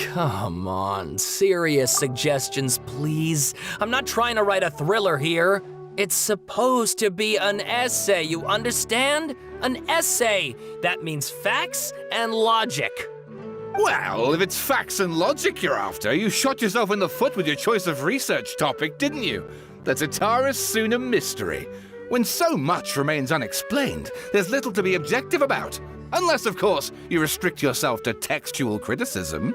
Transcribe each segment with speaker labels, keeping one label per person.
Speaker 1: Come on, serious suggestions, please. I'm not trying to write a thriller here. It's supposed to be an essay, you understand? An essay. That means facts and logic.
Speaker 2: Well, if it's facts and logic you're after, you shot yourself in the foot with your choice of research topic, didn't you? The Tatara Suna mystery. When so much remains unexplained, there's little to be objective about. Unless, of course, you restrict yourself to textual criticism.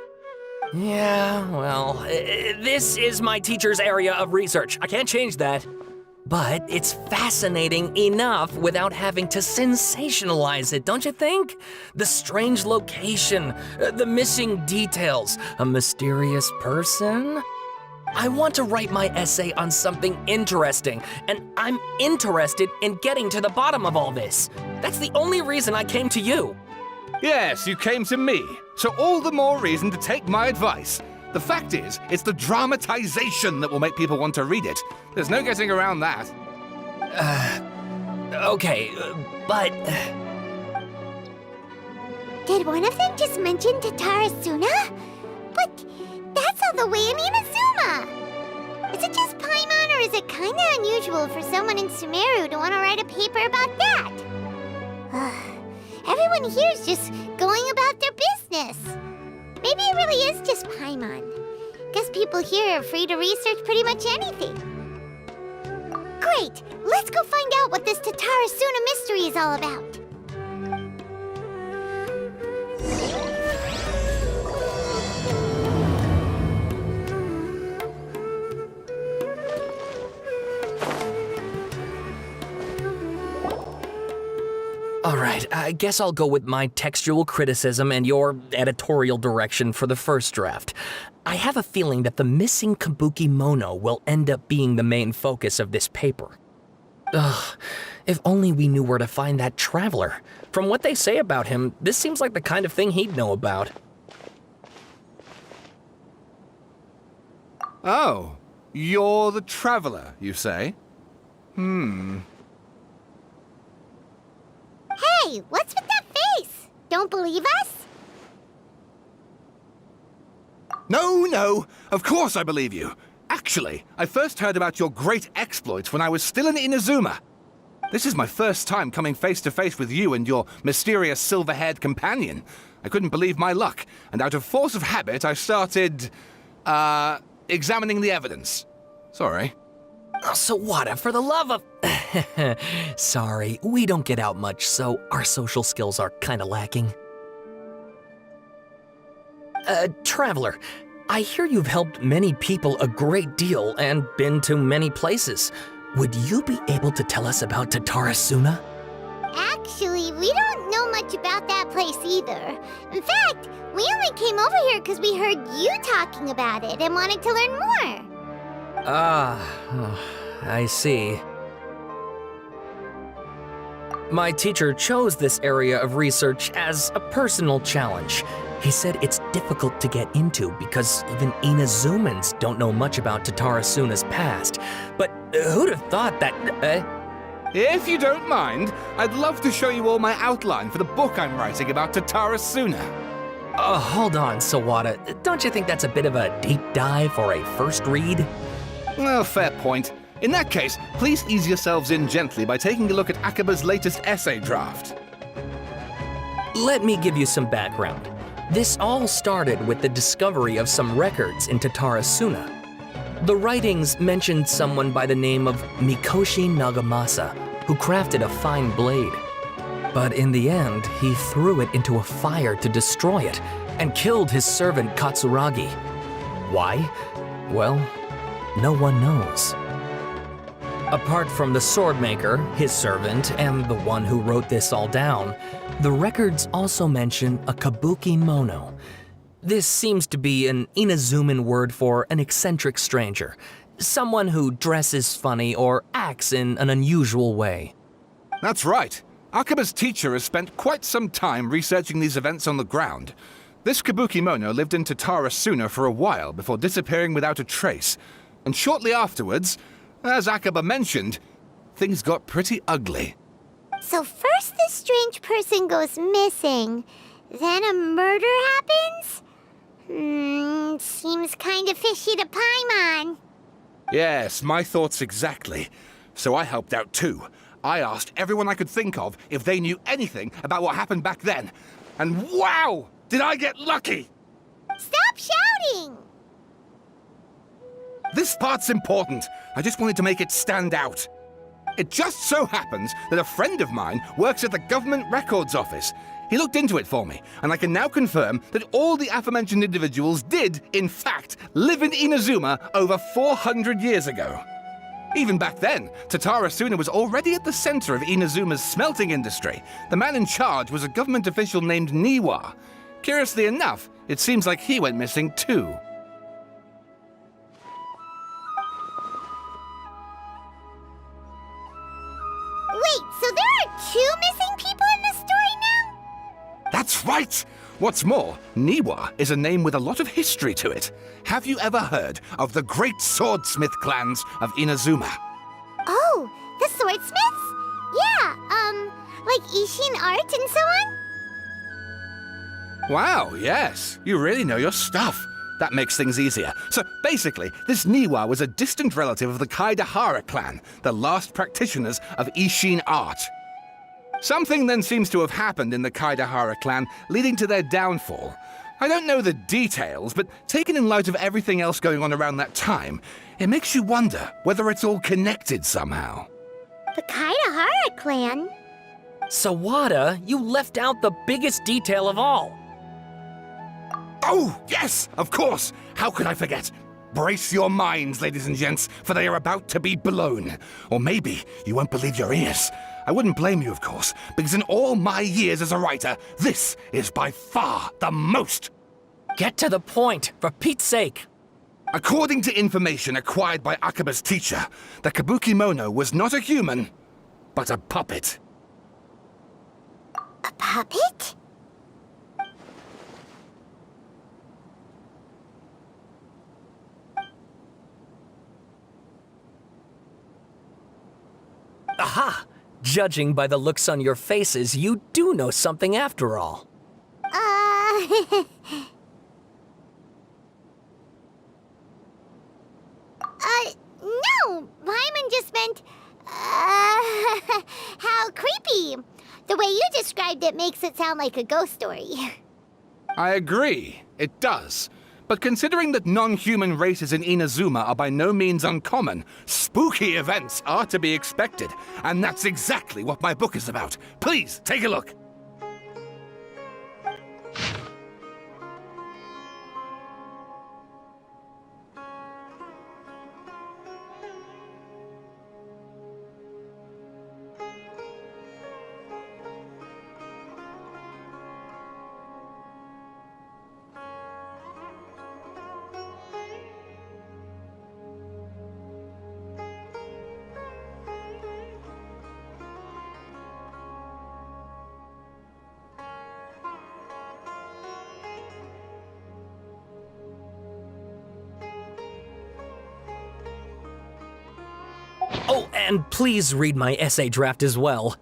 Speaker 1: Yeah, well, this is my teacher's area of research. I can't change that. But it's fascinating enough without having to sensationalize it, don't you think? The strange location, the missing details, a mysterious person. I want to write my essay on something interesting, and I'm interested in getting to the bottom of all this. That's the only reason I came to you.
Speaker 2: Yes, you came to me, so all the more reason to take my advice. The fact is, it's the dramatization that will make people want to read it. There's no getting around that.
Speaker 1: Okay, but...
Speaker 3: Did one of them just mention Tatara Suna? But that's all the way in Inazuma! Is it just Paimon, or is it kinda unusual for someone in Sumeru to want to write a paper about that? Everyone here is just going about their business. Maybe it really is just Paimon. Guess people here are free to research pretty much anything. Great! Let's go find out what this Tatara Suna mystery is all about.
Speaker 1: All right, I guess I'll go with my textual criticism and your editorial direction for the first draft. I have a feeling that the missing kabuki mono will end up being the main focus of this paper. Ugh, if only we knew where to find that traveler. From what they say about him, this seems like the kind of thing he'd know about.
Speaker 2: Oh, you're the traveler, you say?
Speaker 3: Hey, what's with that face? Don't believe us?
Speaker 2: No, of course I believe you. Actually, I first heard about your great exploits when I was still in Inazuma. This is my first time coming face to face with you and your mysterious silver-haired companion. I couldn't believe my luck, and out of force of habit, I started, examining the evidence. Sorry.
Speaker 1: Sawada, for the love of... Sorry, we don't get out much, so our social skills are kinda lacking. Traveler, I hear you've helped many people a great deal and been to many places. Would you be able to tell us about Tatara Suna?
Speaker 3: Actually, we don't know much about that place either. In fact, we only came over here because we heard you talking about it and wanted to learn more.
Speaker 1: I see. My teacher chose this area of research as a personal challenge. He said it's difficult to get into because even Inazumans don't know much about Tatara Suna's past. But who'd have thought that...
Speaker 2: If you don't mind, I'd love to show you all my outline for the book I'm writing about Tatara Suna.
Speaker 1: Hold on, Sawada. Don't you think that's a bit of a deep dive or a first read?
Speaker 2: Well, fair point. In that case, please ease yourselves in gently by taking a look at Akaba's latest essay draft.
Speaker 1: Let me give you some background. This all started with the discovery of some records in Tatara Suna. The writings mentioned someone by the name of Mikoshi Nagamasa, who crafted a fine blade. But in the end, he threw it into a fire to destroy it and killed his servant Katsuragi. Why? Well, no one knows. Apart from the swordmaker, his servant, and the one who wrote this all down, the records also mention a kabuki mono. This seems to be an Inazuman word for an eccentric stranger, someone who dresses funny or acts in an unusual way.
Speaker 2: That's right. Akaba's teacher has spent quite some time researching these events on the ground. This kabuki mono lived in Tatara Suna for a while before disappearing without a trace. And shortly afterwards, as Akaba mentioned, things got pretty ugly.
Speaker 3: So first this strange person goes missing, then a murder happens? Seems kinda fishy to Paimon.
Speaker 2: Yes, my thoughts exactly. So I helped out too. I asked everyone I could think of if they knew anything about what happened back then. And wow! Did I get lucky!
Speaker 3: Stop shouting!
Speaker 2: This part's important. I just wanted to make it stand out. It just so happens that a friend of mine works at the Government Records Office. He looked into it for me, and I can now confirm that all the aforementioned individuals did, in fact, live in Inazuma over 400 years ago. Even back then, Tatara Suna was already at the center of Inazuma's smelting industry. The man in charge was a government official named Niwa. Curiously enough, it seems like he went missing too.
Speaker 3: Wait, so there are 2 missing people in this story now?
Speaker 2: That's right! What's more, Niwa is a name with a lot of history to it. Have you ever heard of the great swordsmith clans of Inazuma?
Speaker 3: Oh, the swordsmiths? Yeah, like Ishin art and so on?
Speaker 2: Wow, yes. You really know your stuff. That makes things easier. So basically, this Niwa was a distant relative of the Kaidahara clan, the last practitioners of Ishin art. Something then seems to have happened in the Kaidahara clan, leading to their downfall. I don't know the details, but taken in light of everything else going on around that time, it makes you wonder whether it's all connected somehow.
Speaker 3: The Kaidahara clan?
Speaker 1: Sawada, you left out the biggest detail of all.
Speaker 2: Oh, yes, of course. How could I forget? Brace your minds, ladies and gents, for they are about to be blown. Or maybe you won't believe your ears. I wouldn't blame you, of course, because in all my years as a writer, this is by far the most.
Speaker 1: Get to the point, for Pete's sake.
Speaker 2: According to information acquired by Akaba's teacher, the Kabukimono was not a human, but a puppet.
Speaker 3: A puppet?
Speaker 1: Aha! Judging by the looks on your faces, you do know something after all.
Speaker 3: No! Paimon just meant, how creepy. The way you described it makes it sound like a ghost story.
Speaker 2: I agree, it does. But considering that non-human races in Inazuma are by no means uncommon, spooky events are to be expected. And that's exactly what my book is about. Please, take a look.
Speaker 1: Oh, and please read my essay draft as well.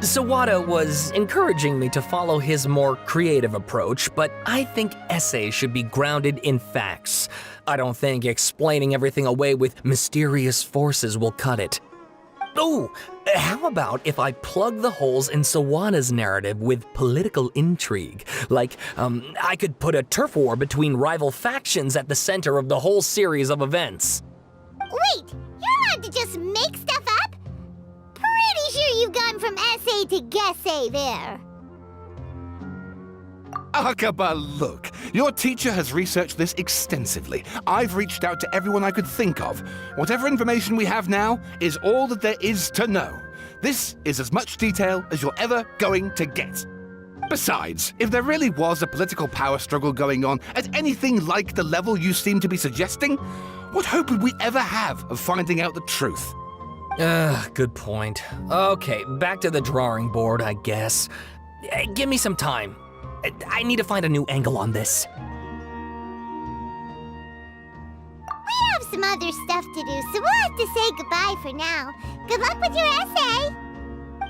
Speaker 1: Sawada was encouraging me to follow his more creative approach, but I think essays should be grounded in facts. I don't think explaining everything away with mysterious forces will cut it. Oh, how about if I plug the holes in Sawada's narrative with political intrigue? Like, I could put a turf war between rival factions at the center of the whole series of events.
Speaker 3: Wait, you're allowed to just make stuff up? Pretty sure you've gone from essay to guessay there.
Speaker 2: Akaba, look, Your teacher has researched this extensively. I've reached out to everyone I could think of. Whatever information we have now is all that there is to know. This is as much detail as you're ever going to get. Besides, if there really was a political power struggle going on at anything like the level you seem to be suggesting, what hope would we ever have of finding out the truth?
Speaker 1: Good point. Okay, back to the drawing board, I guess. Give me some time. I need to find a new angle on this.
Speaker 3: We have some other stuff to do, so we'll have to say goodbye for now. Good luck with your essay!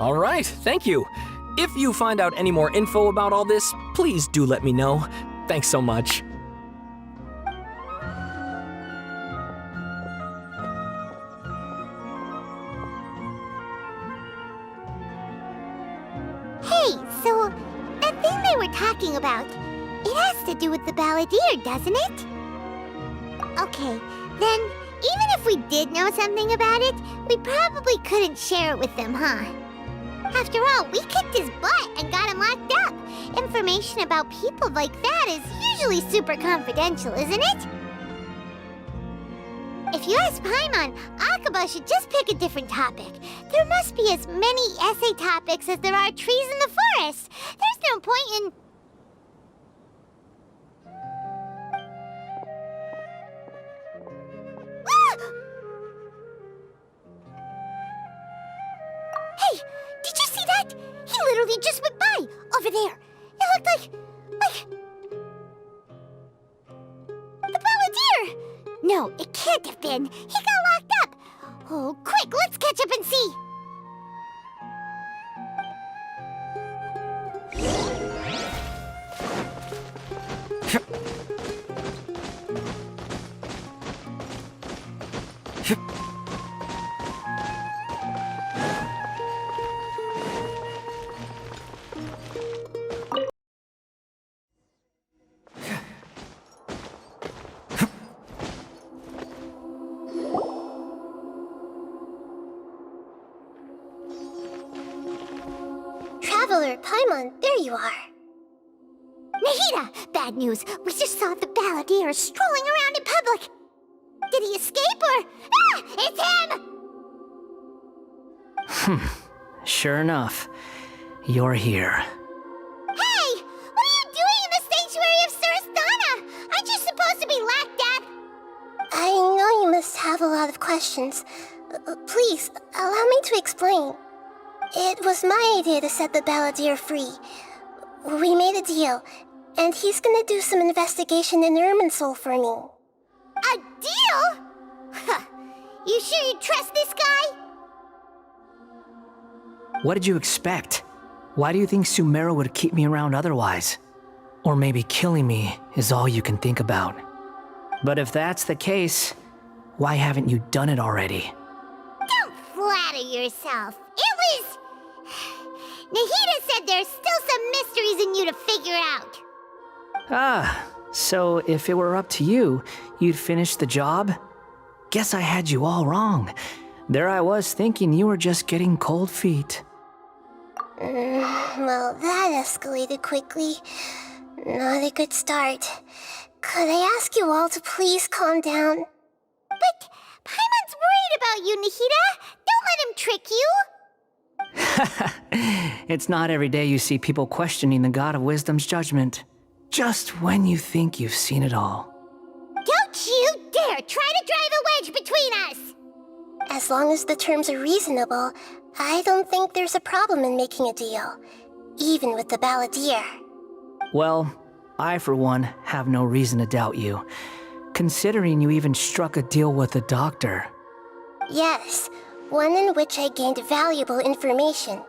Speaker 1: All right, thank you. If you find out any more info about all this, please do let me know. Thanks so much.
Speaker 3: Hey, so that thing they were talking about, it has to do with the balladeer, doesn't it? Okay, then even if we did know something about it, we probably couldn't share it with them, huh? After all, we kicked his butt and got him locked up. Information about people like that is usually super confidential, isn't it? If you ask Paimon, Akaba should just pick a different topic. There must be as many essay topics as there are trees in the forest. There's no point in... Hey, did you see that? He literally just went by, over there. It looked like... the balladeer! No, it can't have been. He got locked up. Oh, quick, let's catch up and see. Traveler, Paimon, there you are. Nahida! Bad news. We just saw the balladeer strolling around in public. Did he escape or... Ah! It's him!
Speaker 4: Sure enough, you're here.
Speaker 3: Hey! What are you doing in the sanctuary of Surasthana? Aren't you supposed to be locked up? I know you must have a lot of questions. Please, allow me to explain. It was my idea to set the balladeer free. We made a deal, and he's gonna do some investigation in Irminsul for me. A deal? Huh. You sure you trust this guy?
Speaker 4: What did you expect? Why do you think Sumeru would keep me around otherwise? Or maybe killing me is all you can think about. But if that's the case, why haven't you done it already?
Speaker 3: Don't flatter yourself. It was... Nahida said there's still some mysteries in you to figure out.
Speaker 4: Ah, so if it were up to you, you'd finish the job? Guess I had you all wrong. There I was thinking you were just getting cold feet.
Speaker 3: Well, that escalated quickly. Not a good start. Could I ask you all to please calm down? But Paimon's worried about you, Nahida. Don't let him trick you.
Speaker 4: It's not every day you see people questioning the God of Wisdom's judgment. Just when you think you've seen it all.
Speaker 3: Don't you dare try to drive a wedge between us! As long as the terms are reasonable, I don't think there's a problem in making a deal. Even with the balladeer.
Speaker 4: Well, I for one have no reason to doubt you. Considering you even struck a deal with the doctor.
Speaker 3: Yes, one in which I gained valuable information.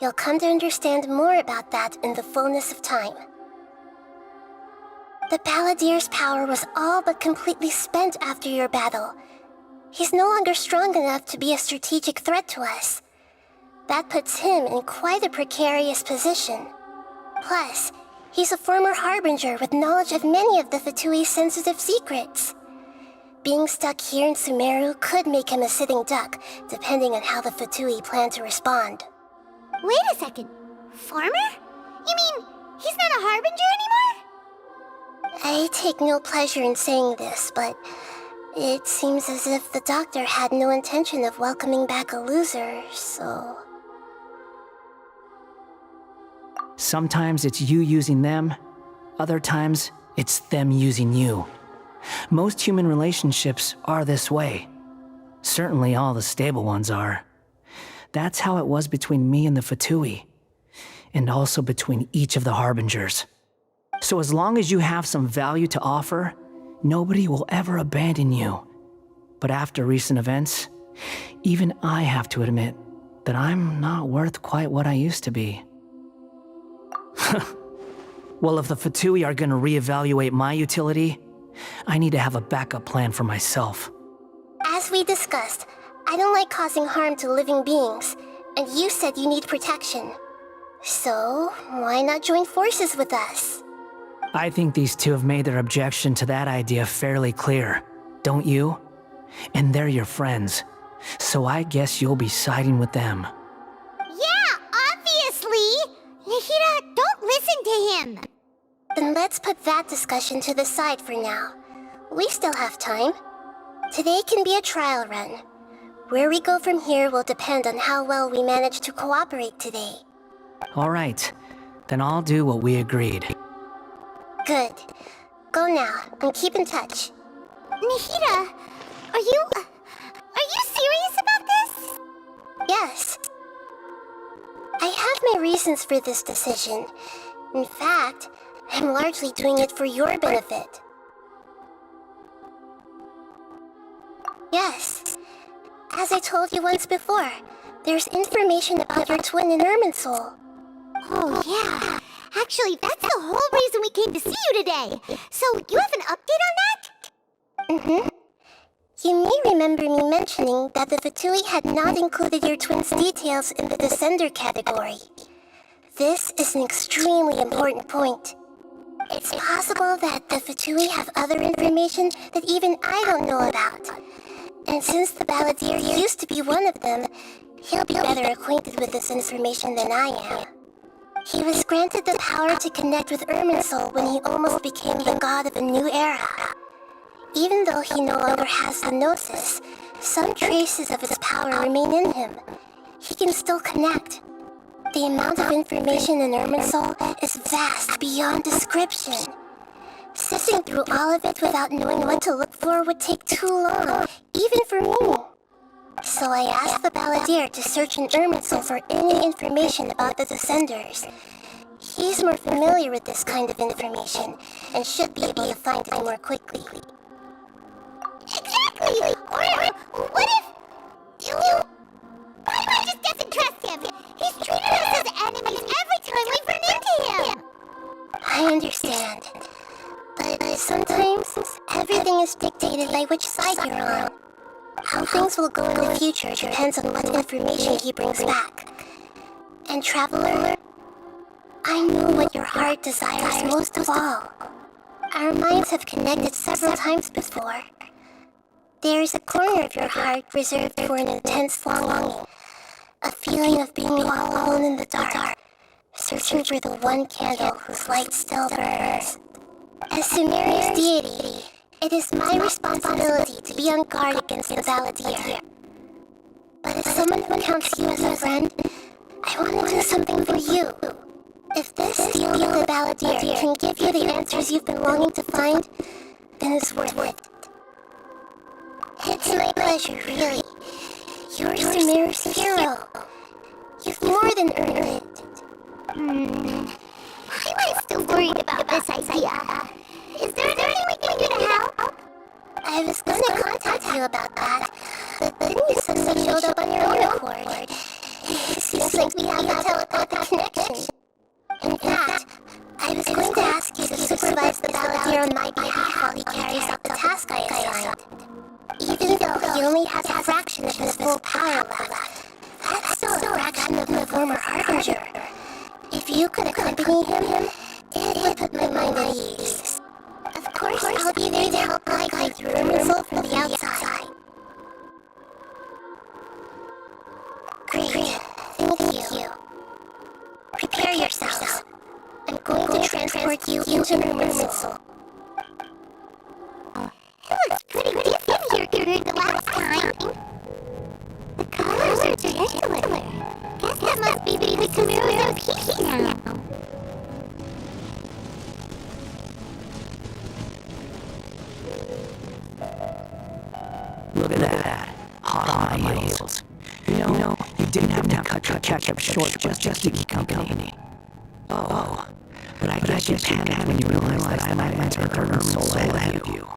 Speaker 3: You'll come to understand more about that in the fullness of time. The balladeer's power was all but completely spent after your battle. He's no longer strong enough to be a strategic threat to us. That puts him in quite a precarious position. Plus, he's a former harbinger with knowledge of many of the Fatui's sensitive secrets. Being stuck here in Sumeru could make him a sitting duck, depending on how the Fatui plan to respond. Wait a second. Farmer? You mean, he's not a harbinger anymore?
Speaker 5: I take no pleasure in saying this, but it seems as if the doctor had no intention of welcoming back a loser, so...
Speaker 4: Sometimes it's you using them, other times it's them using you. Most human relationships are this way. Certainly all the stable ones are. That's how it was between me and the Fatui, and also between each of the Harbingers. So as long as you have some value to offer, nobody will ever abandon you. But after recent events, even I have to admit that I'm not worth quite what I used to be. Well, if the Fatui are gonna reevaluate my utility, I need to have a backup plan for myself.
Speaker 5: As we discussed, I don't like causing harm to living beings, and you said you need protection. So, why not join forces with us?
Speaker 4: I think these two have made their objection to that idea fairly clear, don't you? And they're your friends, so I guess you'll be siding with them.
Speaker 3: Yeah, obviously! Nihira, don't listen to him!
Speaker 5: Then let's put that discussion to the side for now. We still have time. Today can be a trial run. Where we go from here will depend on how well we manage to cooperate today.
Speaker 4: All right, then I'll do what we agreed.
Speaker 5: Good. Go now, and keep in touch.
Speaker 3: Nihira, are you serious about this?
Speaker 5: Yes. I have my reasons for this decision. In fact, I'm largely doing it for your benefit. Yes. As I told you once before, there's information about your twin in Irminsul.
Speaker 3: Oh, yeah. Actually, that's the whole reason we came to see you today. So, you have an update on that?
Speaker 5: Mm-hmm. You may remember me mentioning that the Fatui had not included your twin's details in the Descender category. This is an extremely important point. It's possible that the Fatui have other information that even I don't know about. And since the Balladeer used to be one of them, he'll be better acquainted with this information than I am. He was granted the power to connect with Irminsul when he almost became the god of a new era. Even though he no longer has the Gnosis, some traces of his power remain in him. He can still connect. The amount of information in Irminsul is vast beyond description. Sifting through all of it without knowing what to look for would take too long, even for me. So I asked the Balladeer to search in Irminsul for any information about the Descenders. He's more familiar with this kind of information, and should be able to find it more quickly.
Speaker 3: Exactly! Or what if... What if I just doesn't trust him? He's treated us as enemies every time we've run into him!
Speaker 5: I understand. But sometimes, everything is dictated by which side you're on. How things will go in the future depends on what information he brings back. And Traveler, I know what your heart desires most of all. Our minds have connected several times before. There is a corner of your heart reserved for an intense longing, a feeling of being all alone in the dark, searching for the one candle whose light still burns. As Sumeria's deity, it is my responsibility to be on guard against the Balladeer. But as someone who counts you as a friend, I want to do something for you. If this deal with the Balladeer can give you the answers you've been longing to find, then it's worth it. It's my pleasure, really. You're Sumeria's hero. You've more than earned it.
Speaker 3: I'm still worried about this idea. Is there anything we can do to help?
Speaker 5: I was gonna contact you about that, but then you suddenly showed up on your own accord. It seems like we have a telepathic connection. In fact, I was going to ask you to supervise the Balladeer on my behalf while he carries out the task I assigned. Even though he only has a fraction of his full power left, that's still a fraction of the former Harbinger. If you could accompany him, it would put my mind at ease. Of course, I'll be there to help my guide through Irminsul from the outside. Great. Thank you. Prepare yourselves. I'm going to transport you into Irminsul.
Speaker 3: That must be because Sumeru's OP now.
Speaker 4: Look at that. Hot on my heels. You know, you didn't have to cut your ketchup short just to keep company. Oh, but I guess you panicked when you realized that I might enter Urban Soul ahead of you.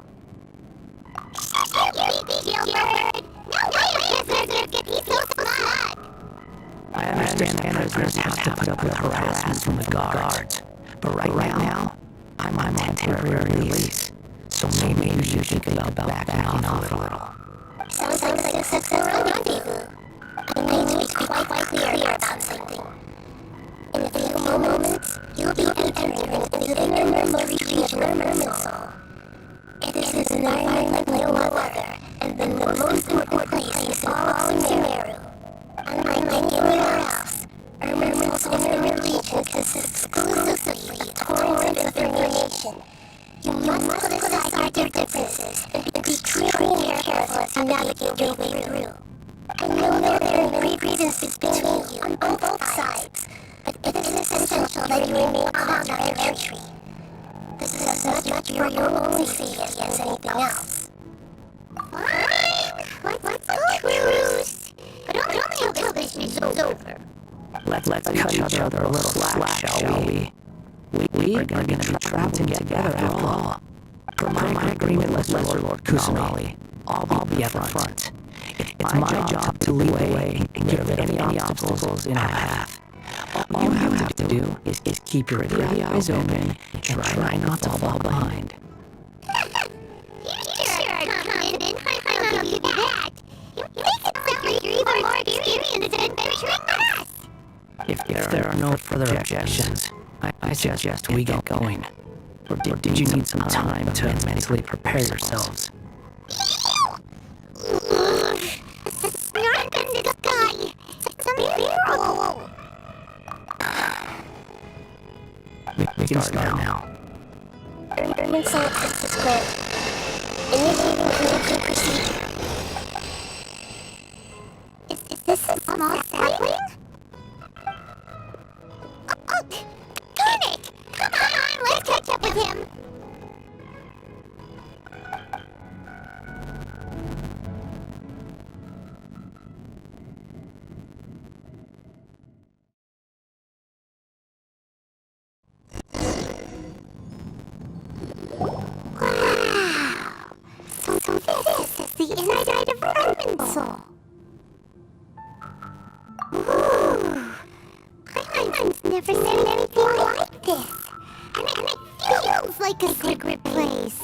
Speaker 4: I understand that prisoners have to put up with harassment from the guards, but right now, I'm on temporary release, so maybe you should think about backing off a little.
Speaker 5: Sounds like a successful rendezvous. I need to be quite clear about something. In a few moments, you'll be entering into the innermost region of Urban Soul. It is an environment like no other, and then the most important place in all of Sumeru. Unlike anywhere else, Urban Soul's inner region consists exclusively of torrents of information. You must put aside your differences and be extremely careful to navigate your way through. I know there are many grievances between you on both sides, but it is essential that you remain calm at your entry. This is as much for your own safety as anything else.
Speaker 3: Fine. Let's go cruise. But only until this mission's over.
Speaker 4: Let's cut each other a little slack, shall we? We are going to be traveling together after all. Per my agreement with Lord Kusanali, I'll be at the front. It's my job to lead the way and get rid of any obstacles in our path. All you have to do is keep your eyes open and try not to fall behind.
Speaker 3: You sure are confident. I'll give you that. You make it sound like you're even more experienced in adventuring than us.
Speaker 4: If there are no further objections, I suggest we get going. Or did you need some time to mentally prepare yourselves?
Speaker 3: Snark in the sky. It's a miracle.
Speaker 4: We can start now.
Speaker 5: Urban Soul access granted. Initiating connection procedure.
Speaker 3: Is this a small sapling? Oh, panic! Come on, let's catch up with him. Wow! So this is the inside of Urban Soul. Ooh! I've never seen anything like this. And it feels like a secret place.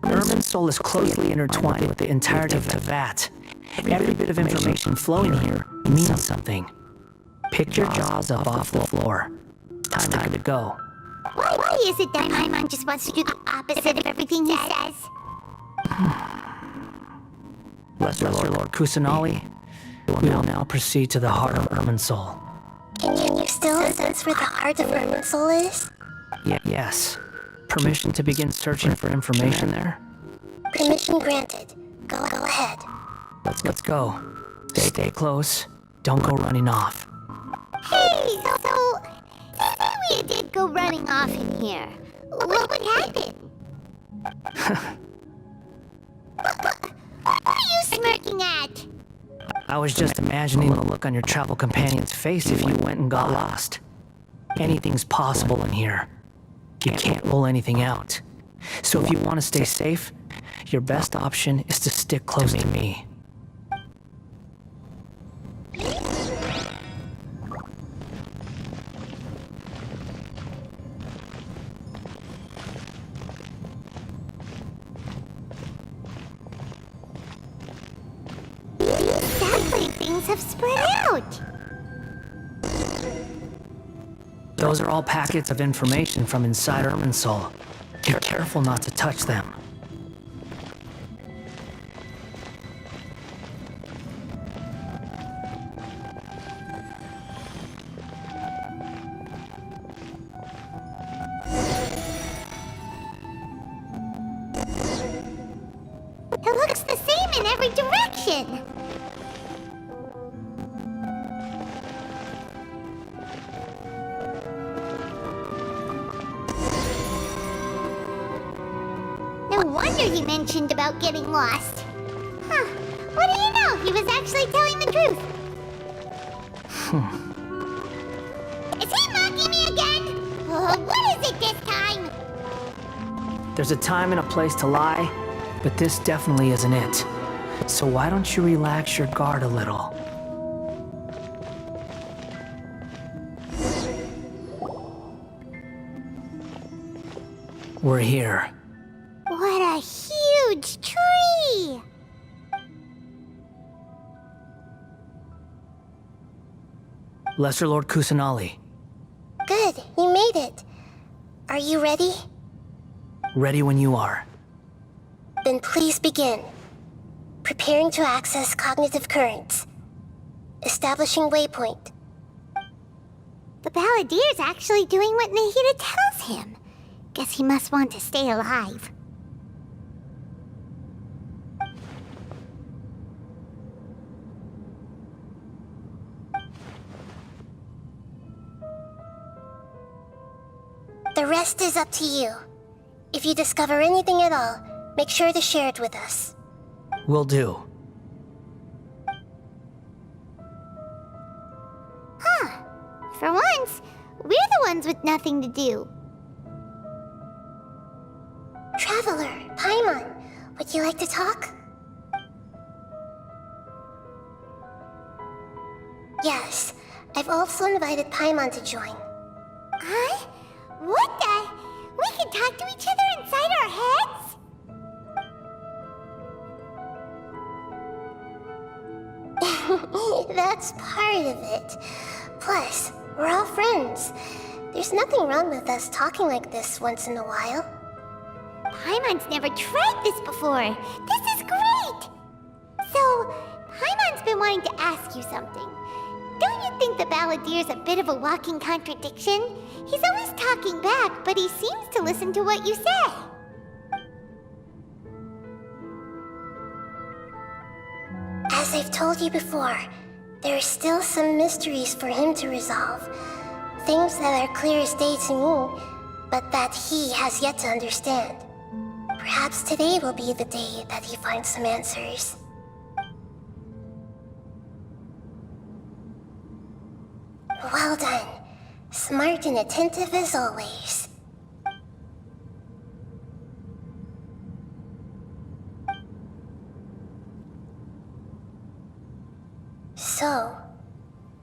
Speaker 4: Urban Soul is closely intertwined with the entirety of the vat. Every bit of information flowing here means something. Pick your jaws up off the floor. Time to go.
Speaker 3: Why is it that Paimon just wants to do the opposite of everything he says?
Speaker 4: Lesser Lord Kusanali, we will now proceed to the heart of Urban Soul.
Speaker 5: Can you still sense where the heart of Urban Soul is?
Speaker 4: Yes. Permission to begin searching for information there?
Speaker 5: Permission granted. Go ahead.
Speaker 4: Let's go. Stay close. Don't go running off.
Speaker 3: Hey, so say we did go running off in here. What would happen? What are you smirking at?
Speaker 4: I was just imagining the look on your travel companion's face if you went and got lost. Anything's possible in here. You can't rule anything out. So if you want to stay safe, your best option is to stick close to me.
Speaker 3: Sadly, things have spread out.
Speaker 4: Those are all packets of information from inside Urban Soul. Be careful not to touch them.
Speaker 3: It looks the same in every direction. wonder he mentioned about getting lost. Huh. What do you know? He was actually telling the truth. Is he mocking me again? What is it this time?
Speaker 4: There's a time and a place to lie, but this definitely isn't it. So why don't you relax your guard a little? We're here.
Speaker 3: What a huge tree!
Speaker 4: Lesser Lord Kusanali,
Speaker 5: Good, you made it. Are you ready?
Speaker 4: ready when you are.
Speaker 5: Then please begin. Preparing to access cognitive currents. Establishing waypoint.
Speaker 3: The Balladeer's actually doing what Nahida tells him. Guess he must want to stay alive.
Speaker 5: The rest is up to you. If you discover anything at all, make sure to share it with us.
Speaker 4: Will do.
Speaker 3: Huh. For once, we're the ones with nothing to do.
Speaker 5: Traveler, Paimon, would you like to talk? Yes, I've also invited Paimon to join.
Speaker 3: Huh? What the? We can talk to each other inside our heads?
Speaker 5: That's part of it. Plus, we're all friends. There's nothing wrong with us talking like this once in a while.
Speaker 3: Paimon's never tried this before. This is great! So, Paimon's been wanting to ask you something. Don't you think the Balladeer's a bit of a walking contradiction? He's always talking back, but he seems to listen to what you say.
Speaker 5: As I've told you before, there are still some mysteries for him to resolve. Things that are clear as day to me, but that he has yet to understand. Perhaps today will be the day that he finds some answers. Well done. Smart and attentive as always. So,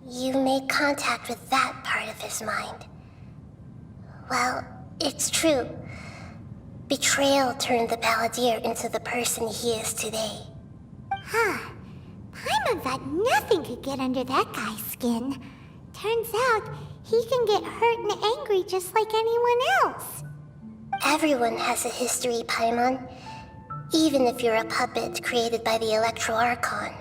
Speaker 5: you made contact with that part of his mind. Well, it's true. Betrayal turned the Balladeer into the person he is today.
Speaker 3: Huh. Paimon thought nothing could get under that guy's skin. Turns out, he can get hurt and angry just like anyone else.
Speaker 5: Everyone has a history, Paimon. Even if you're a puppet created by the Electro Archon.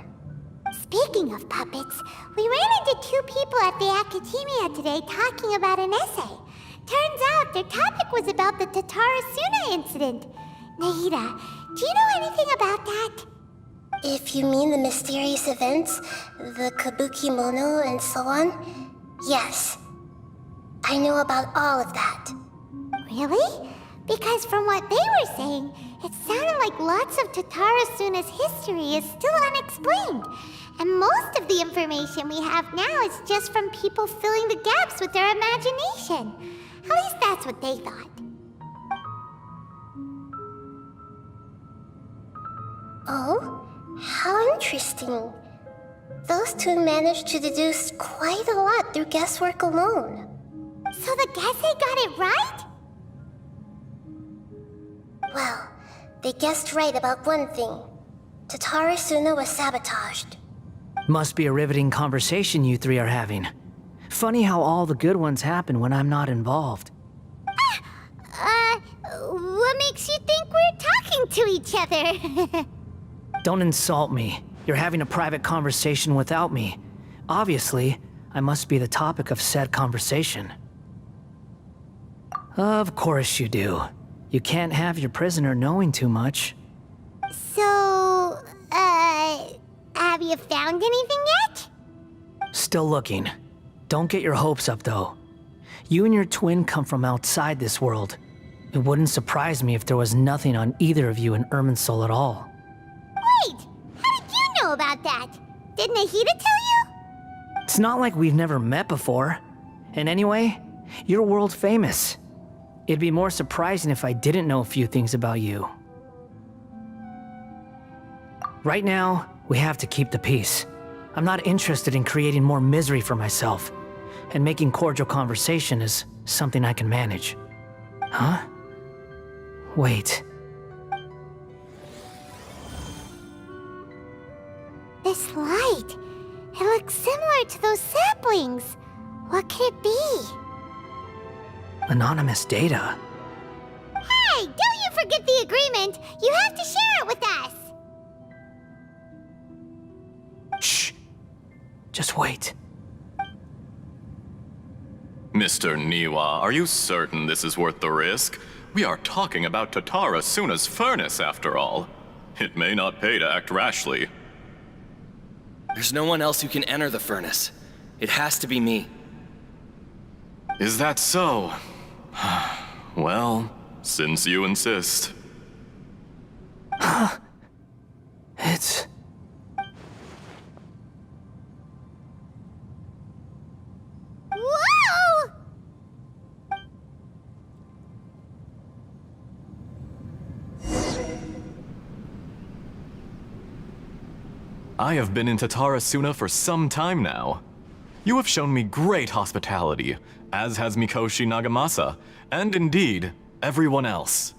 Speaker 3: Speaking of puppets, we ran into two people at the Academia today talking about an essay. Turns out their topic was about the Tatarasuna incident. Nahida, do you know anything about that?
Speaker 5: If you mean the mysterious events, the Kabuki Mono and so on, yes. I know about all of that.
Speaker 3: Really? Because from what they were saying, it sounded like lots of Tatarasuna's history is still unexplained. And most of the information we have now is just from people filling the gaps with their imagination. At least that's what they thought.
Speaker 5: Oh? How interesting. Those two managed to deduce quite a lot through guesswork alone.
Speaker 3: So the Gesse got it right?
Speaker 5: Well, they guessed right about one thing. Tatarasuna was sabotaged.
Speaker 4: Must be a riveting conversation you three are having. Funny how all the good ones happen when I'm not involved.
Speaker 3: What makes you think we're talking to each other?
Speaker 4: Don't insult me. You're having a private conversation without me. Obviously, I must be the topic of said conversation. Of course you do. You can't have your prisoner knowing too much.
Speaker 3: So, have you found anything yet?
Speaker 4: Still looking. Don't get your hopes up, though. You and your twin come from outside this world. It wouldn't surprise me if there was nothing on either of you in Irminsul at all.
Speaker 3: Wait, how did you know about that? Did Nahida tell you?
Speaker 4: It's not like we've never met before. And anyway, you're world famous. It'd be more surprising if I didn't know a few things about you. Right now, we have to keep the peace. I'm not interested in creating more misery for myself, and making cordial conversation is something I can manage. Huh? Wait.
Speaker 3: This light. It looks similar to those saplings. What could it be?
Speaker 4: Anonymous data.
Speaker 3: Hey, don't you forget the agreement! You have to share it with us!
Speaker 4: Shh. Just wait.
Speaker 6: Mr. Niwa, are you certain this is worth the risk? We are talking about Tatara Suna's furnace, after all. It may not pay to act rashly.
Speaker 7: There's no one else who can enter the furnace. It has to be me.
Speaker 6: Is that so? Well, since you insist.
Speaker 4: It's...
Speaker 3: Whoa!
Speaker 6: I have been in Tatara Suna for some time now. You have shown me great hospitality, as has Mikoshi Nagamasa, and indeed, everyone else.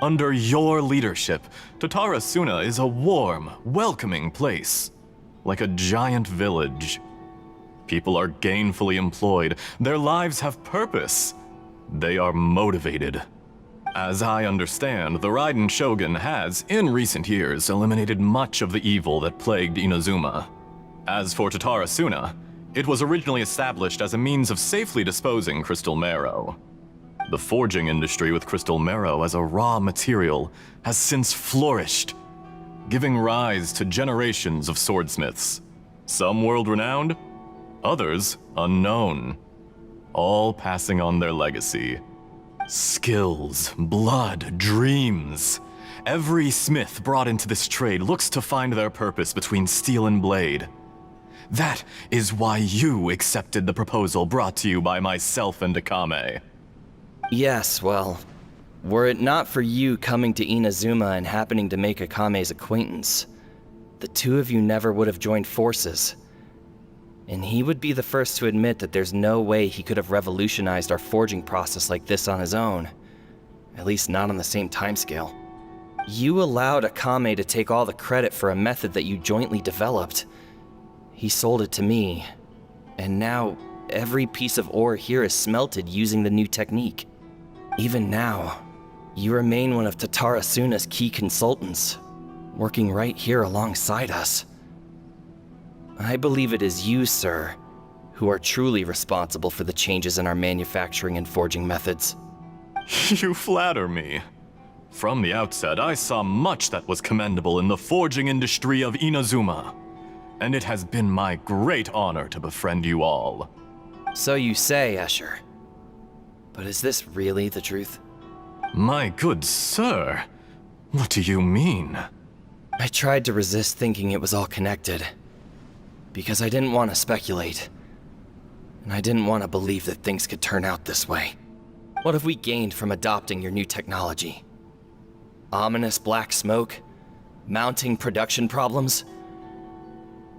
Speaker 6: Under your leadership, Tatara Suna is a warm, welcoming place, like a giant village. People are gainfully employed, their lives have purpose. They are motivated. As I understand, the Raiden Shogun has, in recent years, eliminated much of the evil that plagued Inazuma. As for Tatara Suna, it was originally established as a means of safely disposing crystal marrow. The forging industry with crystal marrow as a raw material has since flourished, giving rise to generations of swordsmiths. Some world-renowned, others unknown, all passing on their legacy. Skills, blood, dreams. Every smith brought into this trade looks to find their purpose between steel and blade. That is why you accepted the proposal brought to you by myself and Akame.
Speaker 7: Yes, well, were it not for you coming to Inazuma and happening to make Akame's acquaintance, the two of you never would have joined forces. And he would be the first to admit that there's no way he could have revolutionized our forging process like this on his own. At least not on the same timescale. You allowed Akame to take all the credit for a method that you jointly developed. He sold it to me, and now every piece of ore here is smelted using the new technique. Even now, you remain one of Tatara Suna's key consultants, working right here alongside us. I believe it is you, sir, who are truly responsible for the changes in our manufacturing and forging methods.
Speaker 6: You flatter me. From the outset, I saw much that was commendable in the forging industry of Inazuma, and it has been my great honor to befriend you all.
Speaker 7: So you say, Escher. But is this really the truth?
Speaker 6: My good sir, what do you mean?
Speaker 7: I tried to resist thinking it was all connected, because I didn't want to speculate, and I didn't want to believe that things could turn out this way. What have we gained from adopting your new technology? Ominous black smoke? Mounting production problems?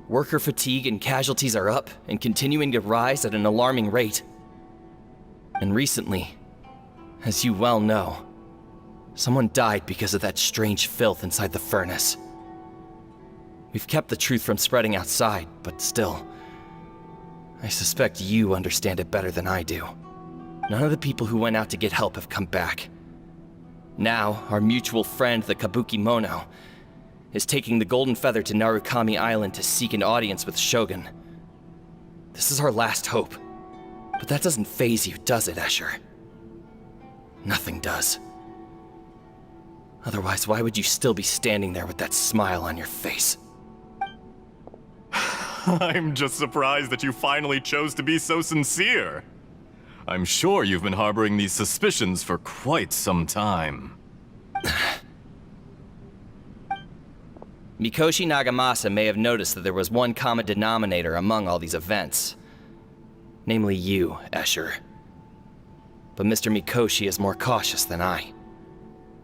Speaker 7: Worker fatigue and casualties are up and continuing to rise at an alarming rate. And recently, as you well know, someone died because of that strange filth inside the furnace. We've kept the truth from spreading outside, but still, I suspect you understand it better than I do. None of the people who went out to get help have come back. Now, our mutual friend, the Kabuki Mono, is taking the Golden Feather to Narukami Island to seek an audience with Shogun. This is our last hope. But that doesn't faze you, does it, Escher? Nothing does. Otherwise, why would you still be standing there with that smile on your face?
Speaker 6: I'm just surprised that you finally chose to be so sincere. I'm sure you've been harboring these suspicions for quite some time.
Speaker 7: Mikoshi Nagamasa may have noticed that there was one common denominator among all these events. Namely you, Escher. But Mr. Mikoshi is more cautious than I.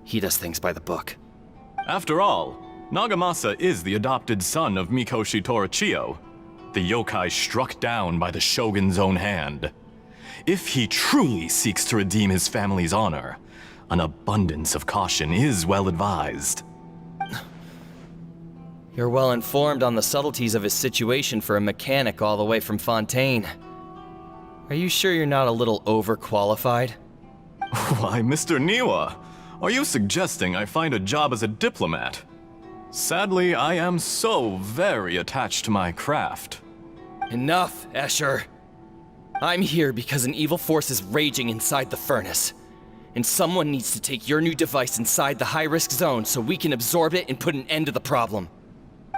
Speaker 7: He does things by the book.
Speaker 6: After all, Nagamasa is the adopted son of Mikoshi Torichio, the yokai struck down by the Shogun's own hand. If he truly seeks to redeem his family's honor, an abundance of caution is well advised.
Speaker 7: You're well informed on the subtleties of his situation for a mechanic all the way from Fontaine. Are you sure you're not a little overqualified?
Speaker 6: Why, Mr. Niwa, are you suggesting I find a job as a diplomat? Sadly, I am so very attached to my craft.
Speaker 7: Enough, Escher. I'm here because an evil force is raging inside the furnace. And someone needs to take your new device inside the high-risk zone so we can absorb it and put an end to the problem.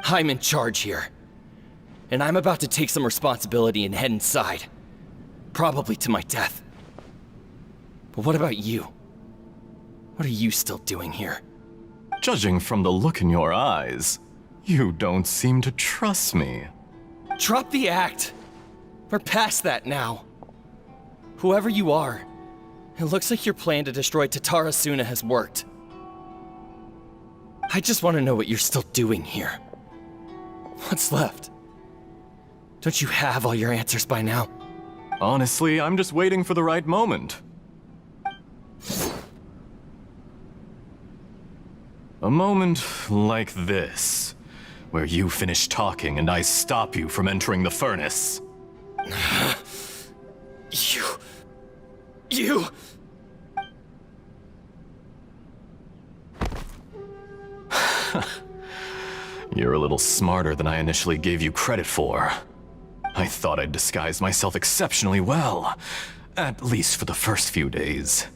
Speaker 7: I'm in charge here. And I'm about to take some responsibility and head inside. Probably to my death. But what about you? What are you still doing here?
Speaker 6: Judging from the look in your eyes, you don't seem to trust me.
Speaker 7: Drop the act! We're past that now. Whoever you are, it looks like your plan to destroy Tatara Suna has worked. I just want to know what you're still doing here. What's left? Don't you have all your answers by now?
Speaker 6: Honestly, I'm just waiting for the right moment. A moment like this, where you finish talking and I stop you from entering the furnace.
Speaker 7: You...
Speaker 6: You're a little smarter than I initially gave you credit for. I thought I'd disguised myself exceptionally well, at least for the first few days.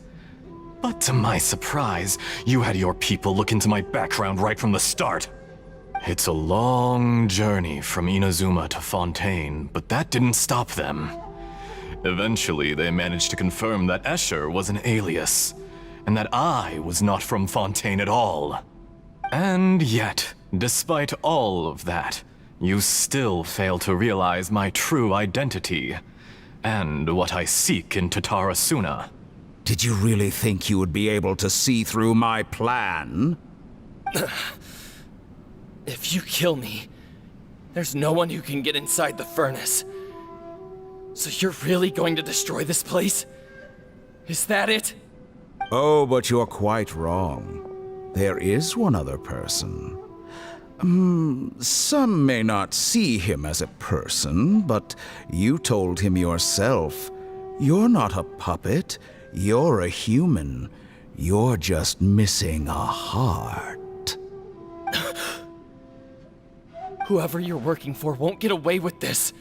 Speaker 6: But to my surprise, you had your people look into my background right from the start. It's a long journey from Inazuma to Fontaine, but that didn't stop them. Eventually, they managed to confirm that Escher was an alias, and that I was not from Fontaine at all. And yet, despite all of that, you still fail to realize my true identity, and what I seek in Tatara Suna.
Speaker 8: Did you really think you would be able to see through my plan?
Speaker 7: If you kill me, there's no one who can get inside the furnace. So you're really going to destroy this place? Is that it?
Speaker 8: Oh, but you're quite wrong. There is one other person. Some may not see him as a person, but you told him yourself. You're not a puppet. You're a human. You're just missing a heart.
Speaker 7: Whoever you're working for won't get away with this.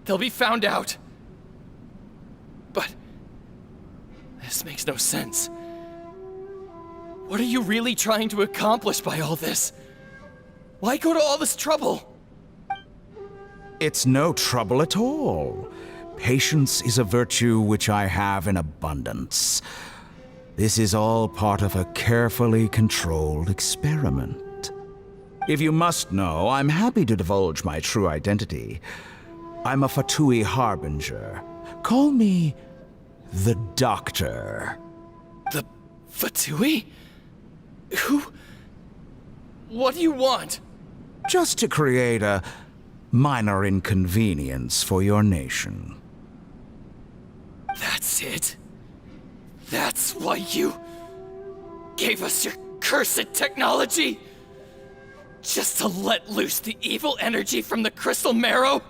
Speaker 7: They'll be found out. But this makes no sense. What are you really trying to accomplish by all this? Why go to all this trouble?
Speaker 8: It's no trouble at all. Patience is a virtue which I have in abundance. This is all part of a carefully controlled experiment. If you must know, I'm happy to divulge my true identity. I'm a Fatui Harbinger. Call me the Doctor.
Speaker 7: The Fatui? Who? What do you want?
Speaker 8: Just to create a minor inconvenience for your nation.
Speaker 7: That's it? That's why you gave us your cursed technology? Just to let loose the evil energy from the crystal marrow?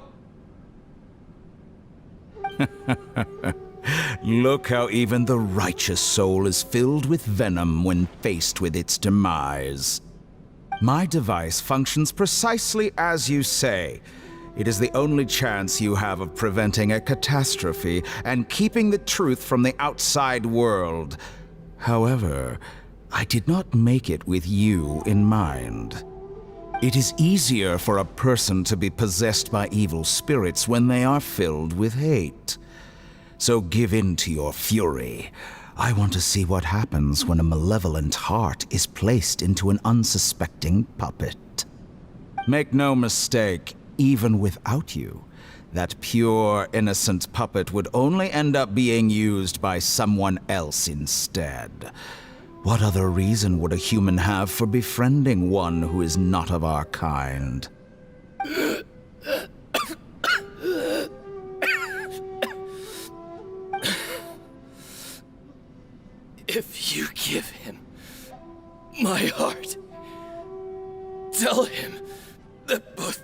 Speaker 8: Look how even the righteous soul is filled with venom when faced with its demise. My device functions precisely as you say. It is the only chance you have of preventing a catastrophe and keeping the truth from the outside world. However, I did not make it with you in mind. It is easier for a person to be possessed by evil spirits when they are filled with hate. So give in to your fury. I want to see what happens when a malevolent heart is placed into an unsuspecting puppet. Make no mistake, even without you, that pure, innocent puppet would only end up being used by someone else instead. What other reason would a human have for befriending one who is not of our kind?
Speaker 7: If you give him my heart, tell him that both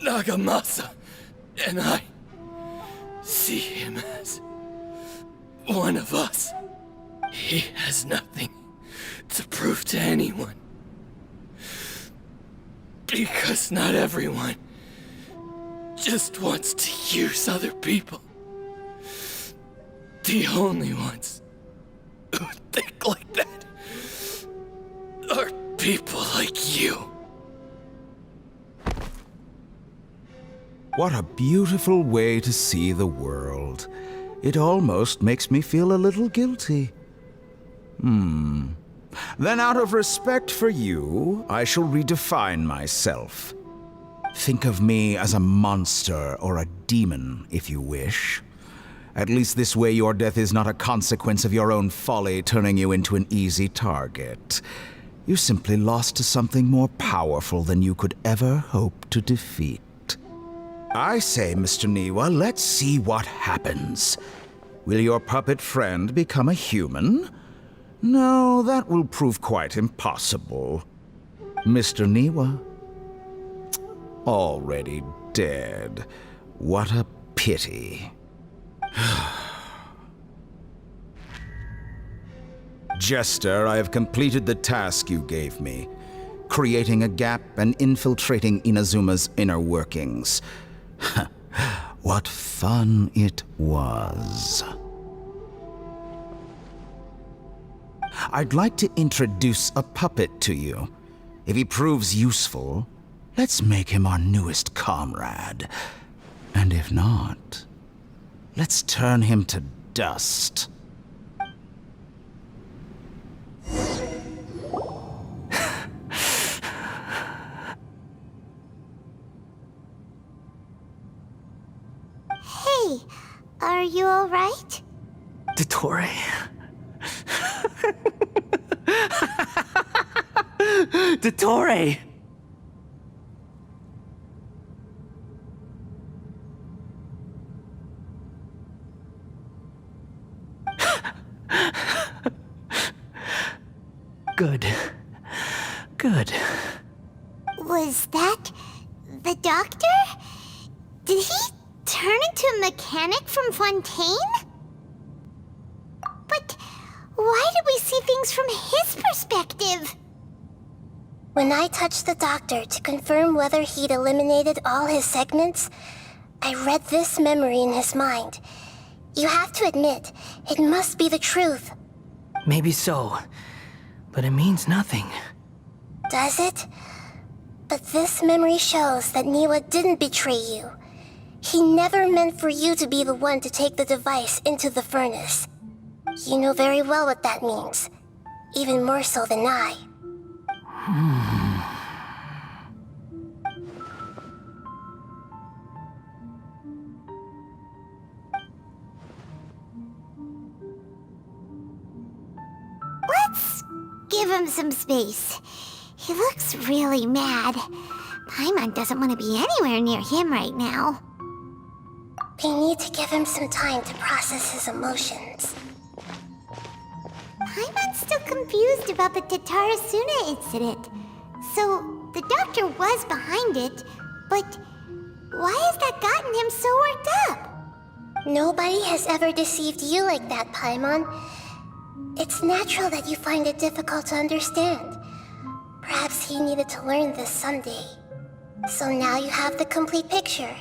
Speaker 7: Nagamasa and I see him as one of us. He has nothing to prove to anyone. Because not everyone just wants to use other people. The only ones who think like that are people like you.
Speaker 8: What a beautiful way to see the world. It almost makes me feel a little guilty. Then out of respect for you, I shall redefine myself. Think of me as a monster or a demon, if you wish. At least this way your death is not a consequence of your own folly turning you into an easy target. You simply lost to something more powerful than you could ever hope to defeat. I say, Mr. Niwa, let's see what happens. Will your puppet friend become a human? No, that will prove quite impossible. Mr. Niwa? Already dead. What a pity. Jester, I have completed the task you gave me, creating a gap and infiltrating Inazuma's inner workings. What fun it was. I'd like to introduce a puppet to you. If he proves useful, let's make him our newest comrade. And if not, let's turn him to dust.
Speaker 3: Hey, are you alright?
Speaker 4: Dottore. Dottore! Good. Good.
Speaker 3: Was that the doctor? Did he turn into a mechanic from Fontaine? But why did we see things from his perspective?
Speaker 5: When I touched the doctor to confirm whether he'd eliminated all his segments, I read this memory in his mind. You have to admit, it must be the truth.
Speaker 4: Maybe so, but it means nothing.
Speaker 5: Does it? But this memory shows that Niwa didn't betray you. He never meant for you to be the one to take the device into the furnace. You know very well what that means. Even more so than I.
Speaker 3: Let's give him some space. He looks really mad. Paimon doesn't want to be anywhere near him right now.
Speaker 5: We need to give him some time to process his emotions.
Speaker 3: Paimon's still confused about the Tatarasuna incident. So, the doctor was behind it, but why has that gotten him so worked up?
Speaker 5: Nobody has ever deceived you like that, Paimon. It's natural that you find it difficult to understand. Perhaps he needed to learn this someday. So now you have the complete picture.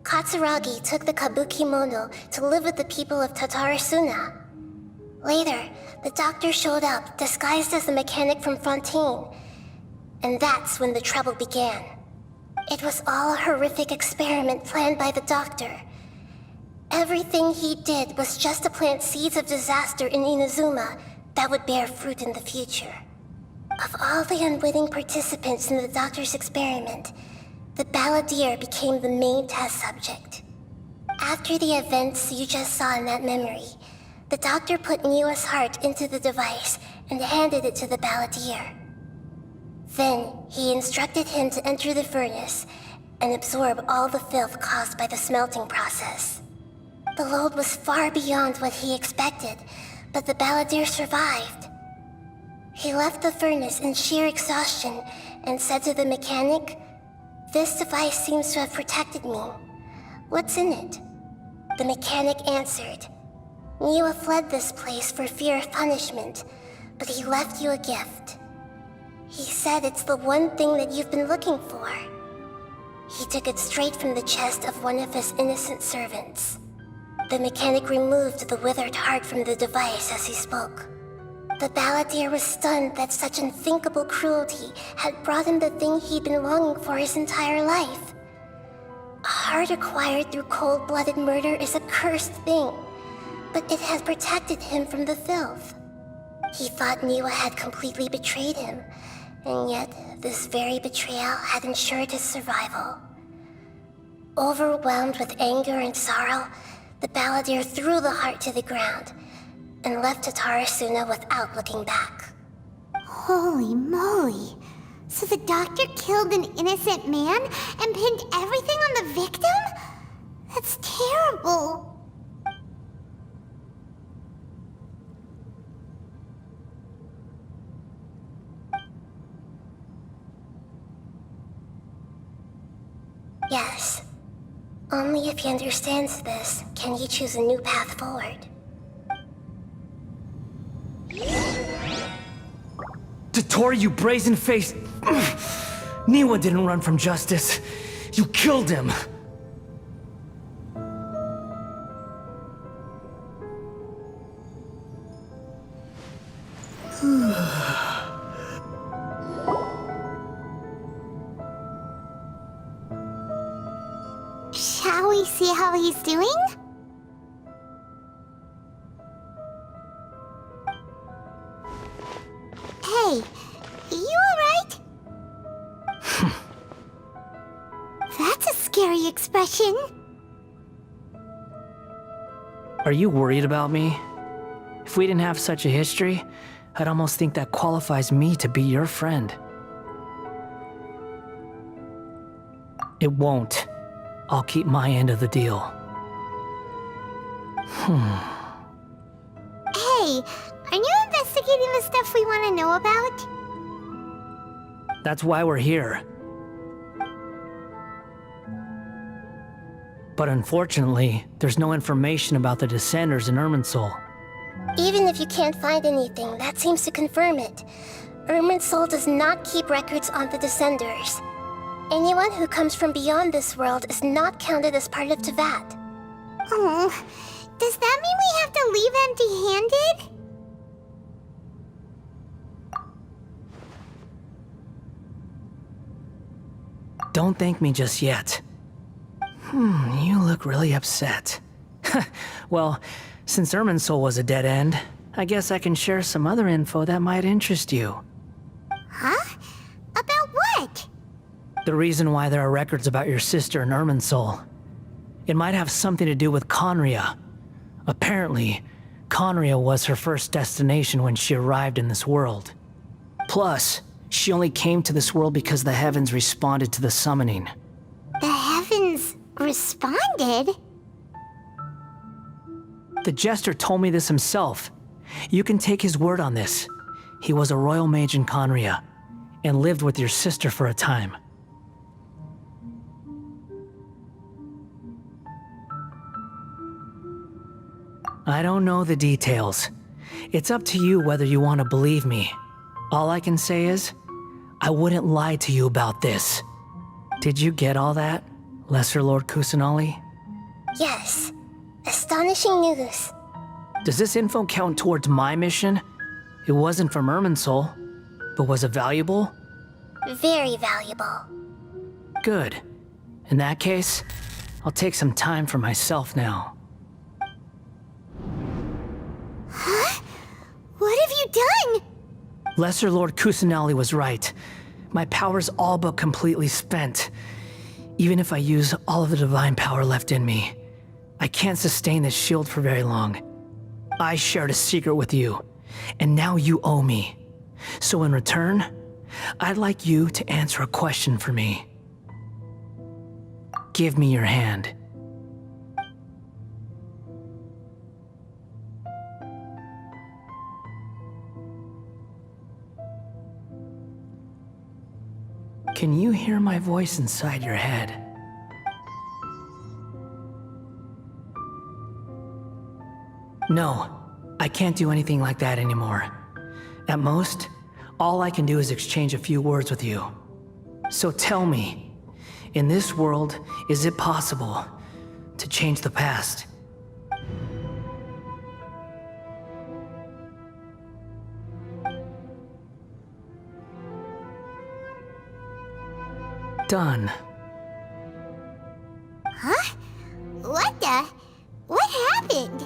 Speaker 5: Katsuragi took the Kabukimono to live with the people of Tatarasuna. Later, the doctor showed up, disguised as the mechanic from Fontaine. And that's when the trouble began. It was all a horrific experiment planned by the doctor. Everything he did was just to plant seeds of disaster in Inazuma that would bear fruit in the future. Of all the unwitting participants in the doctor's experiment, the balladeer became the main test subject. After the events you just saw in that memory, the doctor put Niwa's heart into the device and handed it to the balladeer. Then, he instructed him to enter the furnace and absorb all the filth caused by the smelting process. The load was far beyond what he expected, but the balladeer survived. He left the furnace in sheer exhaustion and said to the mechanic, "This device seems to have protected me. What's in it?" The mechanic answered, "Niwa fled this place for fear of punishment, but he left you a gift. He said it's the one thing that you've been looking for." He took it straight from the chest of one of his innocent servants. The mechanic removed the withered heart from the device as he spoke. The balladeer was stunned that such unthinkable cruelty had brought him the thing he'd been longing for his entire life. A heart acquired through cold-blooded murder is a cursed thing, but it has protected him from the filth. He thought Niwa had completely betrayed him, and yet this very betrayal had ensured his survival. Overwhelmed with anger and sorrow, the balladeer threw the heart to the ground and left Tatarasuna without looking back.
Speaker 3: Holy moly. So the doctor killed an innocent man and pinned everything on the victim? That's terrible.
Speaker 5: Yes. Only if he understands this can he choose a new path forward.
Speaker 4: Tottori, you brazen-faced... Niwa didn't run from justice. You killed him.
Speaker 3: Shall we see how he's doing? Hey, you alright? That's a scary expression.
Speaker 4: Are you worried about me? If we didn't have such a history, I'd almost think that qualifies me to be your friend. It won't. I'll keep my end of the deal.
Speaker 3: Hey, are you investigating the stuff we want to know about?
Speaker 4: That's why we're here. But unfortunately, there's no information about the Descenders in Irminsul.
Speaker 5: Even if you can't find anything, that seems to confirm it. Irminsul does not keep records on the Descenders. Anyone who comes from beyond this world is not counted as part of Teyvat.
Speaker 3: Oh, does that mean we have to leave empty-handed?
Speaker 4: Don't thank me just yet. You look really upset. Well, since Irminsul was a dead end, I guess I can share some other info that might interest you.
Speaker 3: Huh? About what?
Speaker 4: The reason why there are records about your sister in Irminsul. It might have something to do with Conria. Apparently, Conria was her first destination when she arrived in this world. Plus, she only came to this world because the heavens responded to the summoning.
Speaker 3: The heavens responded?
Speaker 4: The Jester told me this himself. You can take his word on this. He was a royal mage in Conria, and lived with your sister for a time. I don't know the details. It's up to you whether you want to believe me. All I can say is, I wouldn't lie to you about this. Did you get all that, Lesser Lord Kusanali?
Speaker 5: Yes. Astonishing news.
Speaker 4: Does this info count towards my mission? It wasn't from Irminsul, but was it valuable?
Speaker 5: Very valuable.
Speaker 4: Good. In that case, I'll take some time for myself now. Lesser Lord Kusanali was right. My power's all but completely spent. Even if I use all of the divine power left in me, I can't sustain this shield for very long. I shared a secret with you, and now you owe me. So in return, I'd like you to answer a question for me. Give me your hand. Can you hear my voice inside your head? No, I can't do anything like that anymore. At most, all I can do is exchange a few words with you. So tell me, in this world, is it possible to change the past? Done.
Speaker 3: Huh? What the? What happened?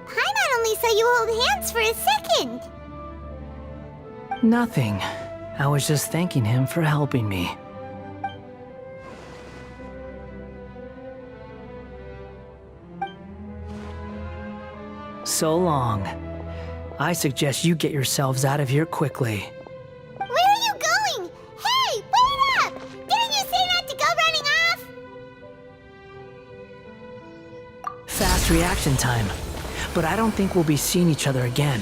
Speaker 3: Paimon only saw you hold hands for a second.
Speaker 4: Nothing. I was just thanking him for helping me. So long. I suggest you get yourselves out of here quickly.
Speaker 3: Where are you going? Hey, wait up! Didn't you say not to go running off?
Speaker 4: Fast reaction time. But I don't think we'll be seeing each other again.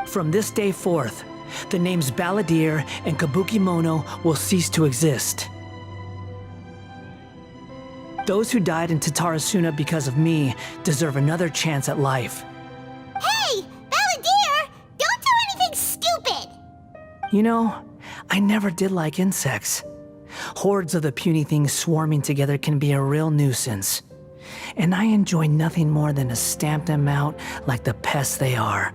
Speaker 4: From this day forth, the names Balladeer and Kabukimono will cease to exist. Those who died in Tatarasuna because of me deserve another chance at life.
Speaker 3: Hey, Balladeer! Don't do anything stupid!
Speaker 4: You know, I never did like insects. Hordes of the puny things swarming together can be a real nuisance. And I enjoy nothing more than to stamp them out like the pests they are.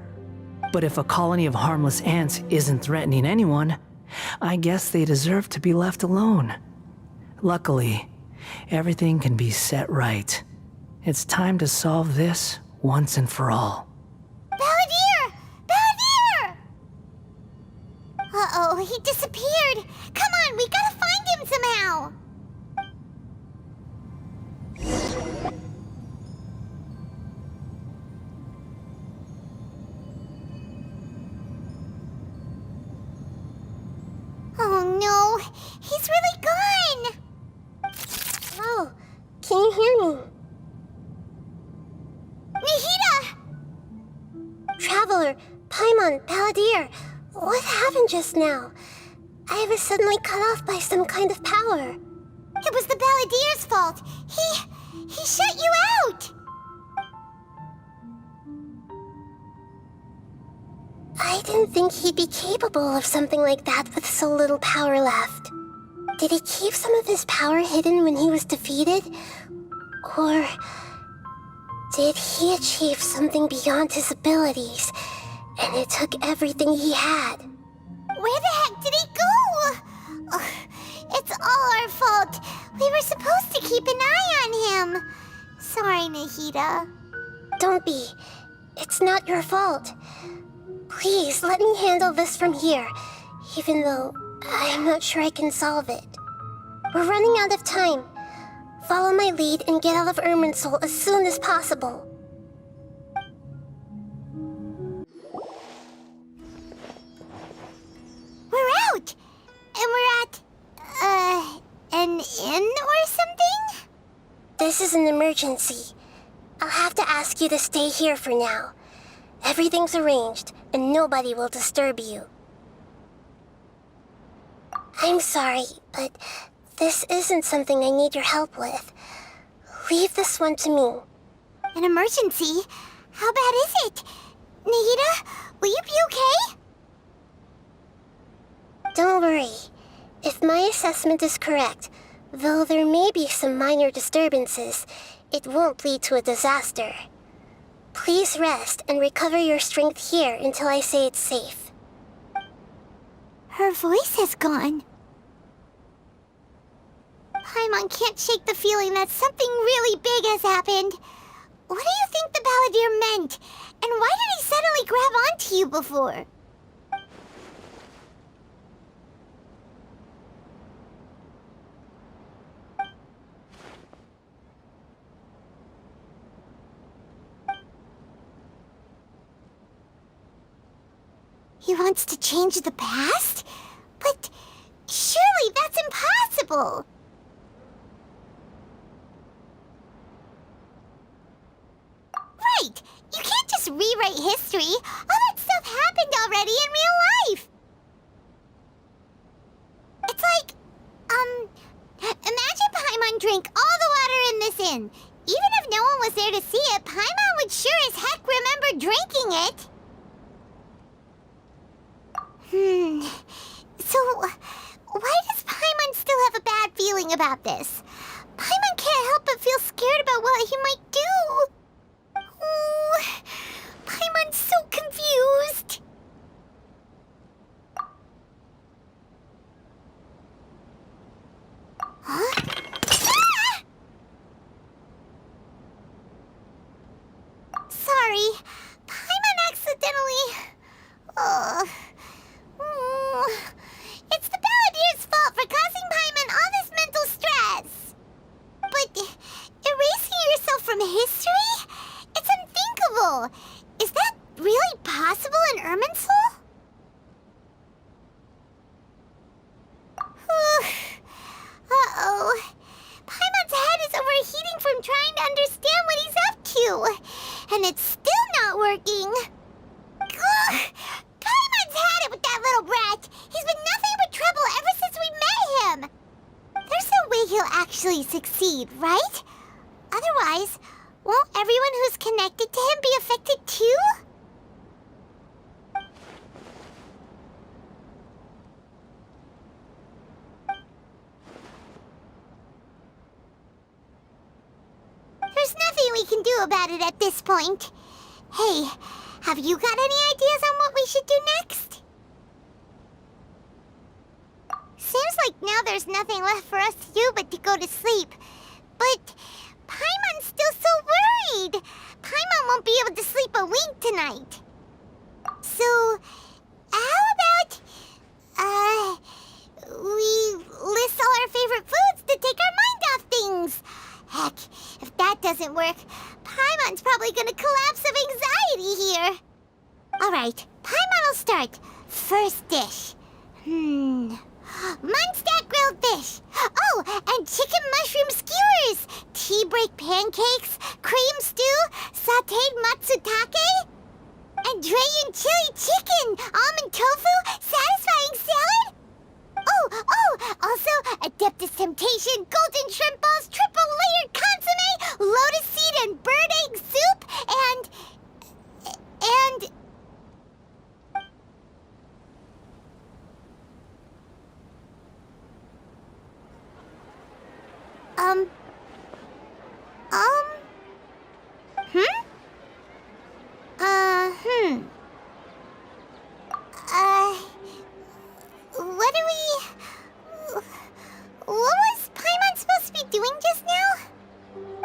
Speaker 4: But if a colony of harmless ants isn't threatening anyone, I guess they deserve to be left alone. Luckily, everything can be set right. It's time to solve this once and for all.
Speaker 3: Balladeer! Balladeer! Uh-oh, he disappeared. Come on, we gotta find him somehow. Oh no, he's really gone.
Speaker 5: Oh, can you hear me?
Speaker 3: Nahida!
Speaker 5: Traveler, Paimon, Balladeer, what happened just now? I was suddenly cut off by some kind of power.
Speaker 3: It was the Balladeer's fault. He shut you out.
Speaker 5: I didn't think he'd be capable of something like that with so little power left. Did he keep some of his power hidden when he was defeated? Or did he achieve something beyond his abilities, and it took everything he had?
Speaker 3: Where the heck did he go? Ugh, it's all our fault. We were supposed to keep an eye on him. Sorry, Nahida.
Speaker 5: Don't be. It's not your fault. Please, let me handle this from here, even though I'm not sure I can solve it. We're running out of time. Follow my lead and get out of Irminsul as soon as possible.
Speaker 3: We're out! And we're at, an inn or something?
Speaker 5: This is an emergency. I'll have to ask you to stay here for now. Everything's arranged, and nobody will disturb you. I'm sorry, but this isn't something I need your help with. Leave this one to me.
Speaker 3: An emergency? How bad is it? Nahida, will you be okay?
Speaker 5: Don't worry. If my assessment is correct, though there may be some minor disturbances, it won't lead to a disaster. Please rest and recover your strength here until I say it's safe.
Speaker 3: Her voice has gone. Paimon can't shake the feeling that something really big has happened. What do you think the Balladeer meant? And why did he suddenly grab onto you before? He wants to change the past? But surely that's impossible! Right! You can't just rewrite history! All that stuff happened already in real life! It's like, imagine Paimon drank all the water in this inn. Even if no one was there to see it, Paimon would sure as heck remember drinking it! So, why does Paimon still have a bad feeling about this? Paimon can't help but feel scared about what he might do. Oh, Paimon's so confused. Huh? Ah! Sorry, Paimon accidentally... It's the Balladeer's fault for causing Paimon all this mental stress. But erasing yourself from history? It's unthinkable. Is that really possible in Irminsul? Uh-oh. Paimon's head is overheating from trying to understand what he's up to. And it's still not working. Ugh. Paimon's had it with that little brat. He's been nothing but trouble ever since we met him. There's no way he'll actually succeed, right? Otherwise, won't everyone who's connected to him be affected too? There's nothing we can do about it at this point. Hey, have you got any ideas on what we should do next? Seems like now there's nothing left for us to do but to go to sleep. But Paimon's still so worried. Paimon won't be able to sleep a wink tonight. So, how about, we list all our favorite foods to take our mind off things? Heck, if that doesn't work, Paimon's probably gonna collapse of anxiety here. Alright, Paimon will start. First dish. Munstack grilled fish. Oh, and chicken mushroom skewers. Tea break pancakes. Cream stew. Sauteed matsutake. And Dragon chili chicken. Almond tofu. Satisfying salad. Oh, also Adeptus Temptation, golden shrimp balls, triple layered consomme, lotus seed and bird egg soup, and... What was Paimon supposed to be doing just now?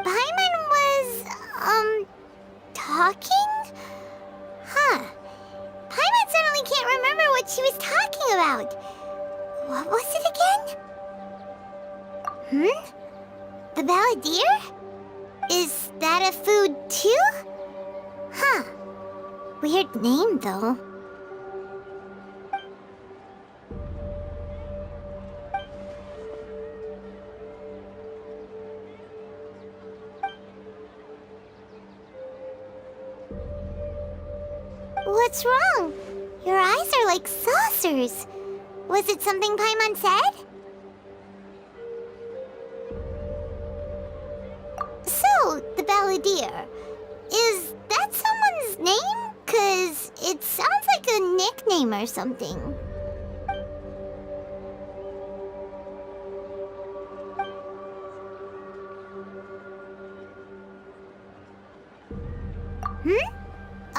Speaker 3: Paimon was, talking? Huh. Paimon suddenly can't remember what she was talking about. What was it again? The Balladeer? Is that a food too? Huh. Weird name, though. What's wrong? Your eyes are like saucers. Was it something Paimon said? So, the Balladeer. Is that someone's name? 'Cause it sounds like a nickname or something.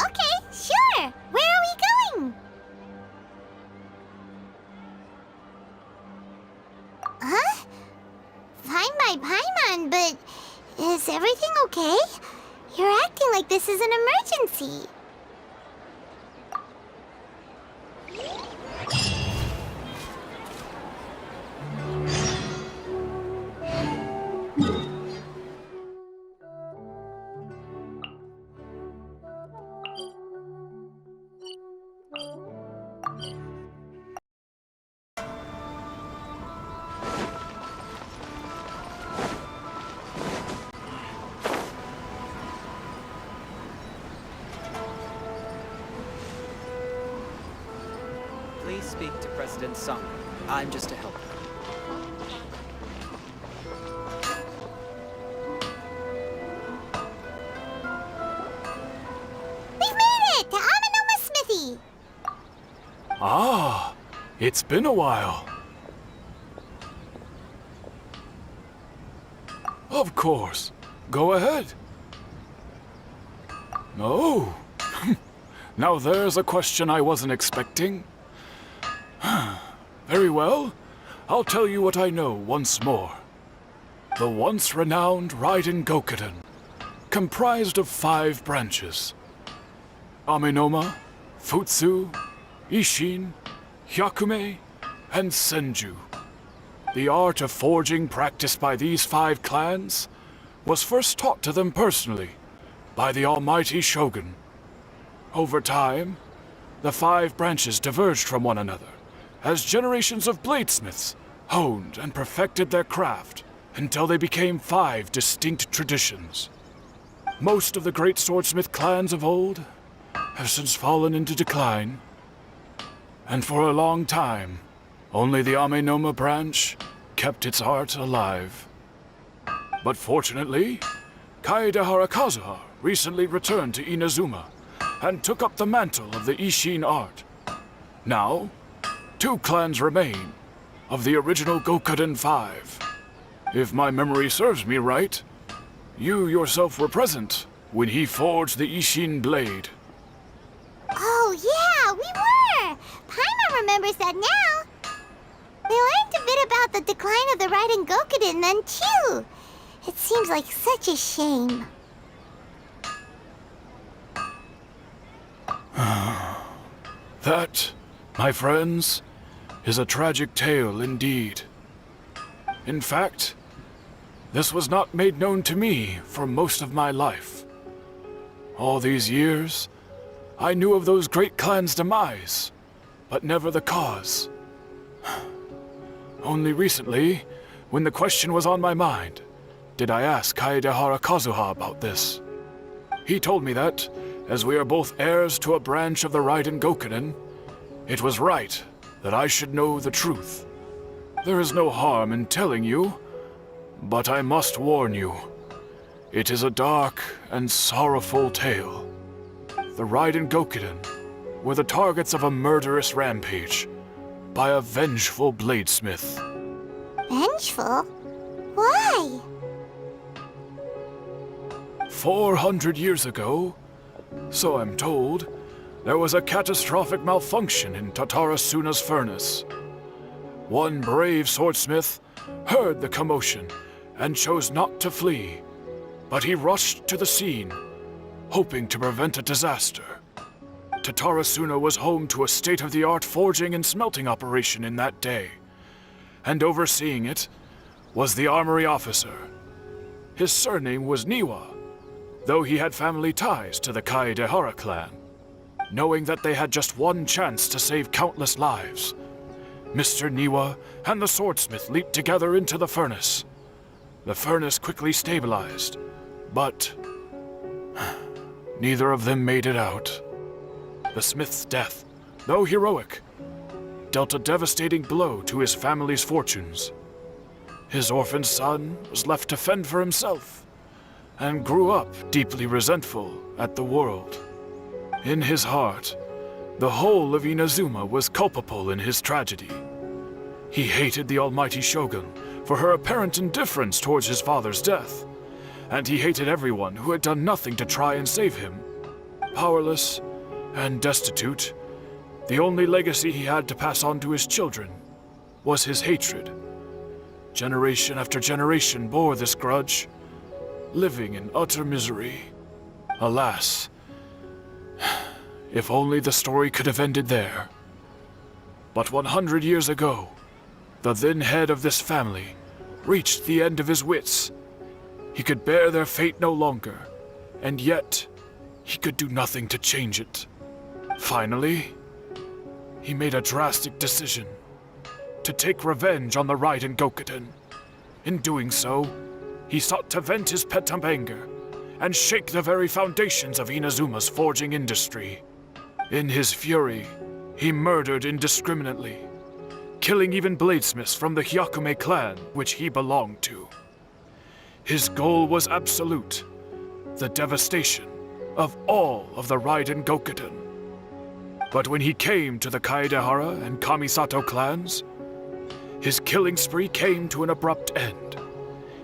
Speaker 3: Okay, sure. Where are we going? Huh? Fine by Paimon, but is everything okay? You're acting like this is an emergency.
Speaker 9: Please speak to President Sung. I'm just a helper.
Speaker 3: We've made it to Amanoma Smithy.
Speaker 10: Ah, it's been a while. Of course. Go ahead. Oh. Now there's a question I wasn't expecting. Very well. I'll tell you what I know once more. The once renowned Raiden Gokuden, comprised of 5 branches. Amenoma, Futsu, Ishin, Hyakume, and Senju. The art of forging practiced by these 5 clans was first taught to them personally by the almighty Shogun. Over time, the 5 branches diverged from one another as generations of bladesmiths honed and perfected their craft until they became 5 distinct traditions. Most of the great swordsmith clans of old have since fallen into decline, and for a long time, only the Amenoma branch kept its art alive. But fortunately, Kaedehara Kazuha recently returned to Inazuma and took up the mantle of the Ishin art. Now, 2 clans remain of the original Gokuden 5. If my memory serves me right, you yourself were present when he forged the Ishin blade.
Speaker 3: Oh yeah, we were! Paimon remembers that now. We learned a bit about the decline of the Raiden Gokuden then too. It seems like such a shame.
Speaker 10: That, my friends, is a tragic tale indeed. In fact, this was not made known to me for most of my life. All these years, I knew of those great clans' demise, but never the cause. Only recently, when the question was on my mind, did I ask Kaedehara Kazuha about this. He told me that, as we are both heirs to a branch of the Raiden Gokuden, it was right that I should know the truth. There is no harm in telling you, but I must warn you. It is a dark and sorrowful tale. The Raiden Gokuden were the targets of a murderous rampage by a vengeful bladesmith.
Speaker 3: Vengeful? Why?
Speaker 10: 400 years ago, so I'm told, there was a catastrophic malfunction in Tatarasuna's furnace. One brave swordsmith heard the commotion and chose not to flee, but he rushed to the scene, hoping to prevent a disaster. Tatarasuna was home to a state-of-the-art forging and smelting operation in that day, and overseeing it was the armory officer. His surname was Niwa, though he had family ties to the Kaedehara clan. Knowing that they had just one chance to save countless lives, Mr. Niwa and the swordsmith leaped together into the furnace. The furnace quickly stabilized, but neither of them made it out. The smith's death, though heroic, dealt a devastating blow to his family's fortunes. His orphaned son was left to fend for himself, and grew up deeply resentful at the world. In his heart, the whole of Inazuma was culpable in his tragedy. He hated the almighty Shogun for her apparent indifference towards his father's death, and he hated everyone who had done nothing to try and save him. Powerless and destitute, the only legacy he had to pass on to his children was his hatred. Generation after generation bore this grudge, living in utter misery. Alas, if only the story could have ended there. But 100 years ago, the then head of this family reached the end of his wits. He could bear their fate no longer, and yet he could do nothing to change it. Finally, he made a drastic decision to take revenge on the Raiden Gokuden. In doing so, he sought to vent his pent-up anger and shake the very foundations of Inazuma's forging industry. In his fury, he murdered indiscriminately, killing even bladesmiths from the Hyakume clan which he belonged to. His goal was absolute, the devastation of all of the Raiden Gokuden. But when he came to the Kaedehara and Kamisato clans, his killing spree came to an abrupt end.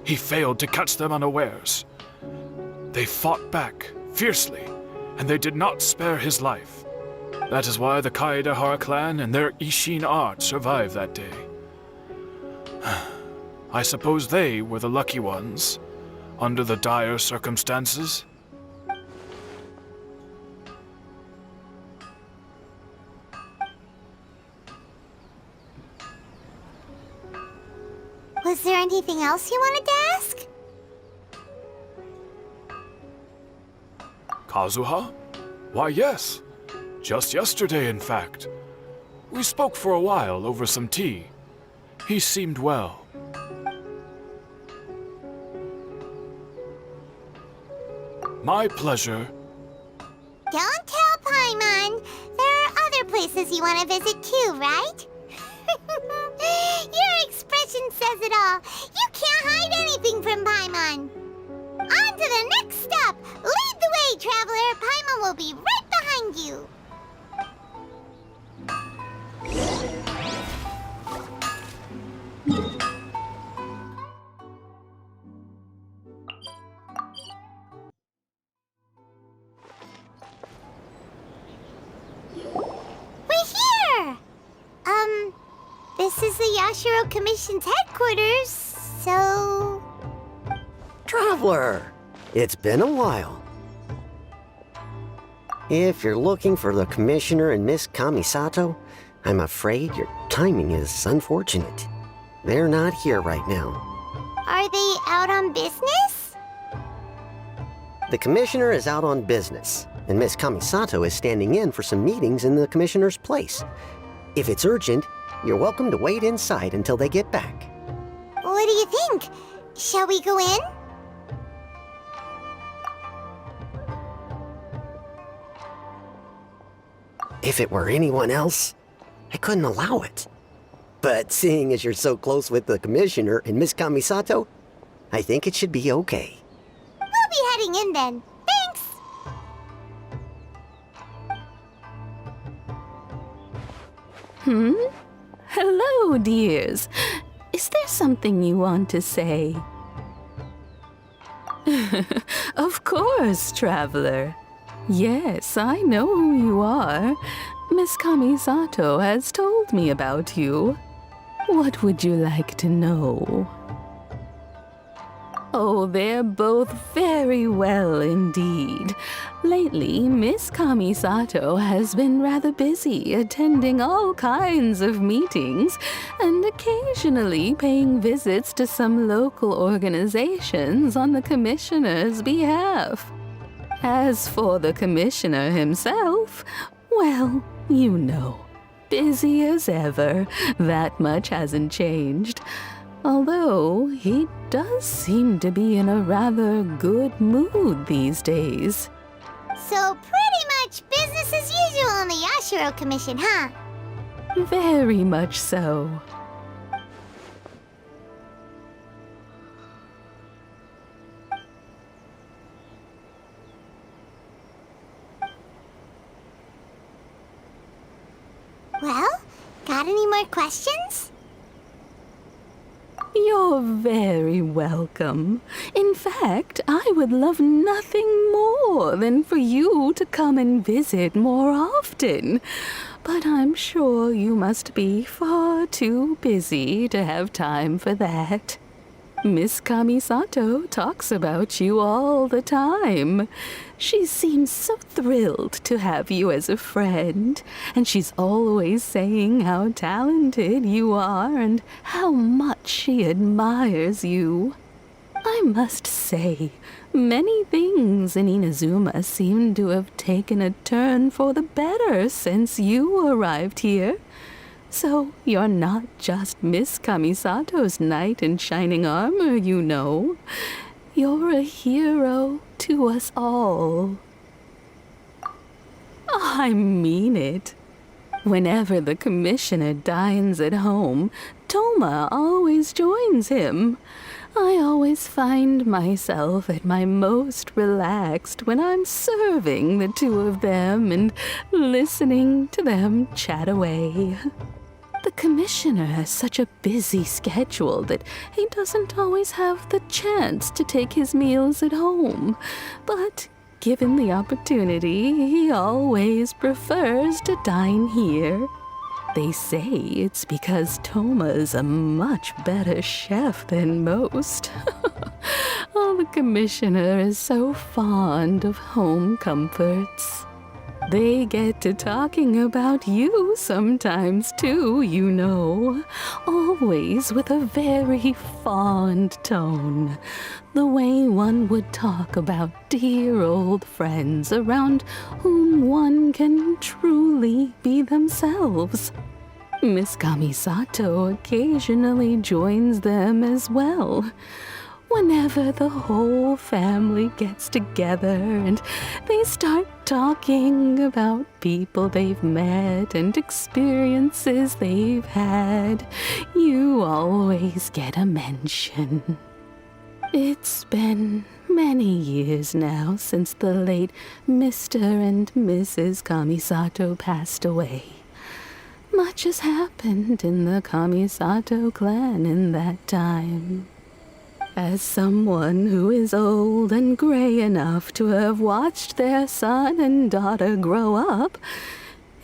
Speaker 10: He failed to catch them unawares. They fought back fiercely, and they did not spare his life. That is why the Kaedehara clan and their Ishin art survived that day. I suppose they were the lucky ones, under the dire circumstances.
Speaker 3: Was there anything else you wanted to ask?
Speaker 10: Kazuha? Why, yes. Just yesterday, in fact. We spoke for a while over some tea. He seemed well. My pleasure.
Speaker 3: Don't tell Paimon. There are other places you want to visit too, right? Your expression says it all. You can't hide anything from Paimon. On to the next stop. Lead the way, traveler. Paimon will be right behind you. We're here! This is the Yashiro Commission's headquarters, so...
Speaker 11: Traveler! It's been a while. If you're looking for the Commissioner and Miss Kamisato, I'm afraid your timing is unfortunate. They're not here right now.
Speaker 3: Are they out on business?
Speaker 11: The Commissioner is out on business, and Miss Kamisato is standing in for some meetings in the Commissioner's place. If it's urgent, you're welcome to wait inside until they get back.
Speaker 3: What do you think? Shall we go in?
Speaker 11: If it were anyone else, I couldn't allow it. But seeing as you're so close with the Commissioner and Miss Kamisato, I think it should be okay.
Speaker 3: We'll be heading in then. Thanks!
Speaker 12: Hello, dears. Is there something you want to say? Of course, traveler. Yes, I know who you are. Miss Kamisato has told me about you. What would you like to know? Oh, they're both very well indeed. Lately, Miss Kamisato has been rather busy attending all kinds of meetings and occasionally paying visits to some local organizations on the Commissioner's behalf. As for the Commissioner himself, well, you know, busy as ever. That much hasn't changed. Although, he does seem to be in a rather good mood these days.
Speaker 3: So pretty much business as usual on the Yashiro Commission, huh?
Speaker 12: Very much so.
Speaker 3: Well, got any more questions?
Speaker 12: You're very welcome. In fact, I would love nothing more than for you to come and visit more often. But I'm sure you must be far too busy to have time for that. Miss Kamisato talks about you all the time. She seems so thrilled to have you as a friend, and she's always saying how talented you are and how much she admires you. I must say, many things in Inazuma seem to have taken a turn for the better since you arrived here. So you're not just Miss Kamisato's knight in shining armor, you know. You're a hero to us all. I mean it. Whenever the commissioner dines at home, Toma always joins him. I always find myself at my most relaxed when I'm serving the two of them and listening to them chat away. The commissioner has such a busy schedule that he doesn't always have the chance to take his meals at home. But given the opportunity, he always prefers to dine here. They say it's because Toma is a much better chef than most. Oh, the commissioner is so fond of home comforts. They get to talking about you sometimes too, you know. Always with a very fond tone. The way one would talk about dear old friends around whom one can truly be themselves. Miss Kamisato occasionally joins them as well. Whenever the whole family gets together and they start talking about people they've met and experiences they've had, you always get a mention. It's been many years now since the late Mr. and Mrs. Kamisato passed away. Much has happened in the Kamisato clan in that time. As someone who is old and gray enough to have watched their son and daughter grow up,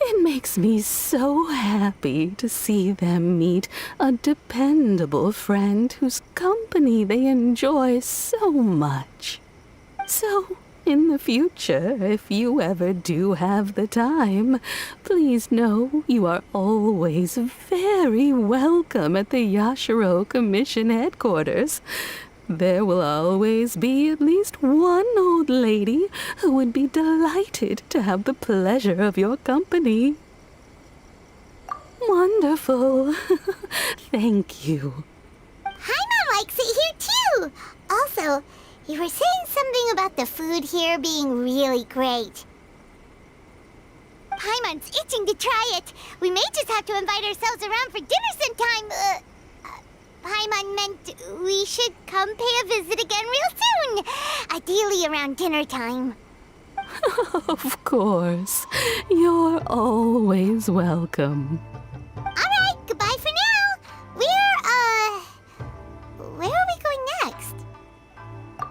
Speaker 12: it makes me so happy to see them meet a dependable friend whose company they enjoy so much. So, in the future, if you ever do have the time, please know you are always very welcome at the Yashiro Commission headquarters. There will always be at least one old lady who would be delighted to have the pleasure of your company. Wonderful. Thank you.
Speaker 3: Paimon likes it here too. Also, you were saying something about the food here being really great. Paimon's itching to try it. We may just have to invite ourselves around for dinner sometime. Paimon meant we should come pay a visit again real soon. Ideally around dinner time.
Speaker 12: Of course. You're always welcome.
Speaker 3: Alright, goodbye for now. Where are we going next?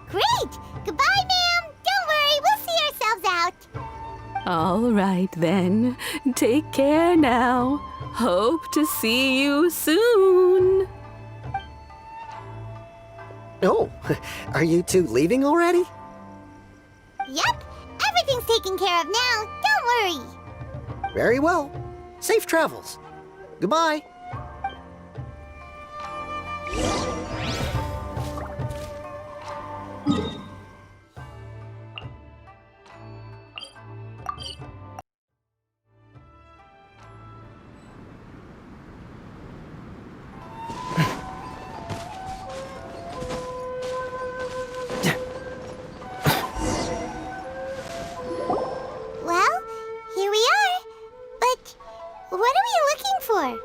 Speaker 3: Great! Goodbye, ma'am! Don't worry, we'll see ourselves out.
Speaker 12: All right, then. Take care now. Hope to see you soon.
Speaker 11: Oh, are you two leaving already?
Speaker 3: Yep, everything's taken care of now. Don't worry.
Speaker 11: Very well. Safe travels. Goodbye.
Speaker 3: Well, here we are. But what are we looking for?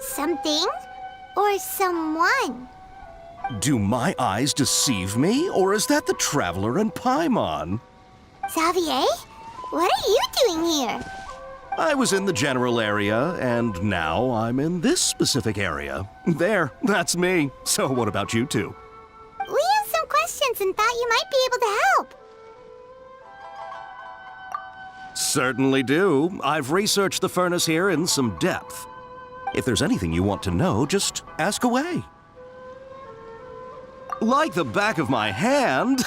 Speaker 3: Something or someone?
Speaker 13: Do my eyes deceive me, or is that the Traveler and Paimon?
Speaker 3: Xavier? What are you doing here?
Speaker 13: I was in the general area, and now I'm in this specific area. There, that's me. So what about you two?
Speaker 3: We have some questions and thought you might be able to help.
Speaker 13: Certainly do. I've researched the furnace here in some depth. If there's anything you want to know, just ask away. Like the back of my hand?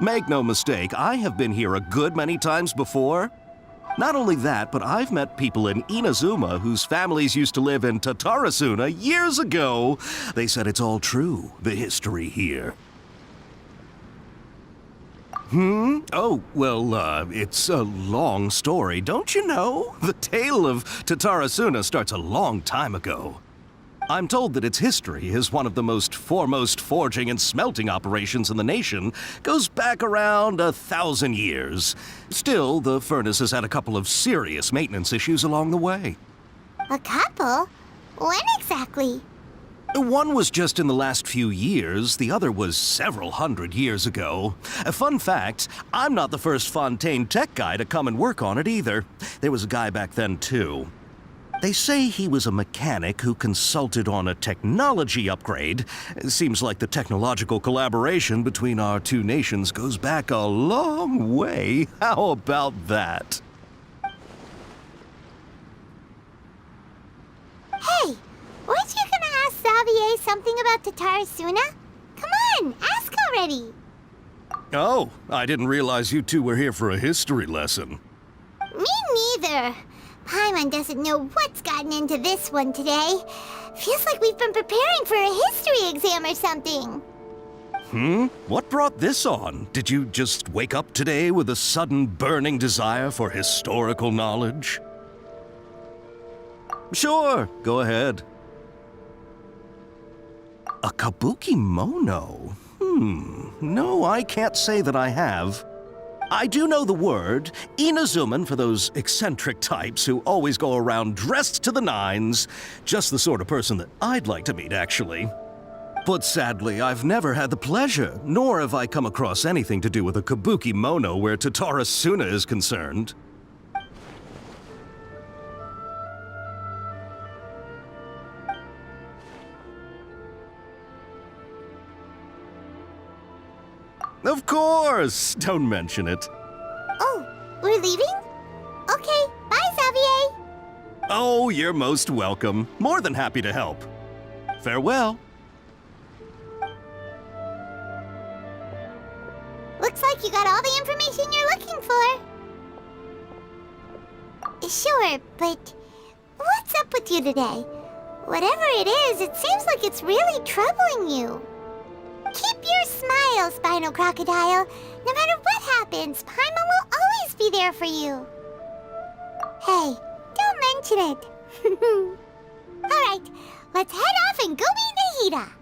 Speaker 13: Make no mistake, I have been here a good many times before. Not only that, but I've met people in Inazuma whose families used to live in Tatarasuna years ago. They said it's all true, the history here. Oh, well, it's a long story, don't you know? The tale of Tatarasuna starts a long time ago. I'm told that its history is one of the most foremost forging and smelting operations in the nation, goes back around 1,000 years. Still, the furnace has had a couple of serious maintenance issues along the way.
Speaker 3: A couple? When exactly?
Speaker 13: One was just in the last few years, the other was several hundred years ago. A fun fact, I'm not the first Fontaine tech guy to come and work on it either. There was a guy back then too. They say he was a mechanic who consulted on a technology upgrade. It seems like the technological collaboration between our two nations goes back a long way. How about that?
Speaker 3: Hey, weren't you gonna ask Xavier something about Tatarasuna? Come on, ask already.
Speaker 13: Oh, I didn't realize you two were here for a history lesson.
Speaker 3: Me neither. Paimon doesn't know what's gotten into this one today. Feels like we've been preparing for a history exam or something.
Speaker 13: What brought this on? Did you just wake up today with a sudden burning desire for historical knowledge? Sure, go ahead. A kabuki mono? No, I can't say that I have. I do know the word, Inazuman for those eccentric types who always go around dressed to the nines. Just the sort of person that I'd like to meet, actually. But sadly, I've never had the pleasure, nor have I come across anything to do with a kabuki mono where Tatarasuna is concerned. Of course! Don't mention it.
Speaker 3: Oh, we're leaving? Okay, bye, Xavier.
Speaker 13: Oh, you're most welcome. More than happy to help. Farewell.
Speaker 3: Looks like you got all the information you're looking for. Sure, but what's up with you today? Whatever it is, it seems like it's really troubling you. Keep your smile, Spinal Crocodile. No matter what happens, Paimon will always be there for you. Hey, don't mention it. Alright, let's head off and go meet Nahida.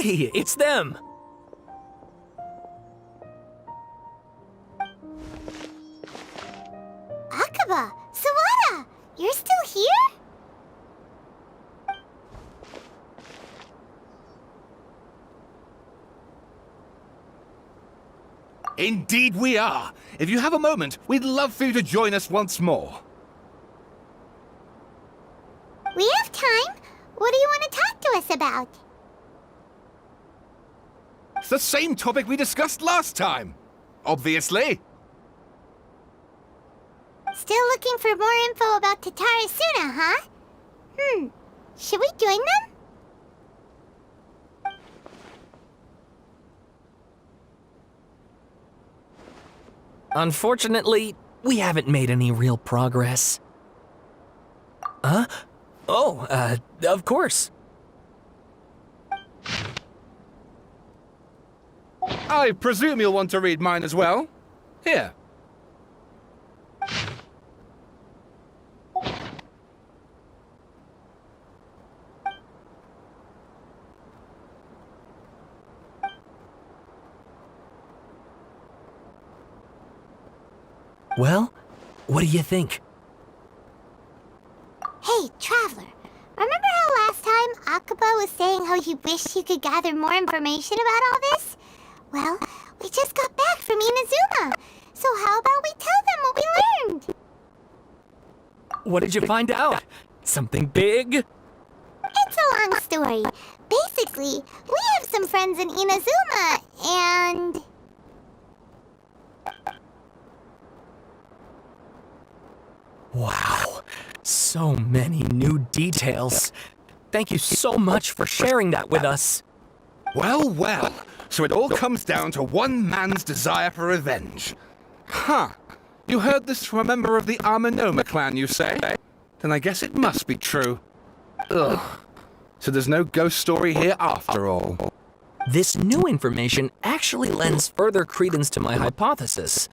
Speaker 1: Hey, it's them!
Speaker 3: Akaba, Sawada, you're still here?
Speaker 2: Indeed we are. If you have a moment, we'd love for you to join us once more.
Speaker 3: We have time. What do you want to talk to us about?
Speaker 2: It's the same topic we discussed last time. Obviously.
Speaker 3: Still looking for more info about Tatarasuna, huh? Should we join them?
Speaker 1: Unfortunately, we haven't made any real progress. Huh? Oh, of course.
Speaker 2: I presume you'll want to read mine as well. Here.
Speaker 1: Well, what do you think?
Speaker 3: Hey, Traveler. Remember how last time Akaba was saying how he wished he could gather more information about all this? Well, we just got back from Inazuma. So how about we tell them what we learned?
Speaker 1: What did you find out? Something big?
Speaker 3: It's a long story. Basically, we have some friends in Inazuma, and...
Speaker 1: Wow, so many new details. Thank you so much for sharing that with us.
Speaker 2: Well, well. So it all comes down to one man's desire for revenge. Huh. You heard this from a member of the Aminoma clan, you say? Then I guess it must be true. Ugh. So there's no ghost story here after all.
Speaker 1: This new information actually lends further credence to my hypothesis.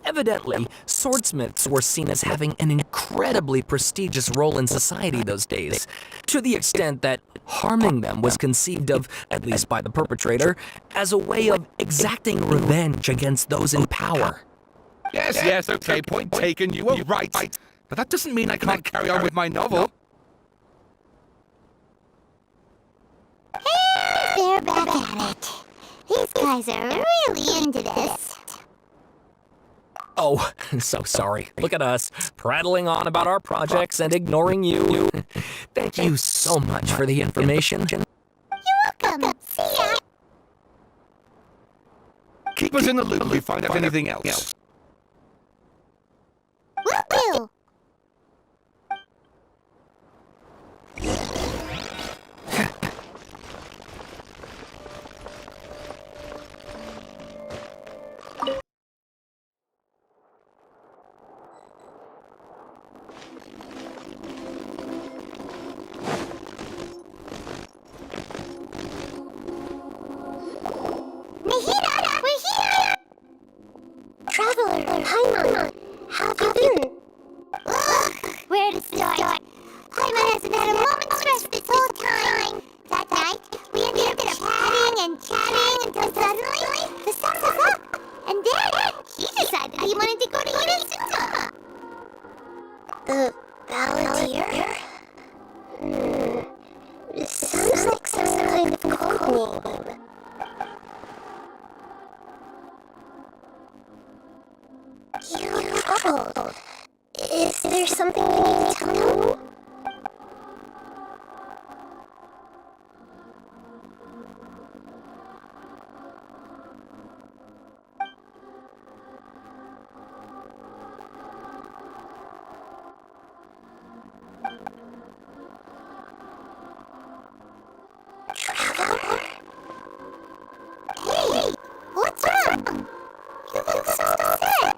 Speaker 1: Evidently, swordsmiths were seen as having an incredibly prestigious role in society those days, to the extent that harming them was conceived of, at least by the perpetrator, as a way of exacting revenge against those in power.
Speaker 2: Yes, okay, point taken, you were right. But that doesn't mean I can't carry on with my novel.
Speaker 3: Hey, they're back at it. These guys are really into this.
Speaker 1: Oh, so sorry. Look at us, prattling on about our projects and ignoring you. Thank you so much for the information.
Speaker 3: You're welcome. See ya.
Speaker 2: Keep us in the loop if we find out anything else.
Speaker 3: Will do.
Speaker 5: Traveler, Paimon, how have you been?
Speaker 3: Where to start? Paimon hasn't had a moment's rest this whole time. That night, we ended up chatting until suddenly the sun was up. And then he decided he wanted to go to Inazuma.
Speaker 5: The Balladeer? This sounds like some kind of code name. You look troubled. Is there something you need to tell me? Traveler?
Speaker 3: Hey, what's wrong? You look so upset.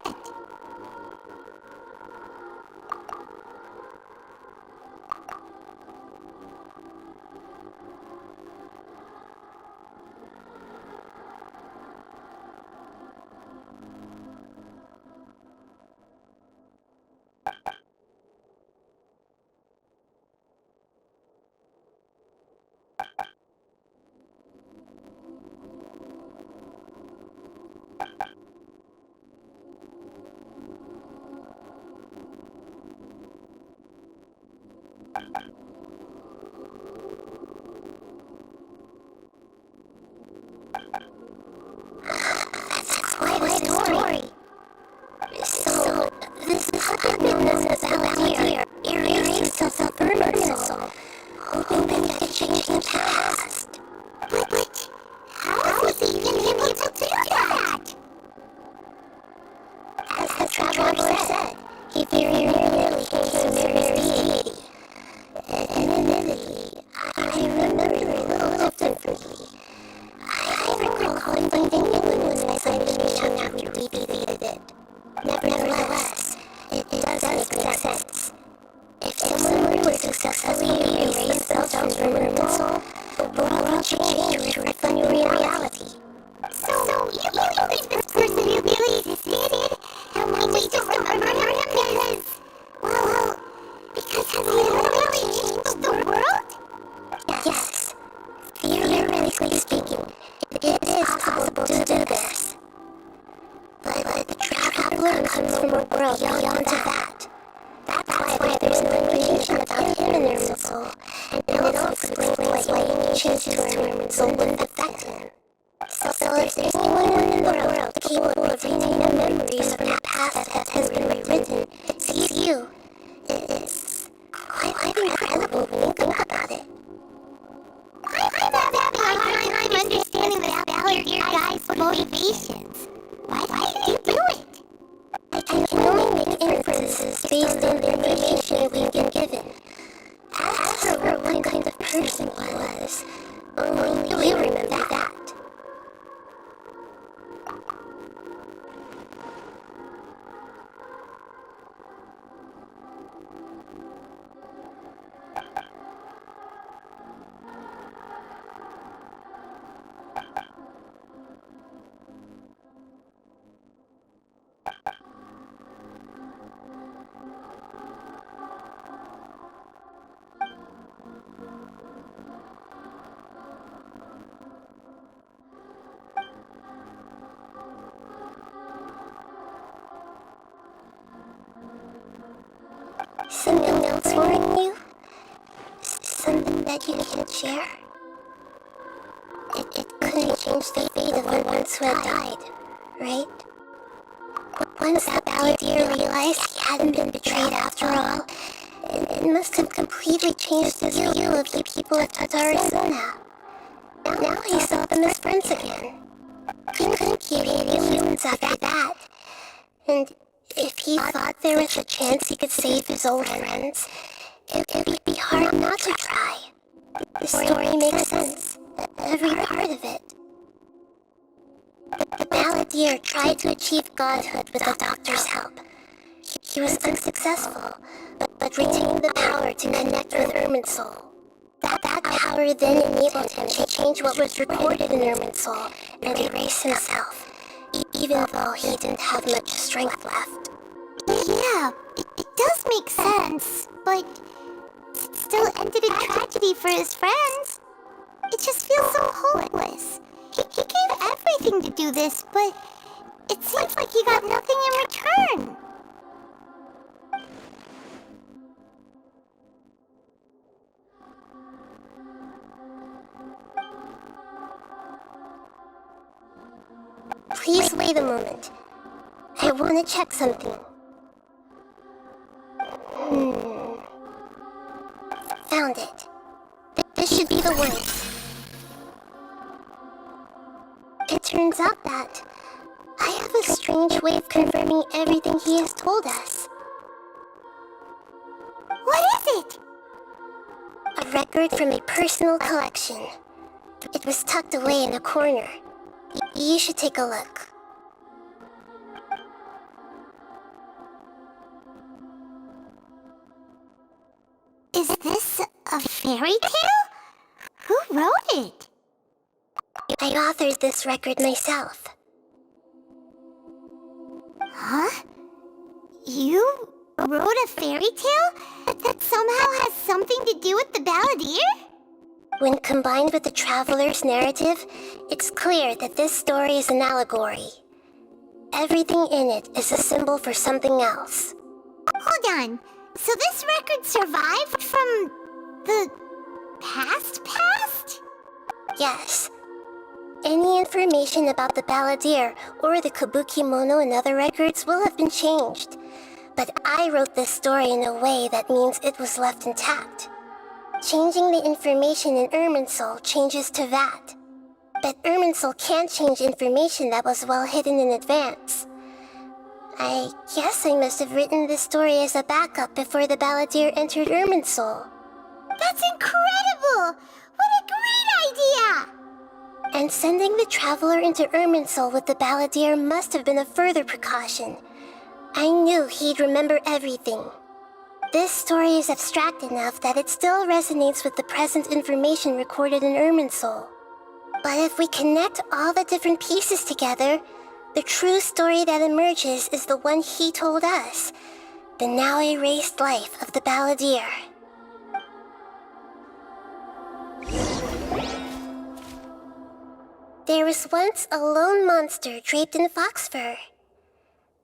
Speaker 5: That's quite a story. So, this puppet known as the Balladeer erased himself a burner soul, hoping that he could change the past.
Speaker 3: But how was he even able to do that?
Speaker 5: As the Traveler said, he very nearly became a deity. And admittedly, I remember it a little differently. I recall finding England when I signed the mission after we defeated it. Nevertheless, it does make sense. If someone were to successfully erase themselves from permanent soul, the world will change to reflect new reality.
Speaker 3: So you really think this person really existed? And we just don't remember him because... Well, because he literally changed the world?
Speaker 5: Yes. Theoretically speaking, it is possible to do this. But the Traveler comes from a world beyond that. That's why there's no information about him. Irminsul, and it also explains why any change to Irminsul wouldn't affect him. So if there's anyone in the world capable of retaining the memories of that past that has been rewritten, it's you. It's quite incredible when you think about it.
Speaker 3: I'm having a hard time understanding this Balladeer guy's motivations. Why did he do it?
Speaker 5: I can only make inferences based on the information we've been given. As for what kind of person he was, only you remember that. Something else worrying you? Something that you can share? It couldn't change the fate of the ones who had died, right? Once that Balladeer realized he hadn't been betrayed after all, it must have completely changed his view of the people of Tatarasuna. Now he saw them as friends again. Couldn't keep hating humans after that. And if he thought there was a chance he could save his old friends, it would be hard not to try. The story makes sense, every part of it. The Balladeer tried to achieve godhood with the Doctor's help. He was unsuccessful, but retained the power to connect with Irminsul. That power then enabled him to change what was recorded in Irminsul and erase himself, even though he didn't have much strength left.
Speaker 3: Yeah, it does make sense, but it still ended in tragedy for his friends. It just feels so hopeless. He gave everything to do this, but it seems like he got nothing in return.
Speaker 5: Please wait a moment. I want to check something. Found it. This should be the one. It turns out that I have a strange way of confirming everything he has told us.
Speaker 3: What is it?
Speaker 5: A record from a personal collection. It was tucked away in a corner. You should take a look.
Speaker 3: Is this a fairy tale? Who wrote it?
Speaker 5: I authored this record myself.
Speaker 3: Huh? You wrote a fairy tale that somehow has something to do with the Balladeer?
Speaker 5: When combined with the Traveler's narrative, it's clear that this story is an allegory. Everything in it is a symbol for something else.
Speaker 3: Hold on. So this record survived from the past?
Speaker 5: Yes. Any information about the Balladeer or the Kabuki Mono and other records will have been changed. But I wrote this story in a way that means it was left intact. Changing the information in Irminsul changes to that. But Irminsul can't change information that was well hidden in advance. I guess I must have written this story as a backup before the Balladeer entered Irminsul.
Speaker 3: That's incredible! What a great idea!
Speaker 5: And sending the Traveler into Irminsul with the Balladeer must have been a further precaution. I knew he'd remember everything. This story is abstract enough that it still resonates with the present information recorded in Irminsul. But if we connect all the different pieces together, the true story that emerges is the one he told us, the now erased life of the Balladeer. There was once a lone monster draped in fox fur.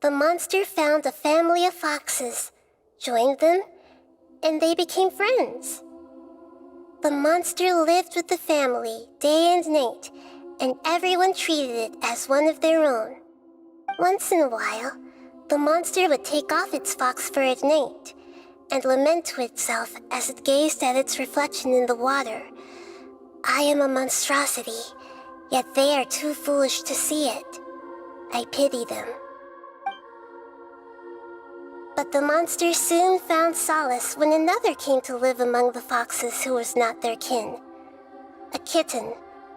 Speaker 5: The monster found a family of foxes, joined them, and they became friends. The monster lived with the family day and night, and everyone treated it as one of their own. Once in a while, the monster would take off its fox fur at night and lament to itself as it gazed at its reflection in the water. I am a monstrosity, yet they are too foolish to see it. I pity them. But the monster soon found solace when another came to live among the foxes who was not their kin. A kitten,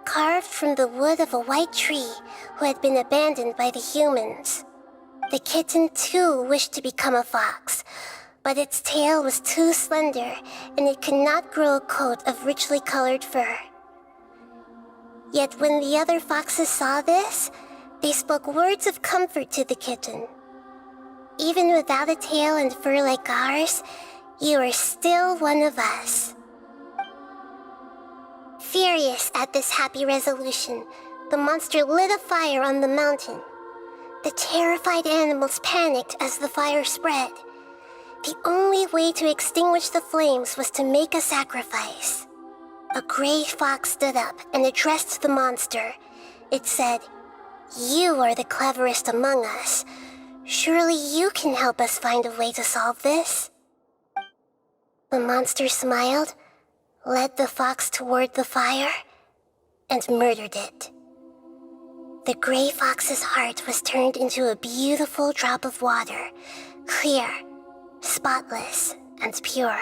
Speaker 5: carved from the wood of a white tree who had been abandoned by the humans. The kitten too wished to become a fox, but its tail was too slender and it could not grow a coat of richly colored fur. Yet when the other foxes saw this, they spoke words of comfort to the kitten. Even without a tail and fur like ours, you are still one of us. Furious at this happy resolution, the monster lit a fire on the mountain. The terrified animals panicked as the fire spread. The only way to extinguish the flames was to make a sacrifice. A gray fox stood up and addressed the monster. It said, "You are the cleverest among us. Surely you can help us find a way to solve this." The monster smiled, led the fox toward the fire, and murdered it. The gray fox's heart was turned into a beautiful drop of water, clear, spotless, and pure.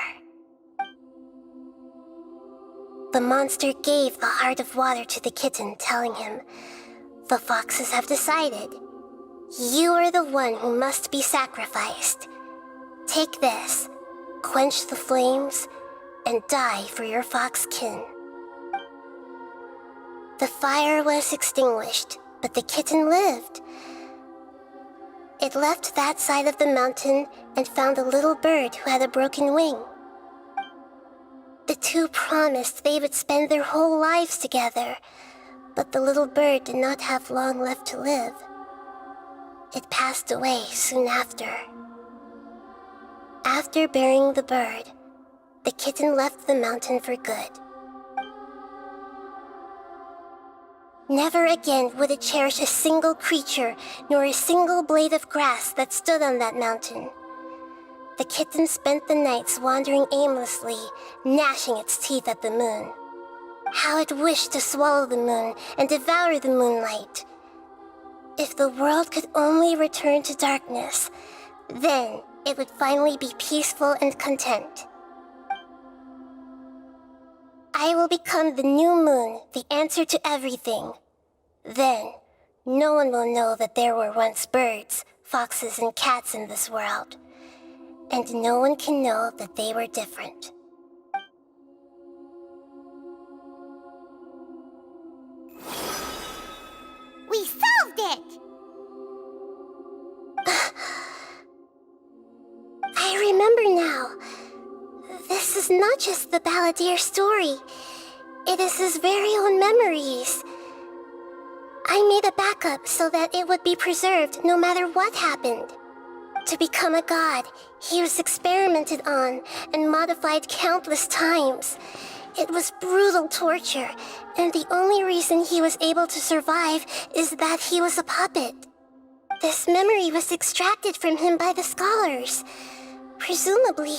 Speaker 5: The monster gave the heart of water to the kitten, telling him, "The foxes have decided. You are the one who must be sacrificed. Take this, quench the flames, and die for your fox kin." The fire was extinguished, but the kitten lived. It left that side of the mountain and found a little bird who had a broken wing. The two promised they would spend their whole lives together, but the little bird did not have long left to live. It passed away soon after. After burying the bird, the kitten left the mountain for good. Never again would it cherish a single creature nor a single blade of grass that stood on that mountain. The kitten spent the nights wandering aimlessly, gnashing its teeth at the moon. How it wished to swallow the moon and devour the moonlight. If the world could only return to darkness, then it would finally be peaceful and content. I will become the new moon, the answer to everything. Then, no one will know that there were once birds, foxes, and cats in this world. And no one can know that they were different.
Speaker 3: We solved it!
Speaker 5: I remember now. This is not just the Balladeer story. It is his very own memories. I made a backup so that it would be preserved no matter what happened. To become a god, he was experimented on and modified countless times. It was brutal torture, and the only reason he was able to survive is that he was a puppet. This memory was extracted from him by the scholars. Presumably,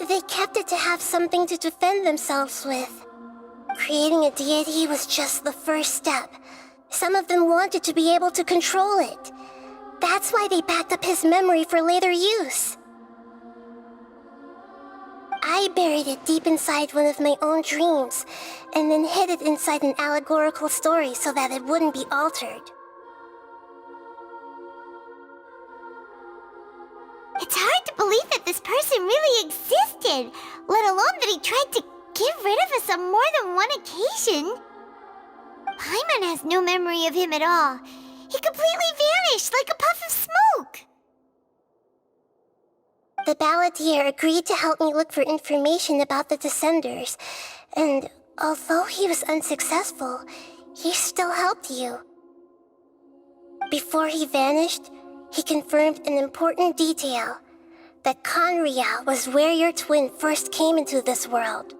Speaker 5: they kept it to have something to defend themselves with. Creating a deity was just the first step. Some of them wanted to be able to control it. That's why they backed up his memory for later use. I buried it deep inside one of my own dreams, and then hid it inside an allegorical story so that it wouldn't be altered.
Speaker 3: It's hard to believe that this person really existed, let alone that he tried to get rid of us on more than one occasion. Paimon has no memory of him at all. He completely vanished like a puff of smoke.
Speaker 5: The Balladeer agreed to help me look for information about the Descenders, and although he was unsuccessful, he still helped you. Before he vanished, he confirmed an important detail, that Conria was where your twin first came into this world.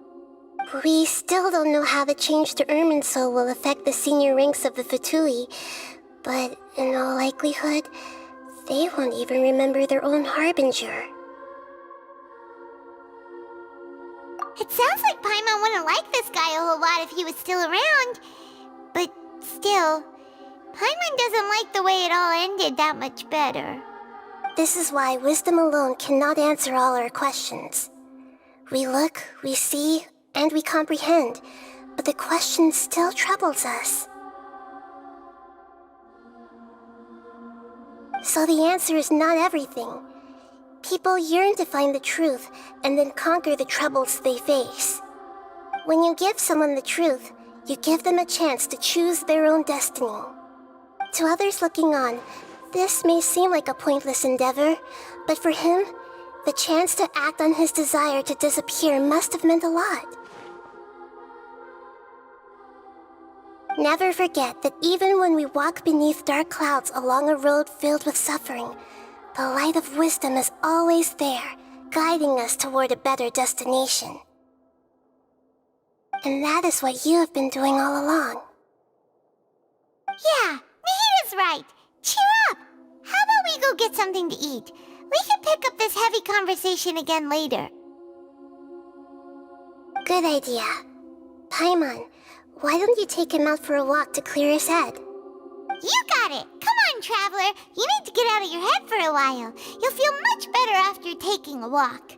Speaker 5: We still don't know how the change to Irminsul will affect the senior ranks of the Fatui, but in all likelihood, they won't even remember their own Harbinger.
Speaker 3: It sounds like Paimon wouldn't like this guy a whole lot if he was still around. But still, Paimon doesn't like the way it all ended that much better.
Speaker 5: This is why wisdom alone cannot answer all our questions. We look, we see, and we comprehend, but the question still troubles us. So the answer is not everything. People yearn to find the truth and then conquer the troubles they face. When you give someone the truth, you give them a chance to choose their own destiny. To others looking on, this may seem like a pointless endeavor, but for him, the chance to act on his desire to disappear must have meant a lot. Never forget that even when we walk beneath dark clouds along a road filled with suffering, the light of wisdom is always there, guiding us toward a better destination. And that is what you have been doing all along.
Speaker 3: Yeah, Nahita's right. Cheer up! How about we go get something to eat? We can pick up this heavy conversation again later.
Speaker 5: Good idea. Paimon, why don't you take him out for a walk to clear his head?
Speaker 3: You got it! Come on, Traveler! You need to get out of your head for a while. You'll feel much better after taking a walk.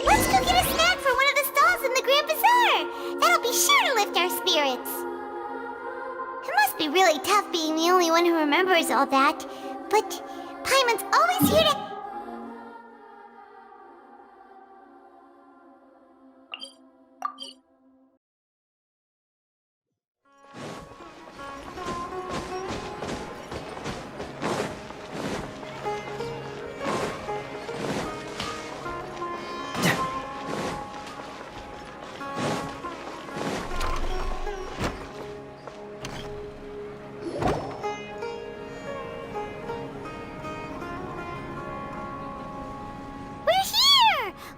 Speaker 3: Let's go get a snack from one of the stalls in the Grand Bazaar! That'll be sure to lift our spirits. It must be really tough being the only one who remembers all that, but Paimon's always here to...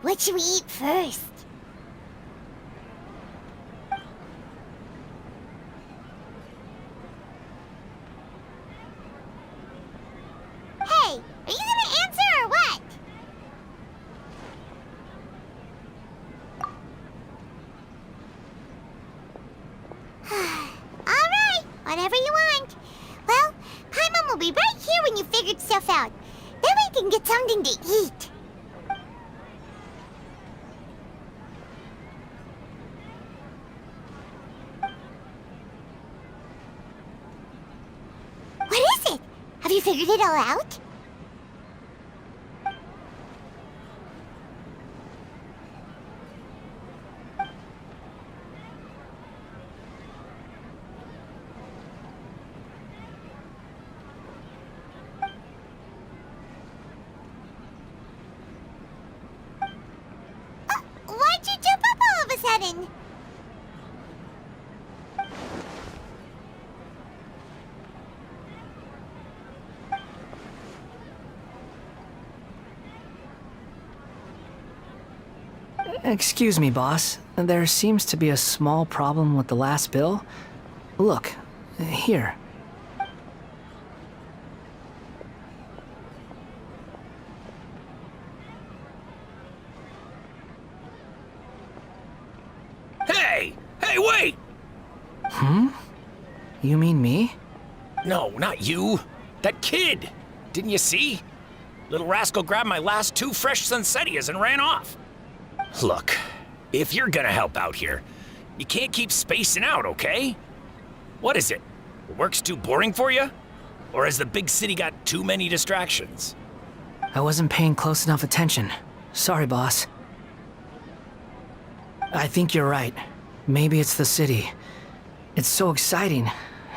Speaker 3: What should we eat first? Hey, are you gonna answer or what? Alright, whatever you want. Well, Paimon will be right here when you figured stuff out. Then we can get something to eat. Have you figured it all out? Why'd you jump up all of a sudden?
Speaker 4: Excuse me, boss. There seems to be a small problem with the last bill. Look, here.
Speaker 14: Hey! Hey, wait!
Speaker 4: You mean me?
Speaker 14: No, not you. That kid! Didn't you see? Little rascal grabbed my last 2 fresh Sunsettias and ran off. Look, if you're gonna help out here, you can't keep spacing out, okay? What is it? Work's too boring for you? Or has the big city got too many distractions?
Speaker 4: I wasn't paying close enough attention. Sorry, boss. I think you're right. Maybe it's the city. It's so exciting.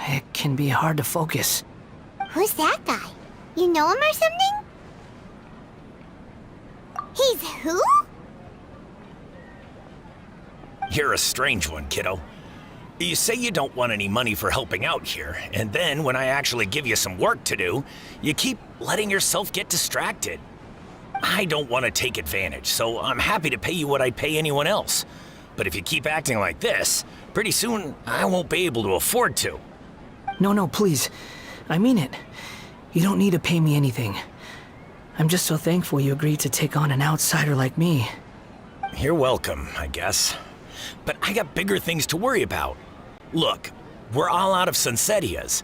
Speaker 4: It can be hard to focus.
Speaker 3: Who's that guy? You know him or something? He's who?
Speaker 14: You're a strange one, kiddo. You say you don't want any money for helping out here, and then when I actually give you some work to do, you keep letting yourself get distracted. I don't want to take advantage, so I'm happy to pay you what I'd pay anyone else. But if you keep acting like this, pretty soon I won't be able to afford to.
Speaker 4: No, please. I mean it. You don't need to pay me anything. I'm just so thankful you agreed to take on an outsider like me.
Speaker 14: You're welcome, I guess. But I got bigger things to worry about. Look, we're all out of Sunsetias,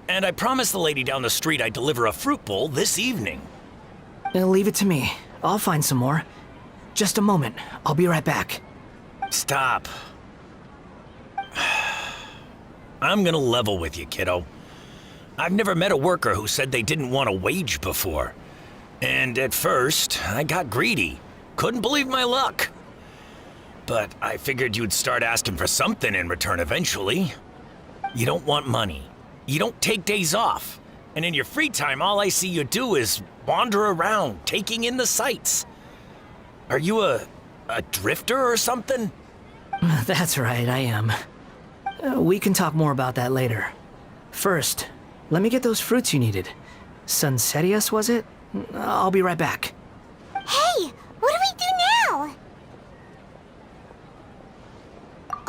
Speaker 14: and I promised the lady down the street I'd deliver a fruit bowl this evening.
Speaker 4: Leave it to me. I'll find some more. Just a moment. I'll be right back.
Speaker 14: Stop. I'm gonna level with you, kiddo. I've never met a worker who said they didn't want a wage before. And at first, I got greedy. Couldn't believe my luck. But I figured you'd start asking for something in return eventually. You don't want money. You don't take days off. And in your free time, all I see you do is wander around, taking in the sights. Are you a drifter or something?
Speaker 4: That's right, I am. We can talk more about that later. First, let me get those fruits you needed. Sunsetias, was it? I'll be right back.
Speaker 3: Hey, what do we do now?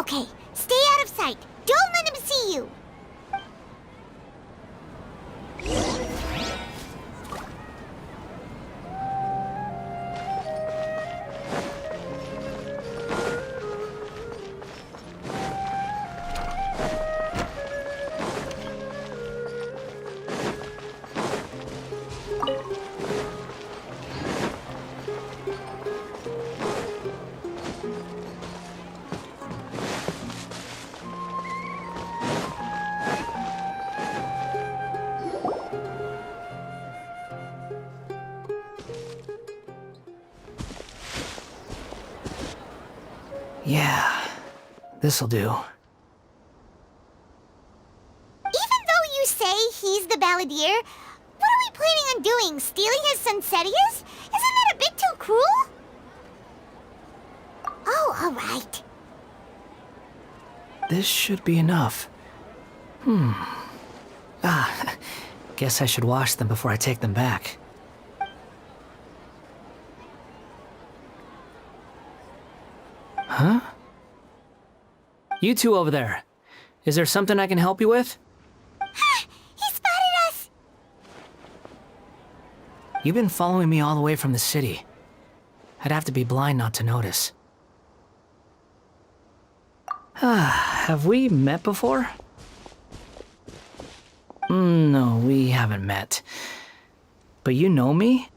Speaker 3: Okay, stay out of sight. Don't let him see you.
Speaker 4: Yeah, this'll do.
Speaker 3: Even though you say he's the balladeer, what are we planning on doing? Stealing his Sunsetias? Isn't that a bit too cruel? Oh, all right.
Speaker 4: This should be enough. Guess I should wash them before I take them back. Huh? You two over there. Is there something I can help you with?
Speaker 3: He spotted us!
Speaker 4: You've been following me all the way from the city. I'd have to be blind not to notice. Have we met before? No, we haven't met. But you know me?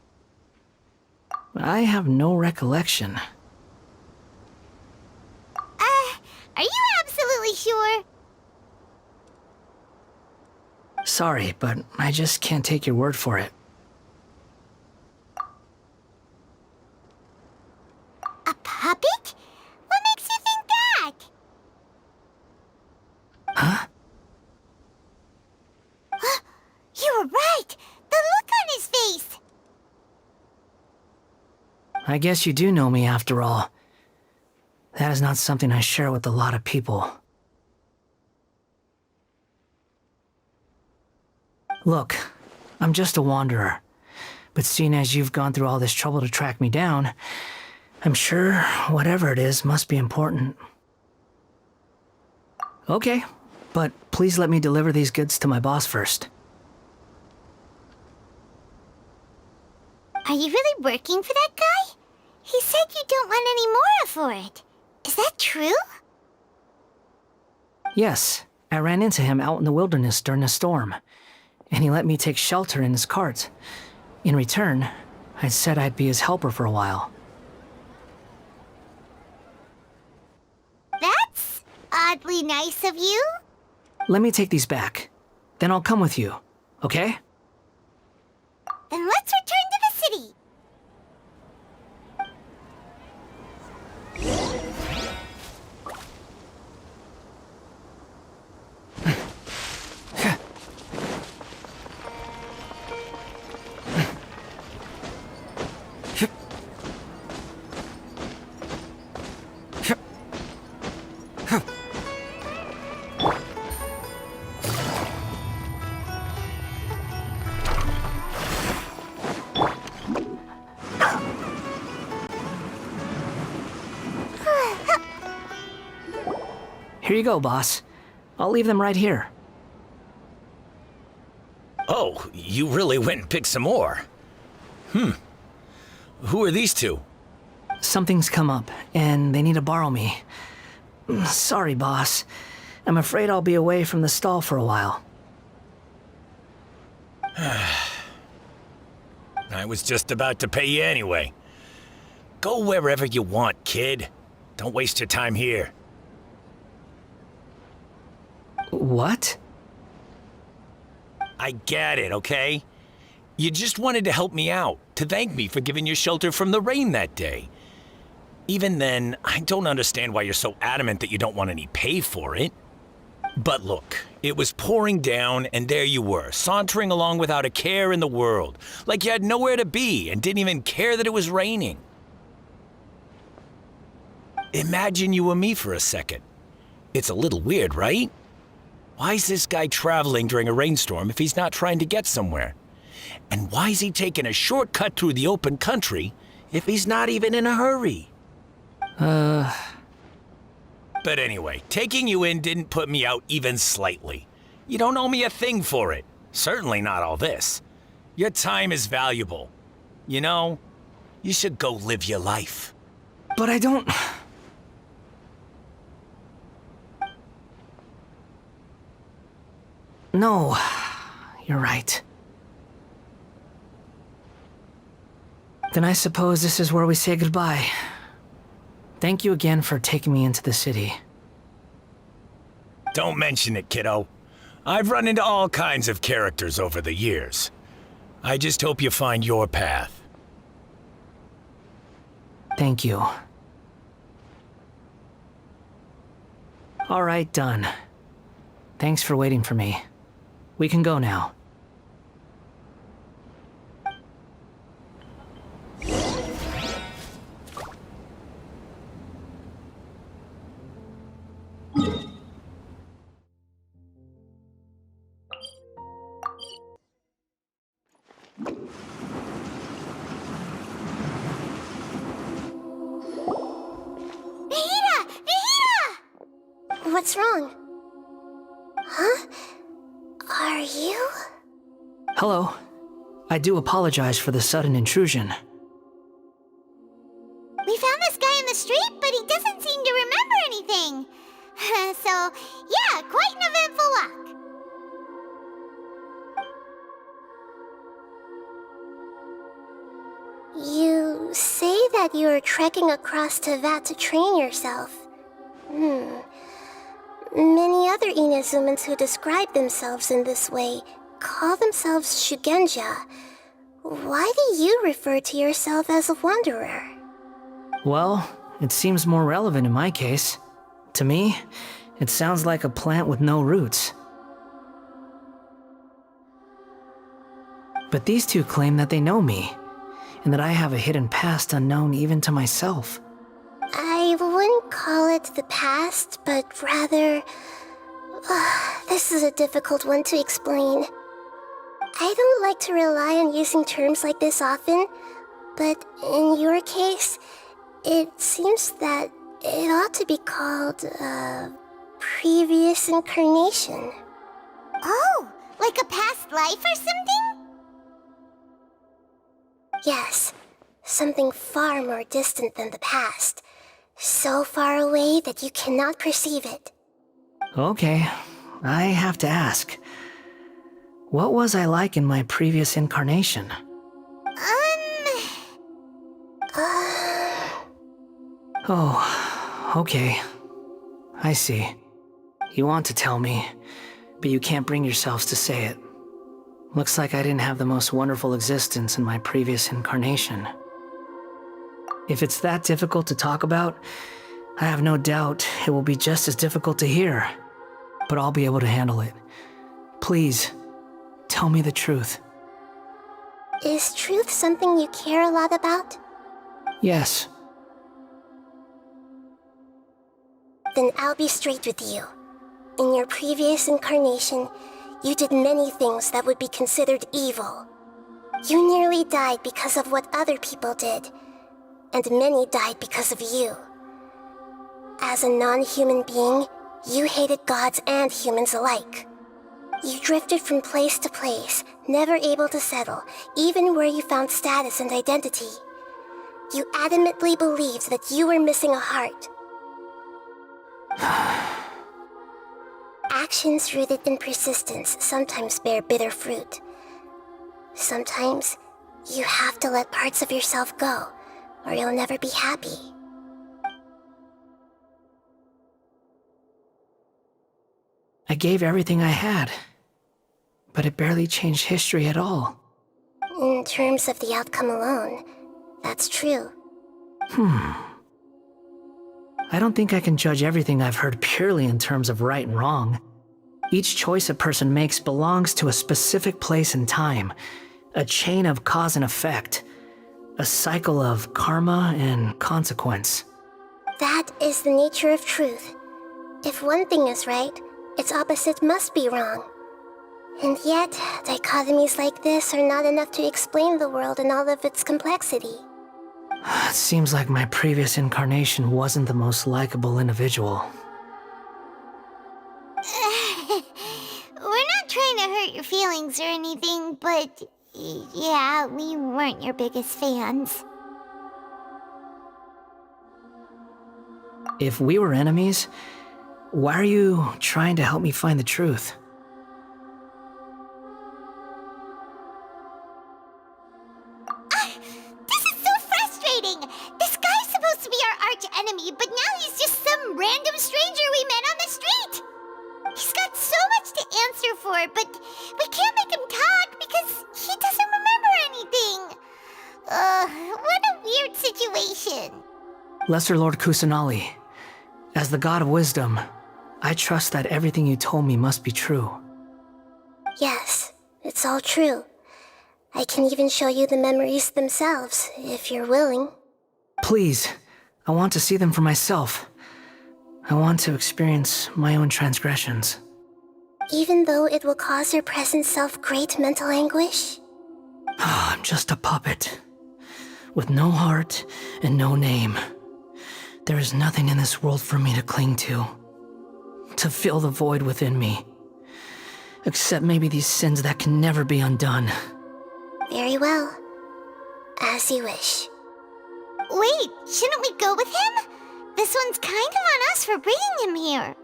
Speaker 4: I have no recollection.
Speaker 3: Are you absolutely sure?
Speaker 4: Sorry, but I just can't take your word for it.
Speaker 3: A puppet? What makes you think that?
Speaker 4: Huh?
Speaker 3: You were right! The look on his face!
Speaker 4: I guess you do know me after all. That is not something I share with a lot of people. Look, I'm just a wanderer. But seeing as you've gone through all this trouble to track me down, I'm sure whatever it is must be important. Okay, but please let me deliver these goods to my boss first.
Speaker 3: Are you really working for that guy? He said you don't want any more for it. Is that true?
Speaker 4: Yes, I ran into him out in the wilderness during a storm, and he let me take shelter in his cart. In return, I said I'd be his helper for a while.
Speaker 3: That's oddly nice of you.
Speaker 4: Let me take these back. Then I'll come with you, okay?
Speaker 3: Then let's return to the city.
Speaker 4: Here you go, boss. I'll leave them right here.
Speaker 14: Oh, you really went and picked some more. Who are these two?
Speaker 4: Something's come up, and they need to borrow me. Sorry, boss. I'm afraid I'll be away from the stall for a while.
Speaker 14: I was just about to pay you anyway. Go wherever you want, kid. Don't waste your time here.
Speaker 4: What?
Speaker 14: I get it, okay? You just wanted to help me out, to thank me for giving you shelter from the rain that day. Even then, I don't understand why you're so adamant that you don't want any pay for it. But look, it was pouring down, and there you were, sauntering along without a care in the world, like you had nowhere to be and didn't even care that it was raining. Imagine you were me for a second. It's a little weird, right? Why is this guy traveling during a rainstorm if he's not trying to get somewhere? And why is he taking a shortcut through the open country if he's not even in a hurry? But anyway, taking you in didn't put me out even slightly. You don't owe me a thing for it. Certainly not all this. Your time is valuable. You know, you should go live your life.
Speaker 4: But I don't... No, you're right. Then I suppose this is where we say goodbye. Thank you again for taking me into the city.
Speaker 14: Don't mention it, kiddo. I've run into all kinds of characters over the years. I just hope you find your path.
Speaker 4: Thank you. All right, done. Thanks for waiting for me. We can go now.
Speaker 5: What's wrong? Huh? Are you?
Speaker 4: Hello. I do apologize for the sudden intrusion.
Speaker 3: We found this guy in the street, but he doesn't seem to remember anything. So, yeah, quite an eventful walk.
Speaker 5: You say that you are trekking across Teyvat to train yourself. Many other Inazumans who describe themselves in this way call themselves Shugenja. Why do you refer to yourself as a wanderer?
Speaker 4: Well, it seems more relevant in my case. To me, it sounds like a plant with no roots. But these two claim that they know me, and that I have a hidden past unknown even to myself.
Speaker 5: I wouldn't call it the past, but rather... this is a difficult one to explain. I don't like to rely on using terms like this often, but in your case, it seems that it ought to be called, previous incarnation.
Speaker 3: Oh, like a past life or something?
Speaker 5: Yes, something far more distant than the past. So far away that you cannot perceive it.
Speaker 4: Okay, I have to ask. What was I like in my previous incarnation? Oh, okay. I see. You want to tell me, but you can't bring yourselves to say it. Looks like I didn't have the most wonderful existence in my previous incarnation. If it's that difficult to talk about, I have no doubt it will be just as difficult to hear. But I'll be able to handle it. Please, tell me the truth.
Speaker 5: Is truth something you care a lot about?
Speaker 4: Yes.
Speaker 5: Then I'll be straight with you. In your previous incarnation, you did many things that would be considered evil. You nearly died because of what other people did, and many died because of you. As a non-human being, You hated gods and humans alike. You drifted from place to place, never able to settle, even where you found status and identity. You adamantly believed that you were missing a heart. Actions rooted in persistence sometimes bear bitter fruit. Sometimes, you have to let parts of yourself go, or you'll never be happy.
Speaker 4: I gave everything I had, but it barely changed history at all.
Speaker 5: In terms of the outcome alone, that's true.
Speaker 4: I don't think I can judge everything I've heard purely in terms of right and wrong. Each choice a person makes belongs to a specific place and time, a chain of cause and effect, a cycle of karma and consequence.
Speaker 5: That is the nature of truth. If one thing is right, its opposite must be wrong. And yet, dichotomies like this are not enough to explain the world in all of its complexity.
Speaker 4: It seems like my previous incarnation wasn't the most likable individual.
Speaker 3: We're not trying to hurt your feelings or anything, but yeah, we weren't your biggest fans.
Speaker 4: If we were enemies, why are you trying to help me find the truth?
Speaker 3: This is so frustrating! This guy's supposed to be our arch enemy, but now he's just some random stranger we met on the street! He's got so much to answer for, but we can't make him talk because he doesn't remember anything. What a weird situation.
Speaker 4: Lesser Lord Kusanali, as the god of wisdom, I trust that everything you told me must be true.
Speaker 5: Yes, it's all true. I can even show you the memories themselves, if you're willing.
Speaker 4: Please, I want to see them for myself. I want to experience my own transgressions.
Speaker 5: Even though it will cause your present self great mental anguish?
Speaker 4: I'm just a puppet, with no heart and no name. There is nothing in this world for me to cling to fill the void within me. Except maybe these sins that can never be undone.
Speaker 5: Very well. As you wish.
Speaker 3: Wait, shouldn't we go with him? This one's kind of on us for bringing him here.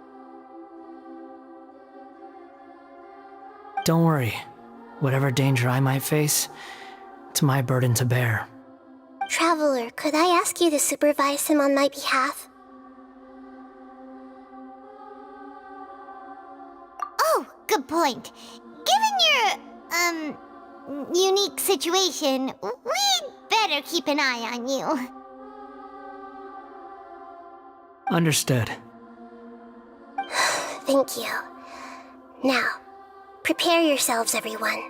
Speaker 4: Don't worry. Whatever danger I might face, it's my burden to bear.
Speaker 5: Traveler, could I ask you to supervise him on my behalf?
Speaker 3: Oh, good point. Given your, unique situation, we'd better keep an eye on you.
Speaker 4: Understood.
Speaker 5: Thank you. Now, prepare yourselves, everyone.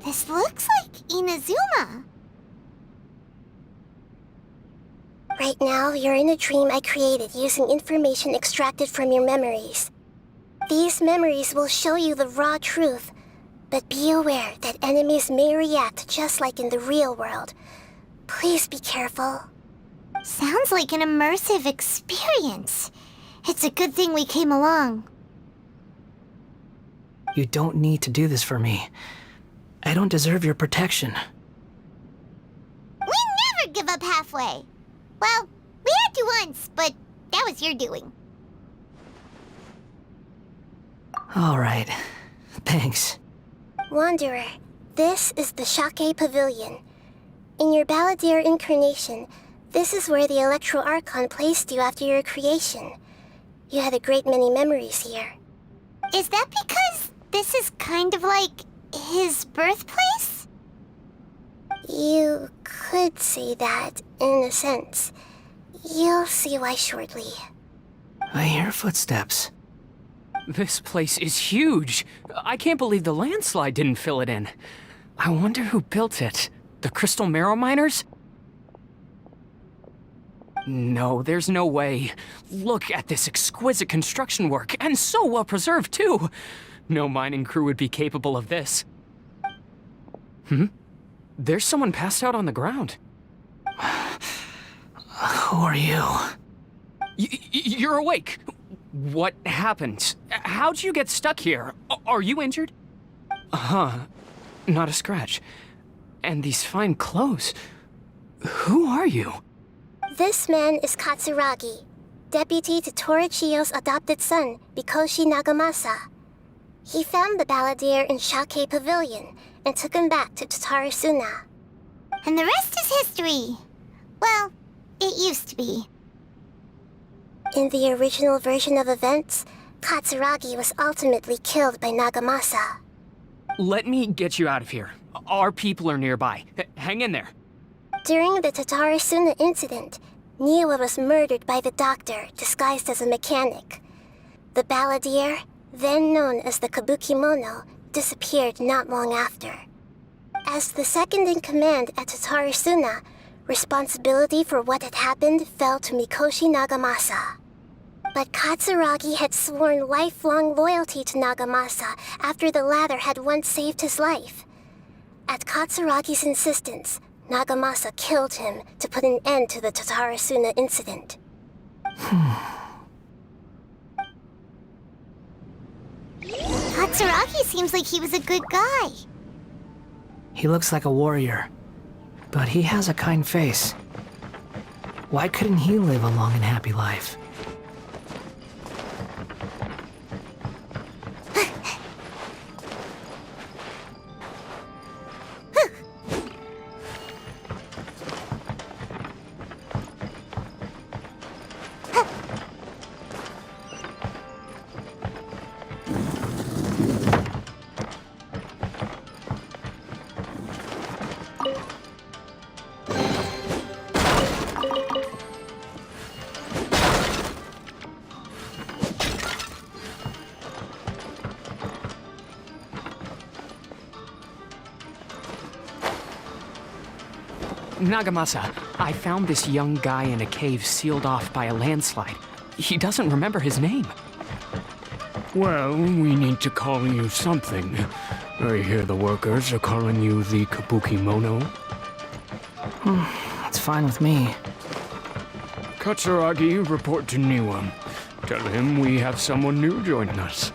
Speaker 3: This looks like Inazuma.
Speaker 5: Right now, you're in a dream I created using information extracted from your memories. These memories will show you the raw truth, but be aware that enemies may react just like in the real world. Please be careful.
Speaker 3: Sounds like an immersive experience. It's a good thing we came along.
Speaker 4: You don't need to do this for me. I don't deserve your protection.
Speaker 3: We never give up halfway. Well, we had to once, but that was your doing.
Speaker 4: All right. Thanks.
Speaker 5: Wanderer, this is the Shake Pavilion. In your Balladeer incarnation, this is where the Electro Archon placed you after your creation. You had a great many memories here.
Speaker 3: Is that because this is kind of like his birthplace?
Speaker 5: You could say that, in a sense. You'll see why shortly.
Speaker 4: I hear footsteps.
Speaker 15: This place is huge. I can't believe the landslide didn't fill it in. I wonder who built it. The Crystal Marrow Miners? No, there's no way. Look at this exquisite construction work, and so well preserved, too. No mining crew would be capable of this. There's someone passed out on the ground.
Speaker 4: Who are you?
Speaker 15: You're awake. What happened? How'd you get stuck here? Are you injured? Not a scratch. And these fine clothes. Who are you?
Speaker 5: This man is Katsuragi, deputy to Torichiyo's adopted son, Mikoshi Nagamasa. He found the balladeer in Shake Pavilion and took him back to Tatarasuna.
Speaker 3: And the rest is history. Well, it used to be.
Speaker 5: In the original version of events, Katsuragi was ultimately killed by Nagamasa.
Speaker 15: Let me get you out of here. Our people are nearby. Hang in there.
Speaker 5: During the Tatarasuna incident, Niwa was murdered by the doctor disguised as a mechanic. The balladeer, then known as the Kabukimono, disappeared not long after. As the second in command at Tatarasuna, responsibility for what had happened fell to Mikoshi Nagamasa. But Katsuragi had sworn lifelong loyalty to Nagamasa after the latter had once saved his life. At Katsuragi's insistence, Nagamasa killed him to put an end to the Tatarasuna incident.
Speaker 3: Katsuragi seems like he was a good guy.
Speaker 4: He looks like a warrior, but he has a kind face. Why couldn't he live a long and happy life?
Speaker 15: Nagamasa, I found this young guy in a cave sealed off by a landslide. He doesn't remember his name.
Speaker 16: Well, we need to call you something. I hear the workers are calling you the Kabukimono.
Speaker 4: That's fine with me.
Speaker 16: Katsuragi, report to Niwa. Tell him we have someone new joining us.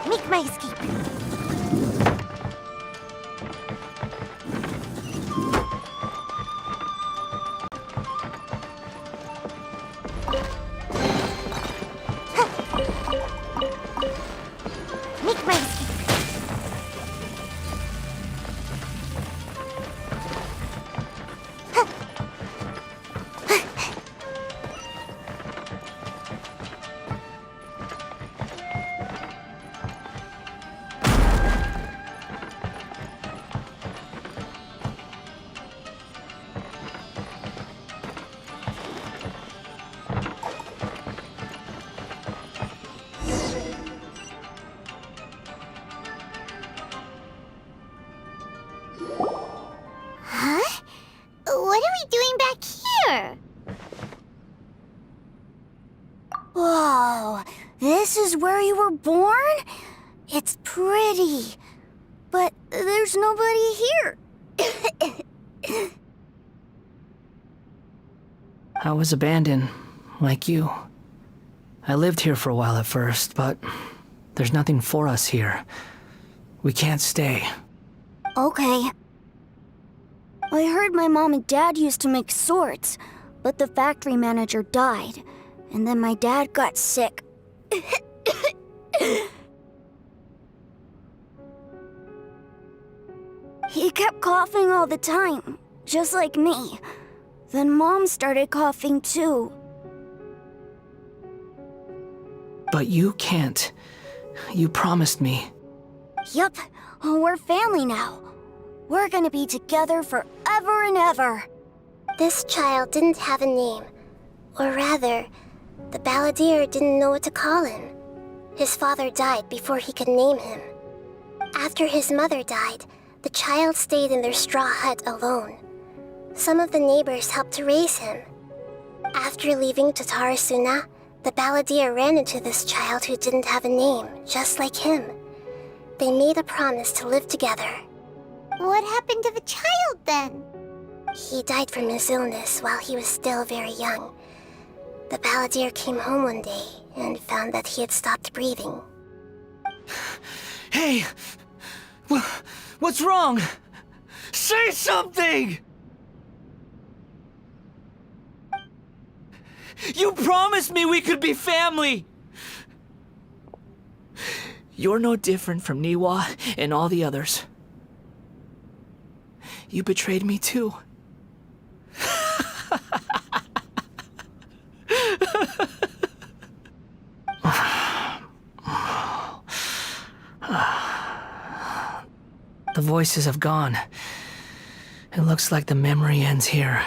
Speaker 3: Make my escape. Make my escape. Huh? What are we doing back here?
Speaker 17: Whoa, this is where you were born? It's pretty, but there's nobody here.
Speaker 4: I was abandoned, like you. I lived here for a while at first, but there's nothing for us here. We can't stay.
Speaker 17: Okay. I heard my mom and dad used to make swords, but the factory manager died, and then my dad got sick. He kept coughing all the time, just like me. Then Mom started coughing too.
Speaker 4: But you can't. You promised me.
Speaker 17: Yup, we're family now. We're gonna be together forever and ever.
Speaker 5: This child didn't have a name. Or rather, the balladeer didn't know what to call him. His father died before he could name him. After his mother died, The child stayed in their straw hut alone. Some of the neighbors helped to raise him. After leaving Tatarasuna, the balladeer ran into this child who didn't have a name, just like him. They made a promise to live together.
Speaker 3: What happened to the child then?
Speaker 5: He died from his illness while he was still very young. The balladeer came home one day and found that he had stopped breathing.
Speaker 4: Hey! What's wrong? Say something! You promised me we could be family! You're no different from Niwa and all the others. You betrayed me too. The voices have gone. It looks like the memory ends here.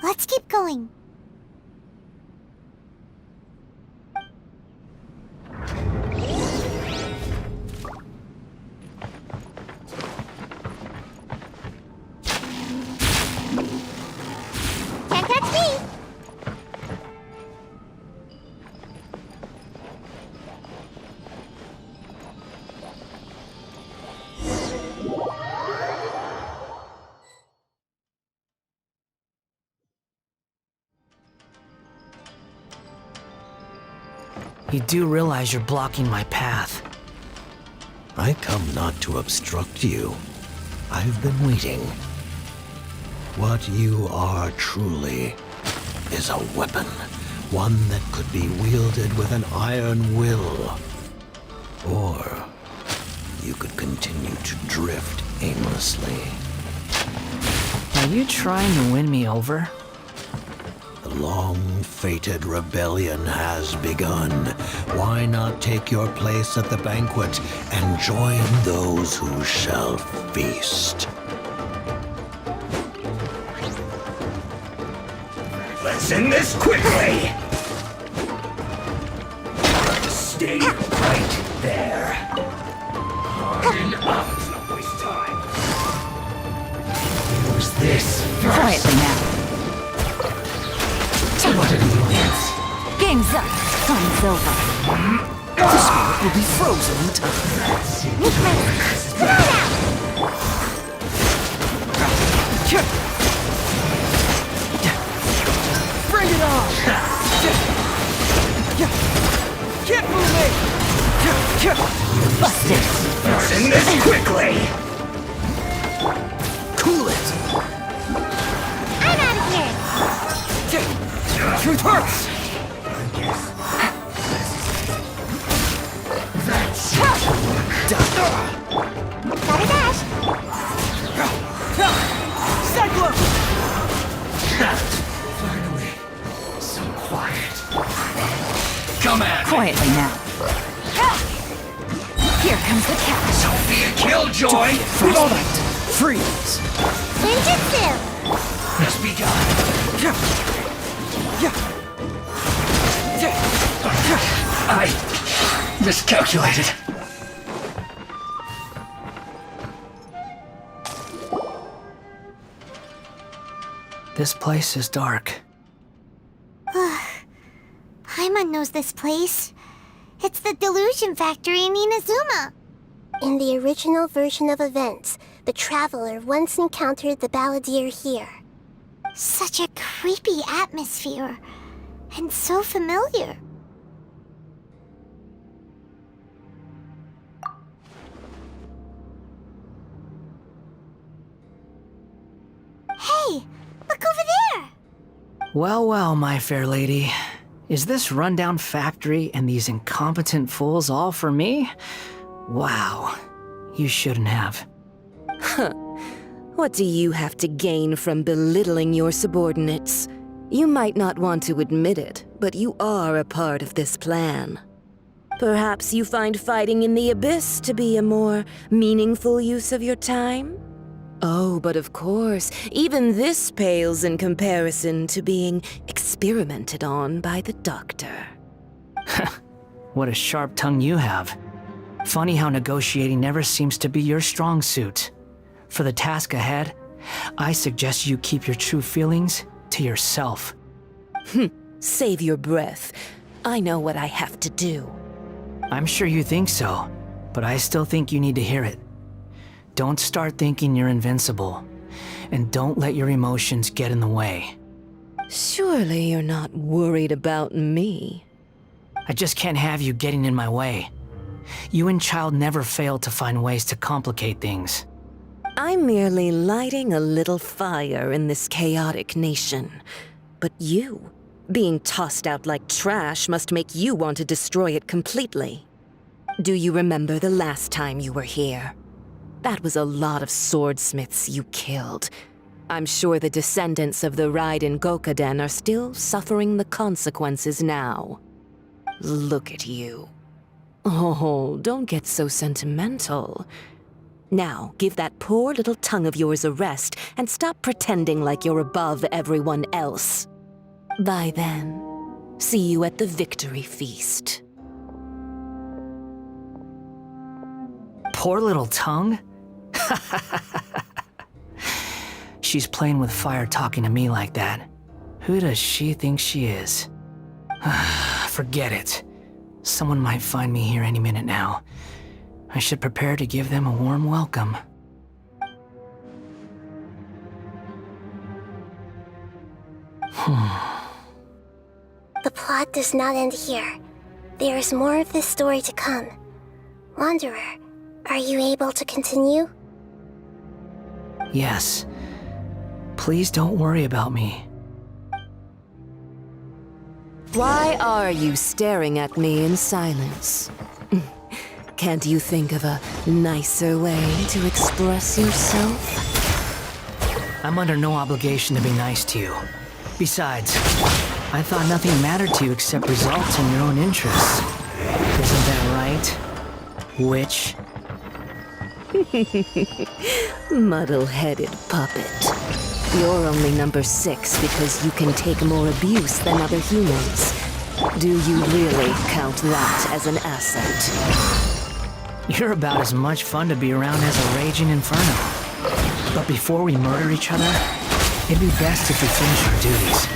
Speaker 3: Let's keep going. Can't catch me!
Speaker 4: You do realize you're blocking my path.
Speaker 18: I come not to obstruct you. I've been waiting. What you are truly is a weapon. One that could be wielded with an iron will. Or you could continue to drift aimlessly.
Speaker 4: Are you trying to win me over?
Speaker 18: The long-fated rebellion has begun. Why not take your place at the banquet and join those who shall feast?
Speaker 14: Let's end this quickly! Stay right there. Harden up. Let's not waste time. Use this first.
Speaker 19: Quietly now.
Speaker 14: What are the odds?
Speaker 19: Game's up. Time's over.
Speaker 4: The spirit will be frozen in time. Bring it on! Get moving!
Speaker 19: Busted.
Speaker 14: Let's end this quickly!
Speaker 4: Cool it!
Speaker 3: I'm out of here!
Speaker 4: Truth hurts!
Speaker 3: Gotta dash!
Speaker 4: Cyclone!
Speaker 14: Finally, so quiet. Come at me!
Speaker 19: Quietly now. Here comes the catch.
Speaker 14: Don't be a killjoy!
Speaker 4: Freeze!
Speaker 3: Ninjutsu!
Speaker 14: Has begun. I miscalculated.
Speaker 4: This place is dark.
Speaker 3: Paimon knows this place. It's the Delusion Factory in Inazuma.
Speaker 5: In the original version of events, the Traveler once encountered the balladeer here.
Speaker 3: Such a creepy atmosphere. And so familiar. Hey! Look over there!
Speaker 4: Well, well, my fair lady. Is this rundown factory and these incompetent fools all for me? Wow. You shouldn't have.
Speaker 20: Huh. What do you have to gain from belittling your subordinates? You might not want to admit it, but you are a part of this plan. Perhaps you find fighting in the Abyss to be a more meaningful use of your time? Oh, but of course, even this pales in comparison to being experimented on by the Doctor.
Speaker 4: What a sharp tongue you have. Funny how negotiating never seems to be your strong suit. For the task ahead, I suggest you keep your true feelings to yourself.
Speaker 20: Save your breath. I know what I have to do.
Speaker 4: I'm sure you think so, but I still think you need to hear it. Don't start thinking you're invincible, and don't let your emotions get in the way.
Speaker 20: Surely you're not worried about me.
Speaker 4: I just can't have you getting in my way. You and Child never fail to find ways to complicate things.
Speaker 20: I'm merely lighting a little fire in this chaotic nation. But you, being tossed out like trash, must make you want to destroy it completely. Do you remember the last time you were here? That was a lot of swordsmiths you killed. I'm sure the descendants of the Raiden Gokaden are still suffering the consequences now. Look at you. Oh, don't get so sentimental. Now, give that poor little tongue of yours a rest and stop pretending like you're above everyone else. By then, see you at the victory feast.
Speaker 4: Poor little tongue? She's playing with fire talking to me like that. Who does she think she is? Forget it. Someone might find me here any minute now. I should prepare to give them a warm welcome.
Speaker 5: The plot does not end here. There is more of this story to come. Wanderer, are you able to continue?
Speaker 4: Yes. Please don't worry about me.
Speaker 20: Why are you staring at me in silence? Can't you think of a nicer way to express yourself?
Speaker 4: I'm under no obligation to be nice to you. Besides, I thought nothing mattered to you except results in your own interests. Isn't that right, witch?
Speaker 20: Muddle-headed puppet. You're only number 6 because you can take more abuse than other humans. Do you really count that as an asset?
Speaker 4: You're about as much fun to be around as a raging inferno. But before we murder each other, it'd be best if we finish our duties.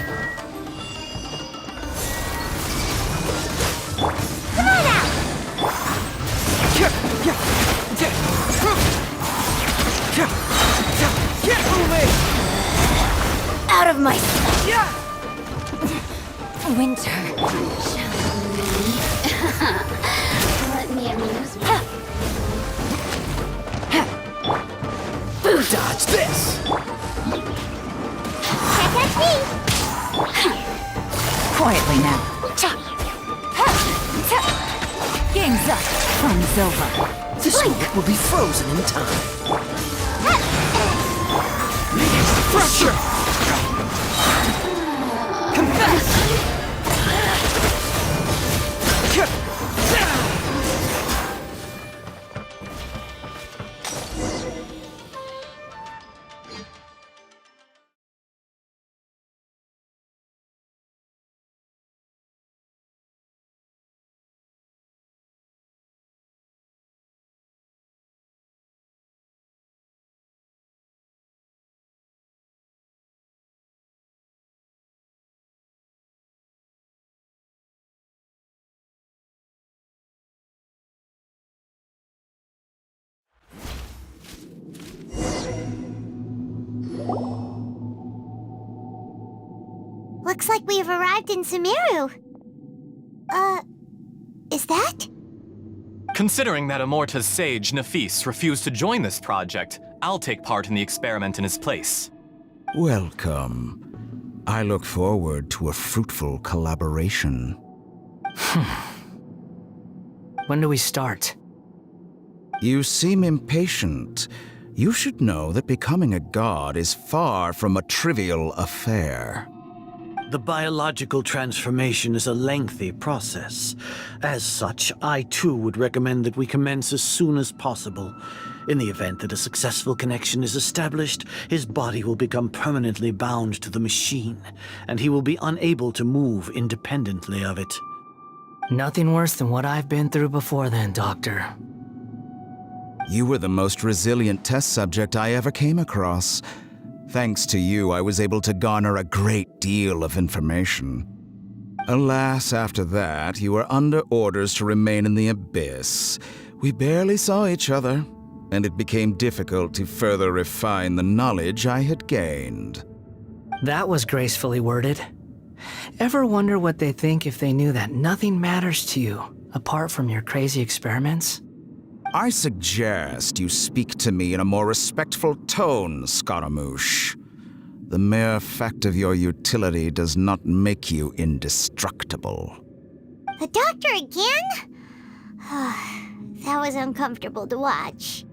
Speaker 3: Come on out!
Speaker 14: Get moving!
Speaker 3: Out of my sight! Winter, let me amuse you.
Speaker 14: Dodge this!
Speaker 3: Catch me!
Speaker 19: Quietly now. Game's up. Fun's over.
Speaker 14: This one will be frozen in time. Pressure! Confess!
Speaker 3: Looks like we have arrived in Sumeru. Is that?
Speaker 6: Considering that Amorta's sage, Nafis, refused to join this project, I'll take part in the experiment in his place.
Speaker 8: Welcome. I look forward to a fruitful collaboration.
Speaker 4: When do we start?
Speaker 8: You seem impatient. You should know that becoming a god is far from a trivial affair.
Speaker 21: The biological transformation is a lengthy process. As such, I too would recommend that we commence as soon as possible. In the event that a successful connection is established, his body will become permanently bound to the machine, and he will be unable to move independently of it.
Speaker 4: Nothing worse than what I've been through before then, Doctor.
Speaker 8: You were the most resilient test subject I ever came across. Thanks to you, I was able to garner a great deal of information. Alas, after that, you were under orders to remain in the Abyss. We barely saw each other, and it became difficult to further refine the knowledge I had gained.
Speaker 4: That was gracefully worded. Ever wonder what they think if they knew that nothing matters to you, apart from your crazy experiments?
Speaker 8: I suggest you speak to me in a more respectful tone, Scaramouche. The mere fact of your utility does not make you indestructible.
Speaker 3: The doctor again? That was uncomfortable to watch.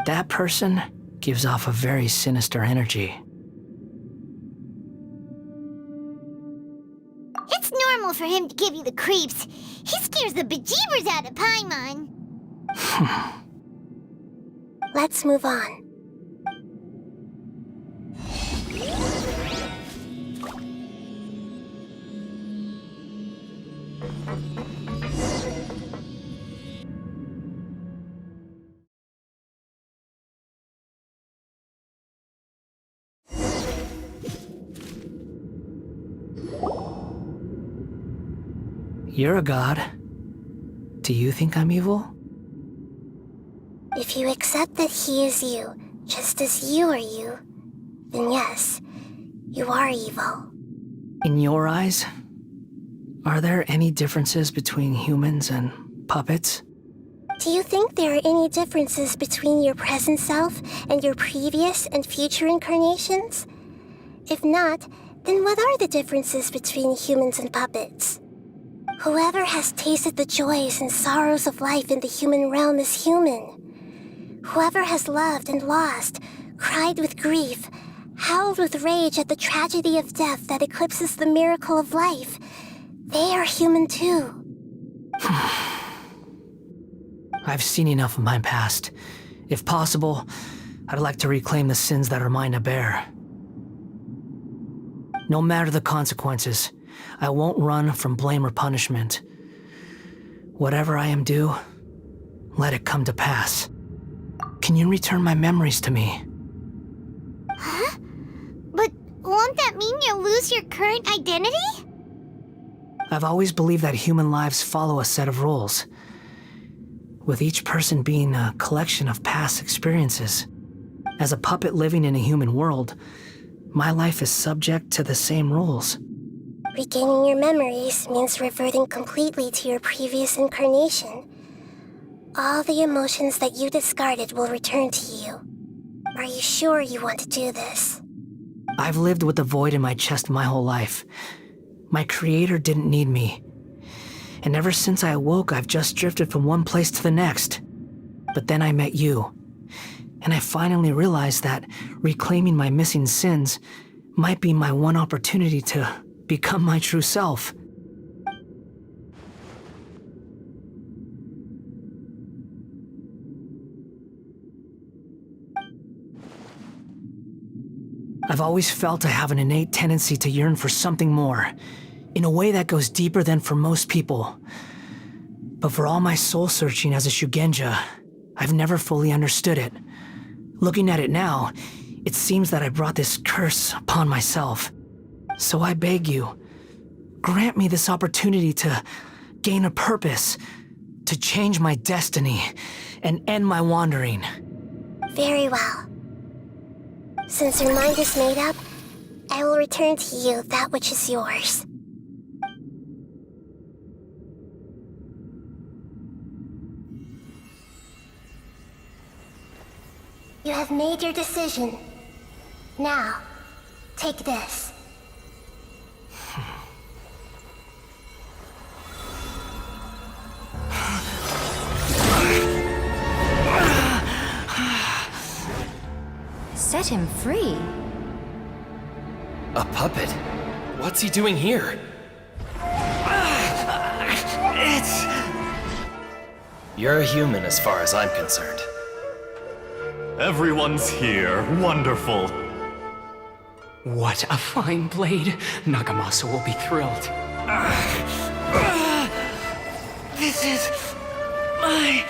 Speaker 4: That person gives off a very sinister energy.
Speaker 3: It's normal for him to give you the creeps. He scares the bejeebers out of Paimon.
Speaker 5: Let's move on.
Speaker 4: You're a god. Do you think I'm evil?
Speaker 5: If you accept that he is you, just as you are you, then yes, you are evil.
Speaker 4: In your eyes, are there any differences between humans and puppets?
Speaker 5: Do you think there are any differences between your present self and your previous and future incarnations? If not, then what are the differences between humans and puppets? Whoever has tasted the joys and sorrows of life in the human realm is human. Whoever has loved and lost, cried with grief, howled with rage at the tragedy of death that eclipses the miracle of life, they are human too.
Speaker 4: I've seen enough of my past. If possible, I'd like to reclaim the sins that are mine to bear. No matter the consequences, I won't run from blame or punishment. Whatever I am due, let it come to pass. Can you return my memories to me?
Speaker 3: Huh? But won't that mean you'll lose your current identity?
Speaker 4: I've always believed that human lives follow a set of rules, with each person being a collection of past experiences. As a puppet living in a human world, my life is subject to the same rules.
Speaker 5: Regaining your memories means reverting completely to your previous incarnation. All the emotions that you discarded will return to you. Are you sure you want to do this?
Speaker 4: I've lived with the void in my chest my whole life. My creator didn't need me. And ever since I awoke, I've just drifted from one place to the next. But then I met you. And I finally realized that reclaiming my missing sins might be my one opportunity to become my true self. I've always felt I have an innate tendency to yearn for something more, in a way that goes deeper than for most people. But for all my soul-searching as a Shugenja, I've never fully understood it. Looking at it now, it seems that I brought this curse upon myself. So I beg you, grant me this opportunity to gain a purpose, to change my destiny, and end my wandering.
Speaker 5: Very well. Since your mind is made up, I will return to you that which is yours. You have made your decision. Now, take this.
Speaker 19: Set him free.
Speaker 14: A puppet? What's he doing here? You're a human as far as I'm concerned.
Speaker 6: Everyone's here. Wonderful.
Speaker 15: What a fine blade. Nagamasa will be thrilled.
Speaker 4: This is my...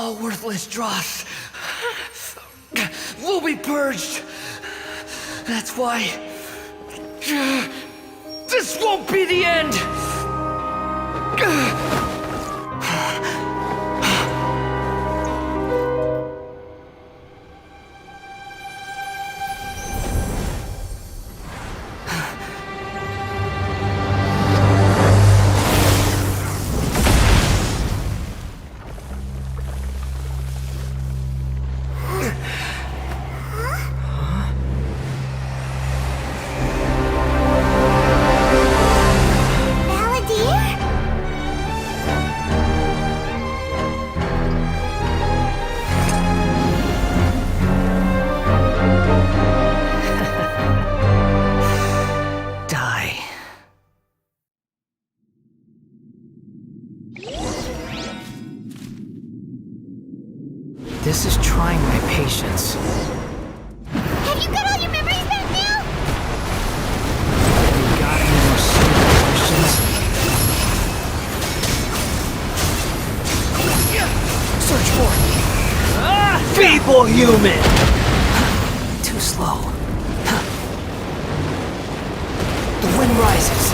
Speaker 4: All worthless dross will be purged. That's why this won't be the end. This is trying my patience.
Speaker 3: Have you got all your memories back now?
Speaker 4: Have you got any more stupid questions? Search for it.
Speaker 21: Feeble human!
Speaker 4: Too slow. The wind rises.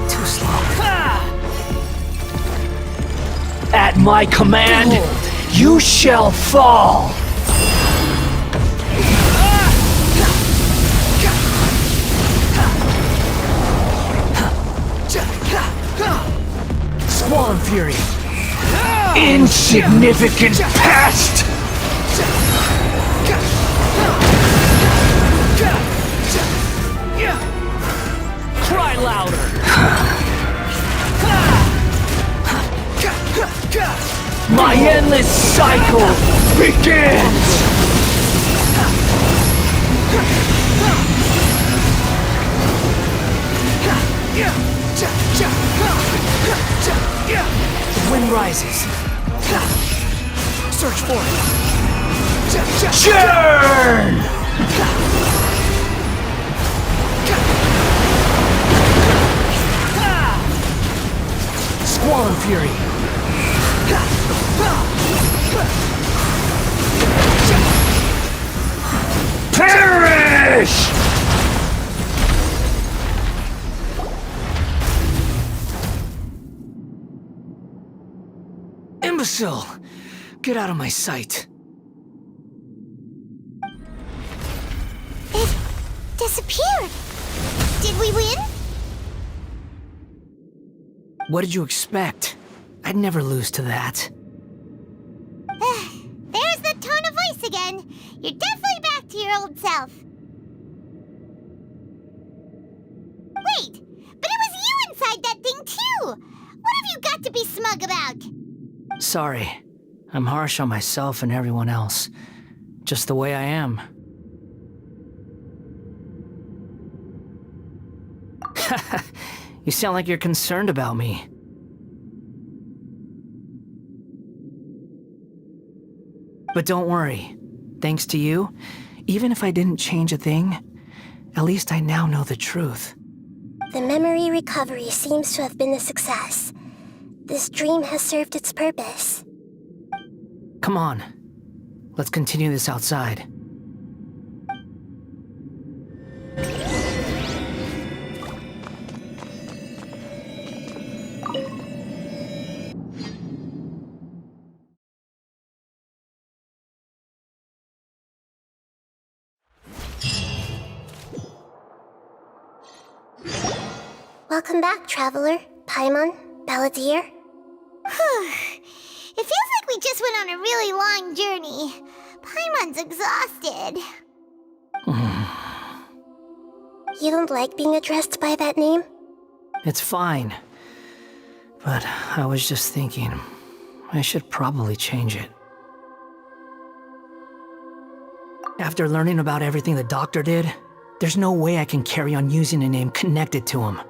Speaker 4: Too slow.
Speaker 21: At my command, you shall fall!
Speaker 4: Squall Fury.
Speaker 21: Insignificant pest!
Speaker 4: Cry louder!
Speaker 21: My endless cycle begins!
Speaker 4: The wind rises. Search for it.
Speaker 21: Churn!
Speaker 4: Squall Fury.
Speaker 21: Perish!
Speaker 4: Imbecile! Get out of my sight.
Speaker 3: It disappeared. Did we win?
Speaker 4: What did you expect? I'd never lose to that.
Speaker 3: There's the tone of voice again. You're definitely back to your old self. Wait, but it was you inside that thing too! What have you got to be smug about?
Speaker 4: Sorry. I'm harsh on myself and everyone else. Just the way I am. You sound like you're concerned about me. But don't worry. Thanks to you, even if I didn't change a thing, at least I now know the truth.
Speaker 5: The memory recovery seems to have been a success. This dream has served its purpose.
Speaker 4: Come on. Let's continue this outside.
Speaker 5: Welcome back, Traveler, Paimon, Balladeer.
Speaker 3: It feels like we just went on a really long journey. Paimon's exhausted.
Speaker 5: You don't like being addressed by that name?
Speaker 4: It's fine. But I was just thinking, I should probably change it. After learning about everything the doctor did, there's no way I can carry on using a name connected to him.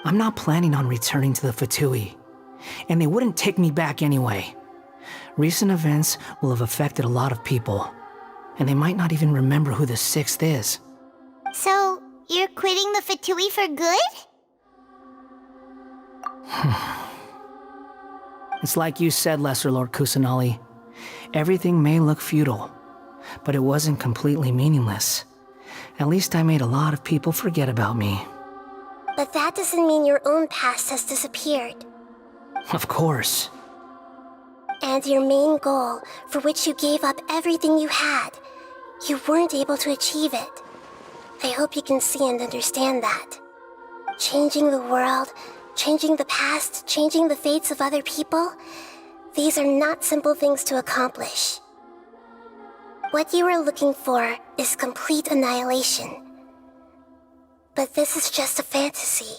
Speaker 4: I'm not planning on returning to the Fatui, and they wouldn't take me back anyway. Recent events will have affected a lot of people, and they might not even remember who the 6th is.
Speaker 3: So, you're quitting the Fatui for good?
Speaker 4: It's like you said, Lesser Lord Kusanali. Everything may look futile, but it wasn't completely meaningless. At least I made a lot of people forget about me.
Speaker 5: But that doesn't mean your own past has disappeared.
Speaker 4: Of course.
Speaker 5: And your main goal, for which you gave up everything you had, you weren't able to achieve it. I hope you can see and understand that. Changing the world, changing the past, changing the fates of other people, these are not simple things to accomplish. What you are looking for is complete annihilation. But this is just a fantasy.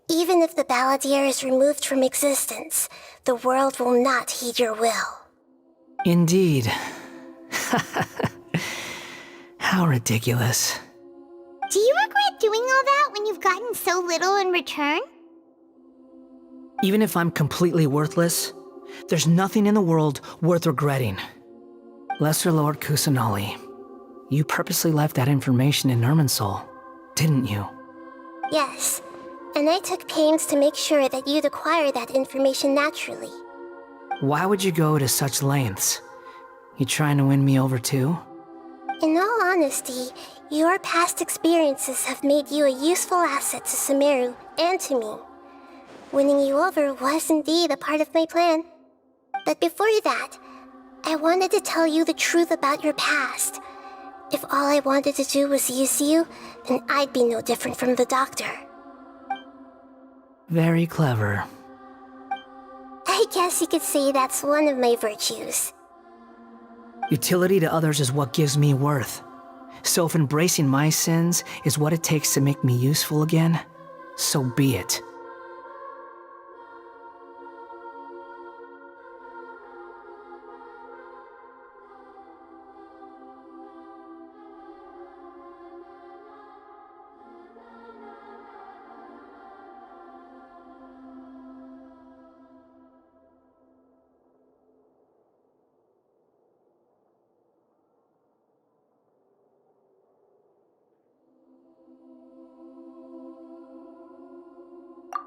Speaker 5: Even if the Balladeer is removed from existence, the world will not heed your will.
Speaker 4: Indeed. How ridiculous.
Speaker 3: Do you regret doing all that when you've gotten so little in return?
Speaker 4: Even if I'm completely worthless, there's nothing in the world worth regretting. Lesser Lord Kusanali, you purposely left that information in Irminsul, didn't you?
Speaker 5: Yes, and I took pains to make sure that you'd acquire that information naturally.
Speaker 4: Why would you go to such lengths? You trying to win me over too?
Speaker 5: In all honesty, your past experiences have made you a useful asset to Sumeru and to me. Winning you over was indeed a part of my plan. But before that, I wanted to tell you the truth about your past. If all I wanted to do was use you, then I'd be no different from the doctor.
Speaker 4: Very clever.
Speaker 5: I guess you could say that's one of my virtues.
Speaker 4: Utility to others is what gives me worth. So if embracing my sins is what it takes to make me useful again, so be it.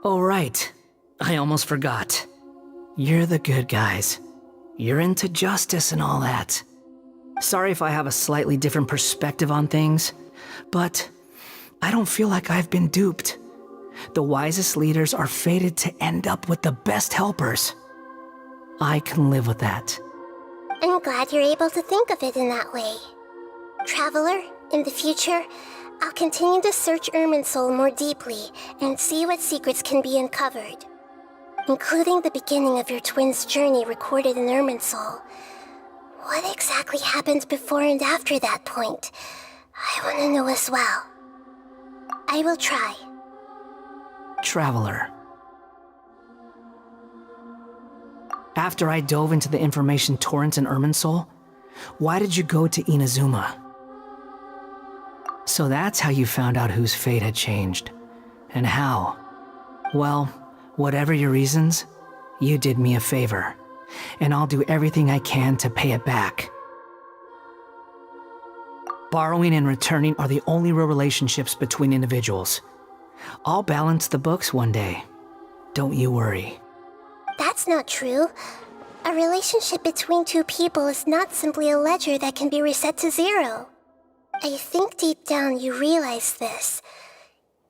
Speaker 4: Oh, right. I almost forgot. You're the good guys. You're into justice and all that. Sorry if I have a slightly different perspective on things, but I don't feel like I've been duped. The wisest leaders are fated to end up with the best helpers. I can live with that.
Speaker 5: I'm glad you're able to think of it in that way. Traveler, in the future, I'll continue to search Irminsul more deeply and see what secrets can be uncovered, including the beginning of your twins' journey recorded in Irminsul. What exactly happened before and after that point? I want to know as well. I will try.
Speaker 4: Traveler. After I dove into the information torrent in Irminsul, why did you go to Inazuma? So that's how you found out whose fate had changed. And how? Well, whatever your reasons, you did me a favor. And I'll do everything I can to pay it back. Borrowing and returning are the only real relationships between individuals. I'll balance the books one day. Don't you worry.
Speaker 5: That's not true. A relationship between two people is not simply a ledger that can be reset to zero. I think deep down you realize this.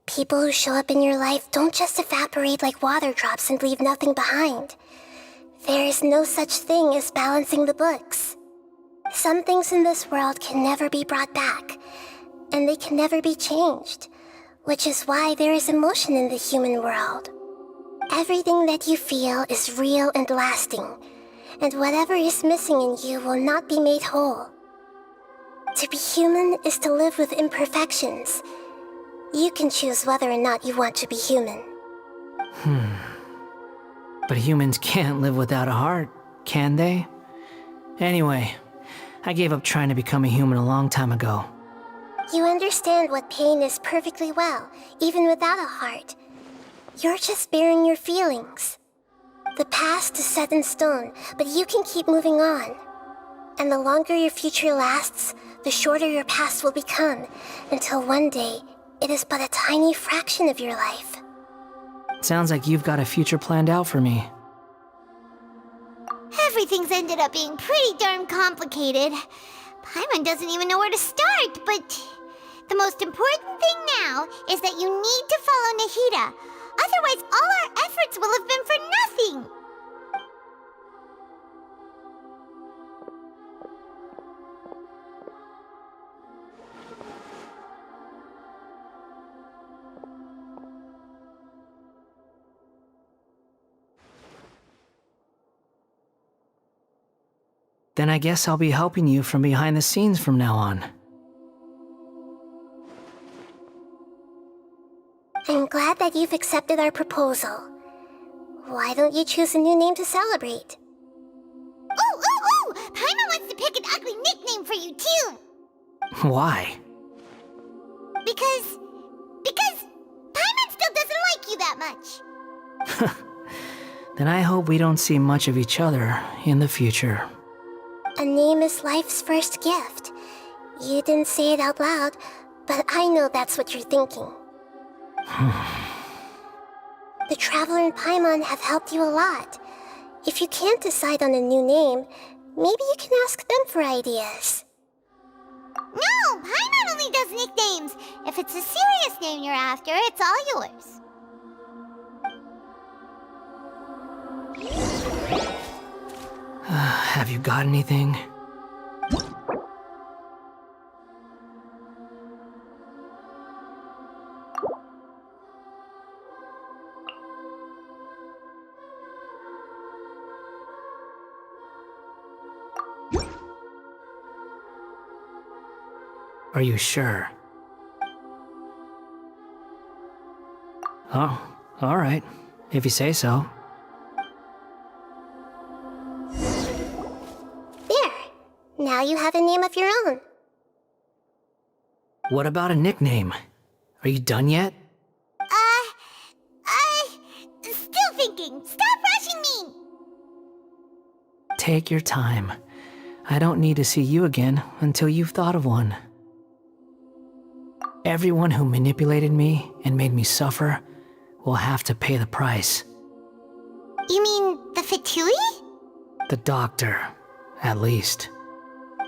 Speaker 5: People who show up in your life don't just evaporate like water drops and leave nothing behind. There is no such thing as balancing the books. Some things in this world can never be brought back, and they can never be changed, which is why there is emotion in the human world. Everything that you feel is real and lasting, and whatever is missing in you will not be made whole. To be human is to live with imperfections. You can choose whether or not you want to be human.
Speaker 4: But humans can't live without a heart, can they? Anyway, I gave up trying to become a human a long time ago.
Speaker 5: You understand what pain is perfectly well, even without a heart. You're just bearing your feelings. The past is set in stone, but you can keep moving on. And the longer your future lasts, the shorter your past will become, until one day, it is but a tiny fraction of your life.
Speaker 4: Sounds like you've got a future planned out for me.
Speaker 3: Everything's ended up being pretty darn complicated. Paimon doesn't even know where to start, but the most important thing now is that you need to follow Nahida. Otherwise, all our efforts will have been for nothing.
Speaker 4: Then I guess I'll be helping you from behind the scenes from now on.
Speaker 5: I'm glad that you've accepted our proposal. Why don't you choose a new name to celebrate?
Speaker 3: Ooh! Paimon wants to pick an ugly nickname for you, too!
Speaker 4: Why?
Speaker 3: Because Paimon still doesn't like you that much.
Speaker 4: Then I hope we don't see much of each other in the future.
Speaker 5: A name is life's first gift. You didn't say it out loud, but I know that's what you're thinking. The Traveler and Paimon have helped you a lot. If you can't decide on a new name, maybe you can ask them for ideas.
Speaker 3: No! Paimon only does nicknames! If it's a serious name you're after, it's all yours.
Speaker 4: Have you got anything? Are you sure? Oh, all right. If you say so.
Speaker 5: There! Now you have a name of your own.
Speaker 4: What about a nickname? Are you done yet?
Speaker 3: Still thinking. Stop rushing me!
Speaker 4: Take your time. I don't need to see you again until you've thought of one. Everyone who manipulated me and made me suffer will have to pay the price.
Speaker 3: You mean the Fatui?
Speaker 4: The doctor, at least.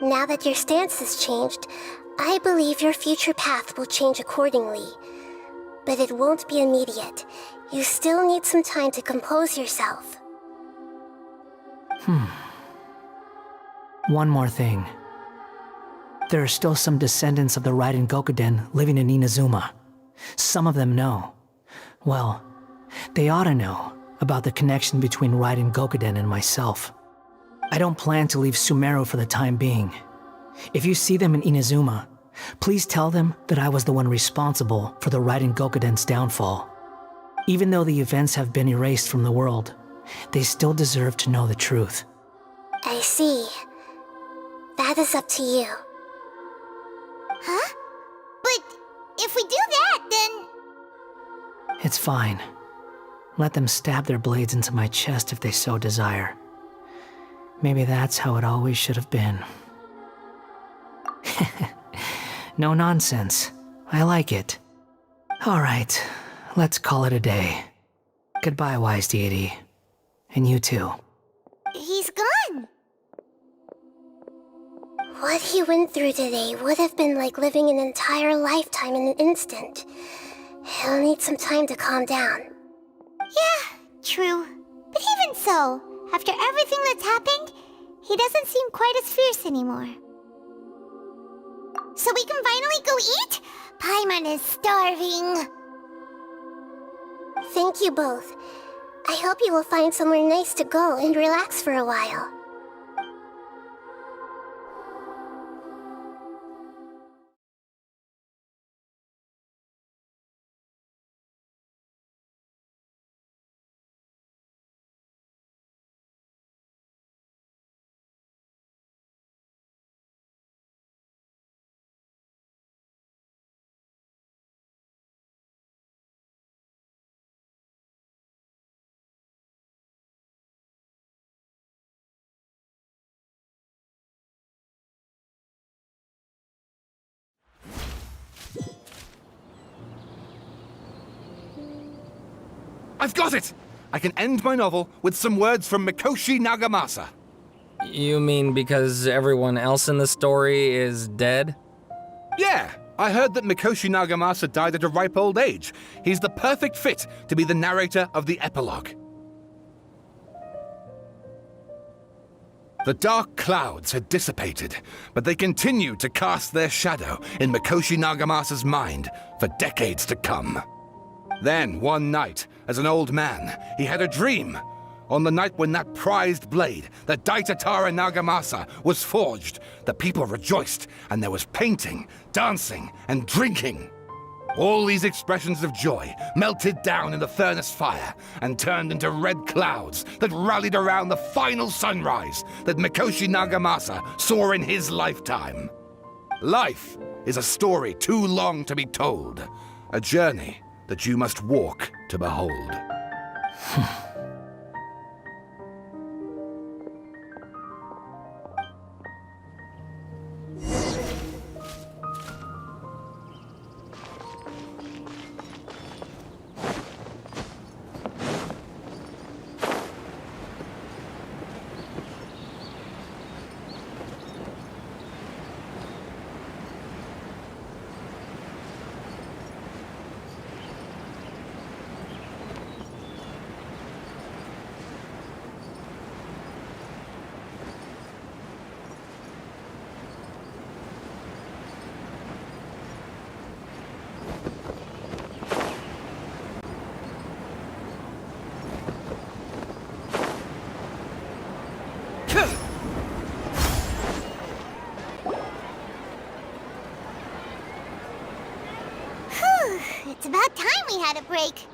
Speaker 5: Now that your stance has changed, I believe your future path will change accordingly. But it won't be immediate. You still need some time to compose yourself.
Speaker 4: One more thing. There are still some descendants of the Raiden Gokuden living in Inazuma. Some of them know. Well, they ought to know about the connection between Raiden Gokuden and myself. I don't plan to leave Sumeru for the time being. If you see them in Inazuma, please tell them that I was the one responsible for the Raiden Gokuden's downfall. Even though the events have been erased from the world, they still deserve to know the truth.
Speaker 5: I see. That is up to you.
Speaker 3: Huh? But if we do that, then...
Speaker 4: It's fine. Let them stab their blades into my chest if they so desire. Maybe that's how it always should have been. No nonsense. I like it. Alright, let's call it a day. Goodbye, wise deity. And you too.
Speaker 3: He's gone!
Speaker 5: What he went through today would have been like living an entire lifetime in an instant. He'll need some time to calm down.
Speaker 3: Yeah, true. But even so, after everything that's happened, he doesn't seem quite as fierce anymore. So we can finally go eat? Paimon is starving.
Speaker 5: Thank you both. I hope you will find somewhere nice to go and relax for a while.
Speaker 2: I've got it! I can end my novel with some words from Mikoshi Nagamasa.
Speaker 1: You mean because everyone else in the story is dead?
Speaker 2: Yeah, I heard that Mikoshi Nagamasa died at a ripe old age. He's the perfect fit to be the narrator of the epilogue. The dark clouds had dissipated, but they continued to cast their shadow in Mikoshi Nagamasa's mind for decades to come. Then, one night, as an old man, he had a dream. On the night when that prized blade, the Daitatara Nagamasa, was forged, the people rejoiced, and there was painting, dancing, and drinking. All these expressions of joy melted down in the furnace fire and turned into red clouds that rallied around the final sunrise that Mikoshi Nagamasa saw in his lifetime. Life is a story too long to be told, a journey that you must walk to behold.
Speaker 3: It's about time we had a break.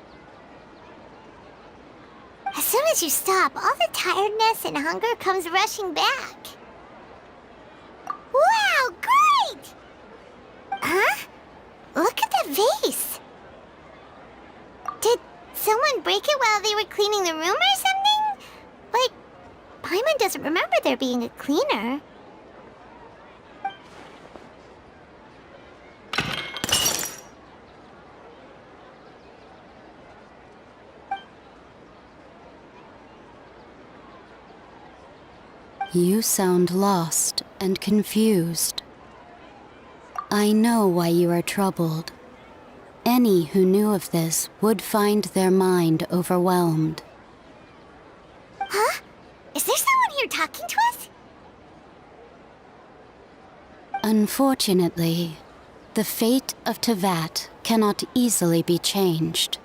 Speaker 3: As soon as you stop, all the tiredness and hunger comes rushing back. Wow, great! Huh? Look at the vase. Did someone break it while they were cleaning the room or something? Like, Paimon doesn't remember there being a cleaner.
Speaker 7: You sound lost and confused. I know why you are troubled. Any who knew of this would find their mind overwhelmed.
Speaker 3: Huh? Is there someone here talking to us?
Speaker 7: Unfortunately, the fate of Tevat cannot easily be changed.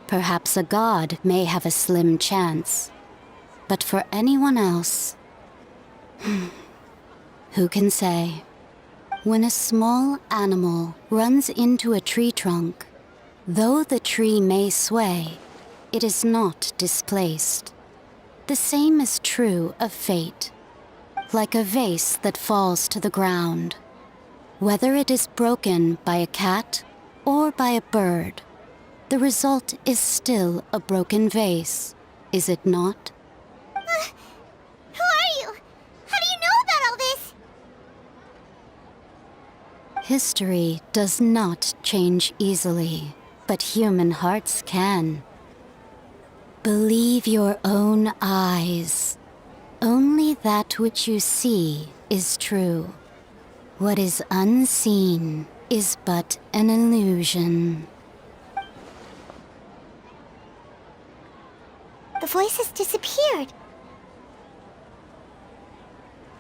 Speaker 7: Perhaps a god may have a slim chance, but for anyone else, who can say? When a small animal runs into a tree trunk, though the tree may sway, it is not displaced. The same is true of fate, like a vase that falls to the ground. Whether it is broken by a cat or by a bird, the result is still a broken vase, is it not?
Speaker 3: Who are you? How do you know about all this?
Speaker 7: History does not change easily, but human hearts can. Believe your own eyes. Only that which you see is true. What is unseen is but an illusion.
Speaker 3: The voice has disappeared.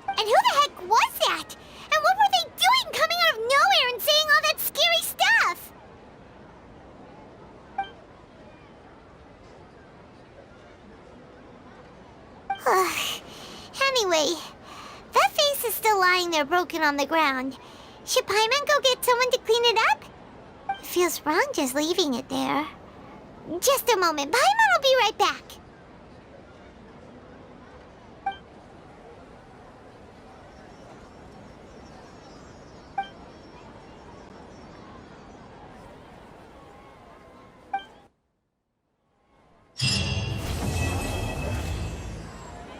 Speaker 3: And who the heck was that? And what were they doing coming out of nowhere and saying all that scary stuff? Anyway, that vase is still lying there broken on the ground. Should Paimon go get someone to clean it up? It feels wrong just leaving it there. Just a moment, Paimon will be right back.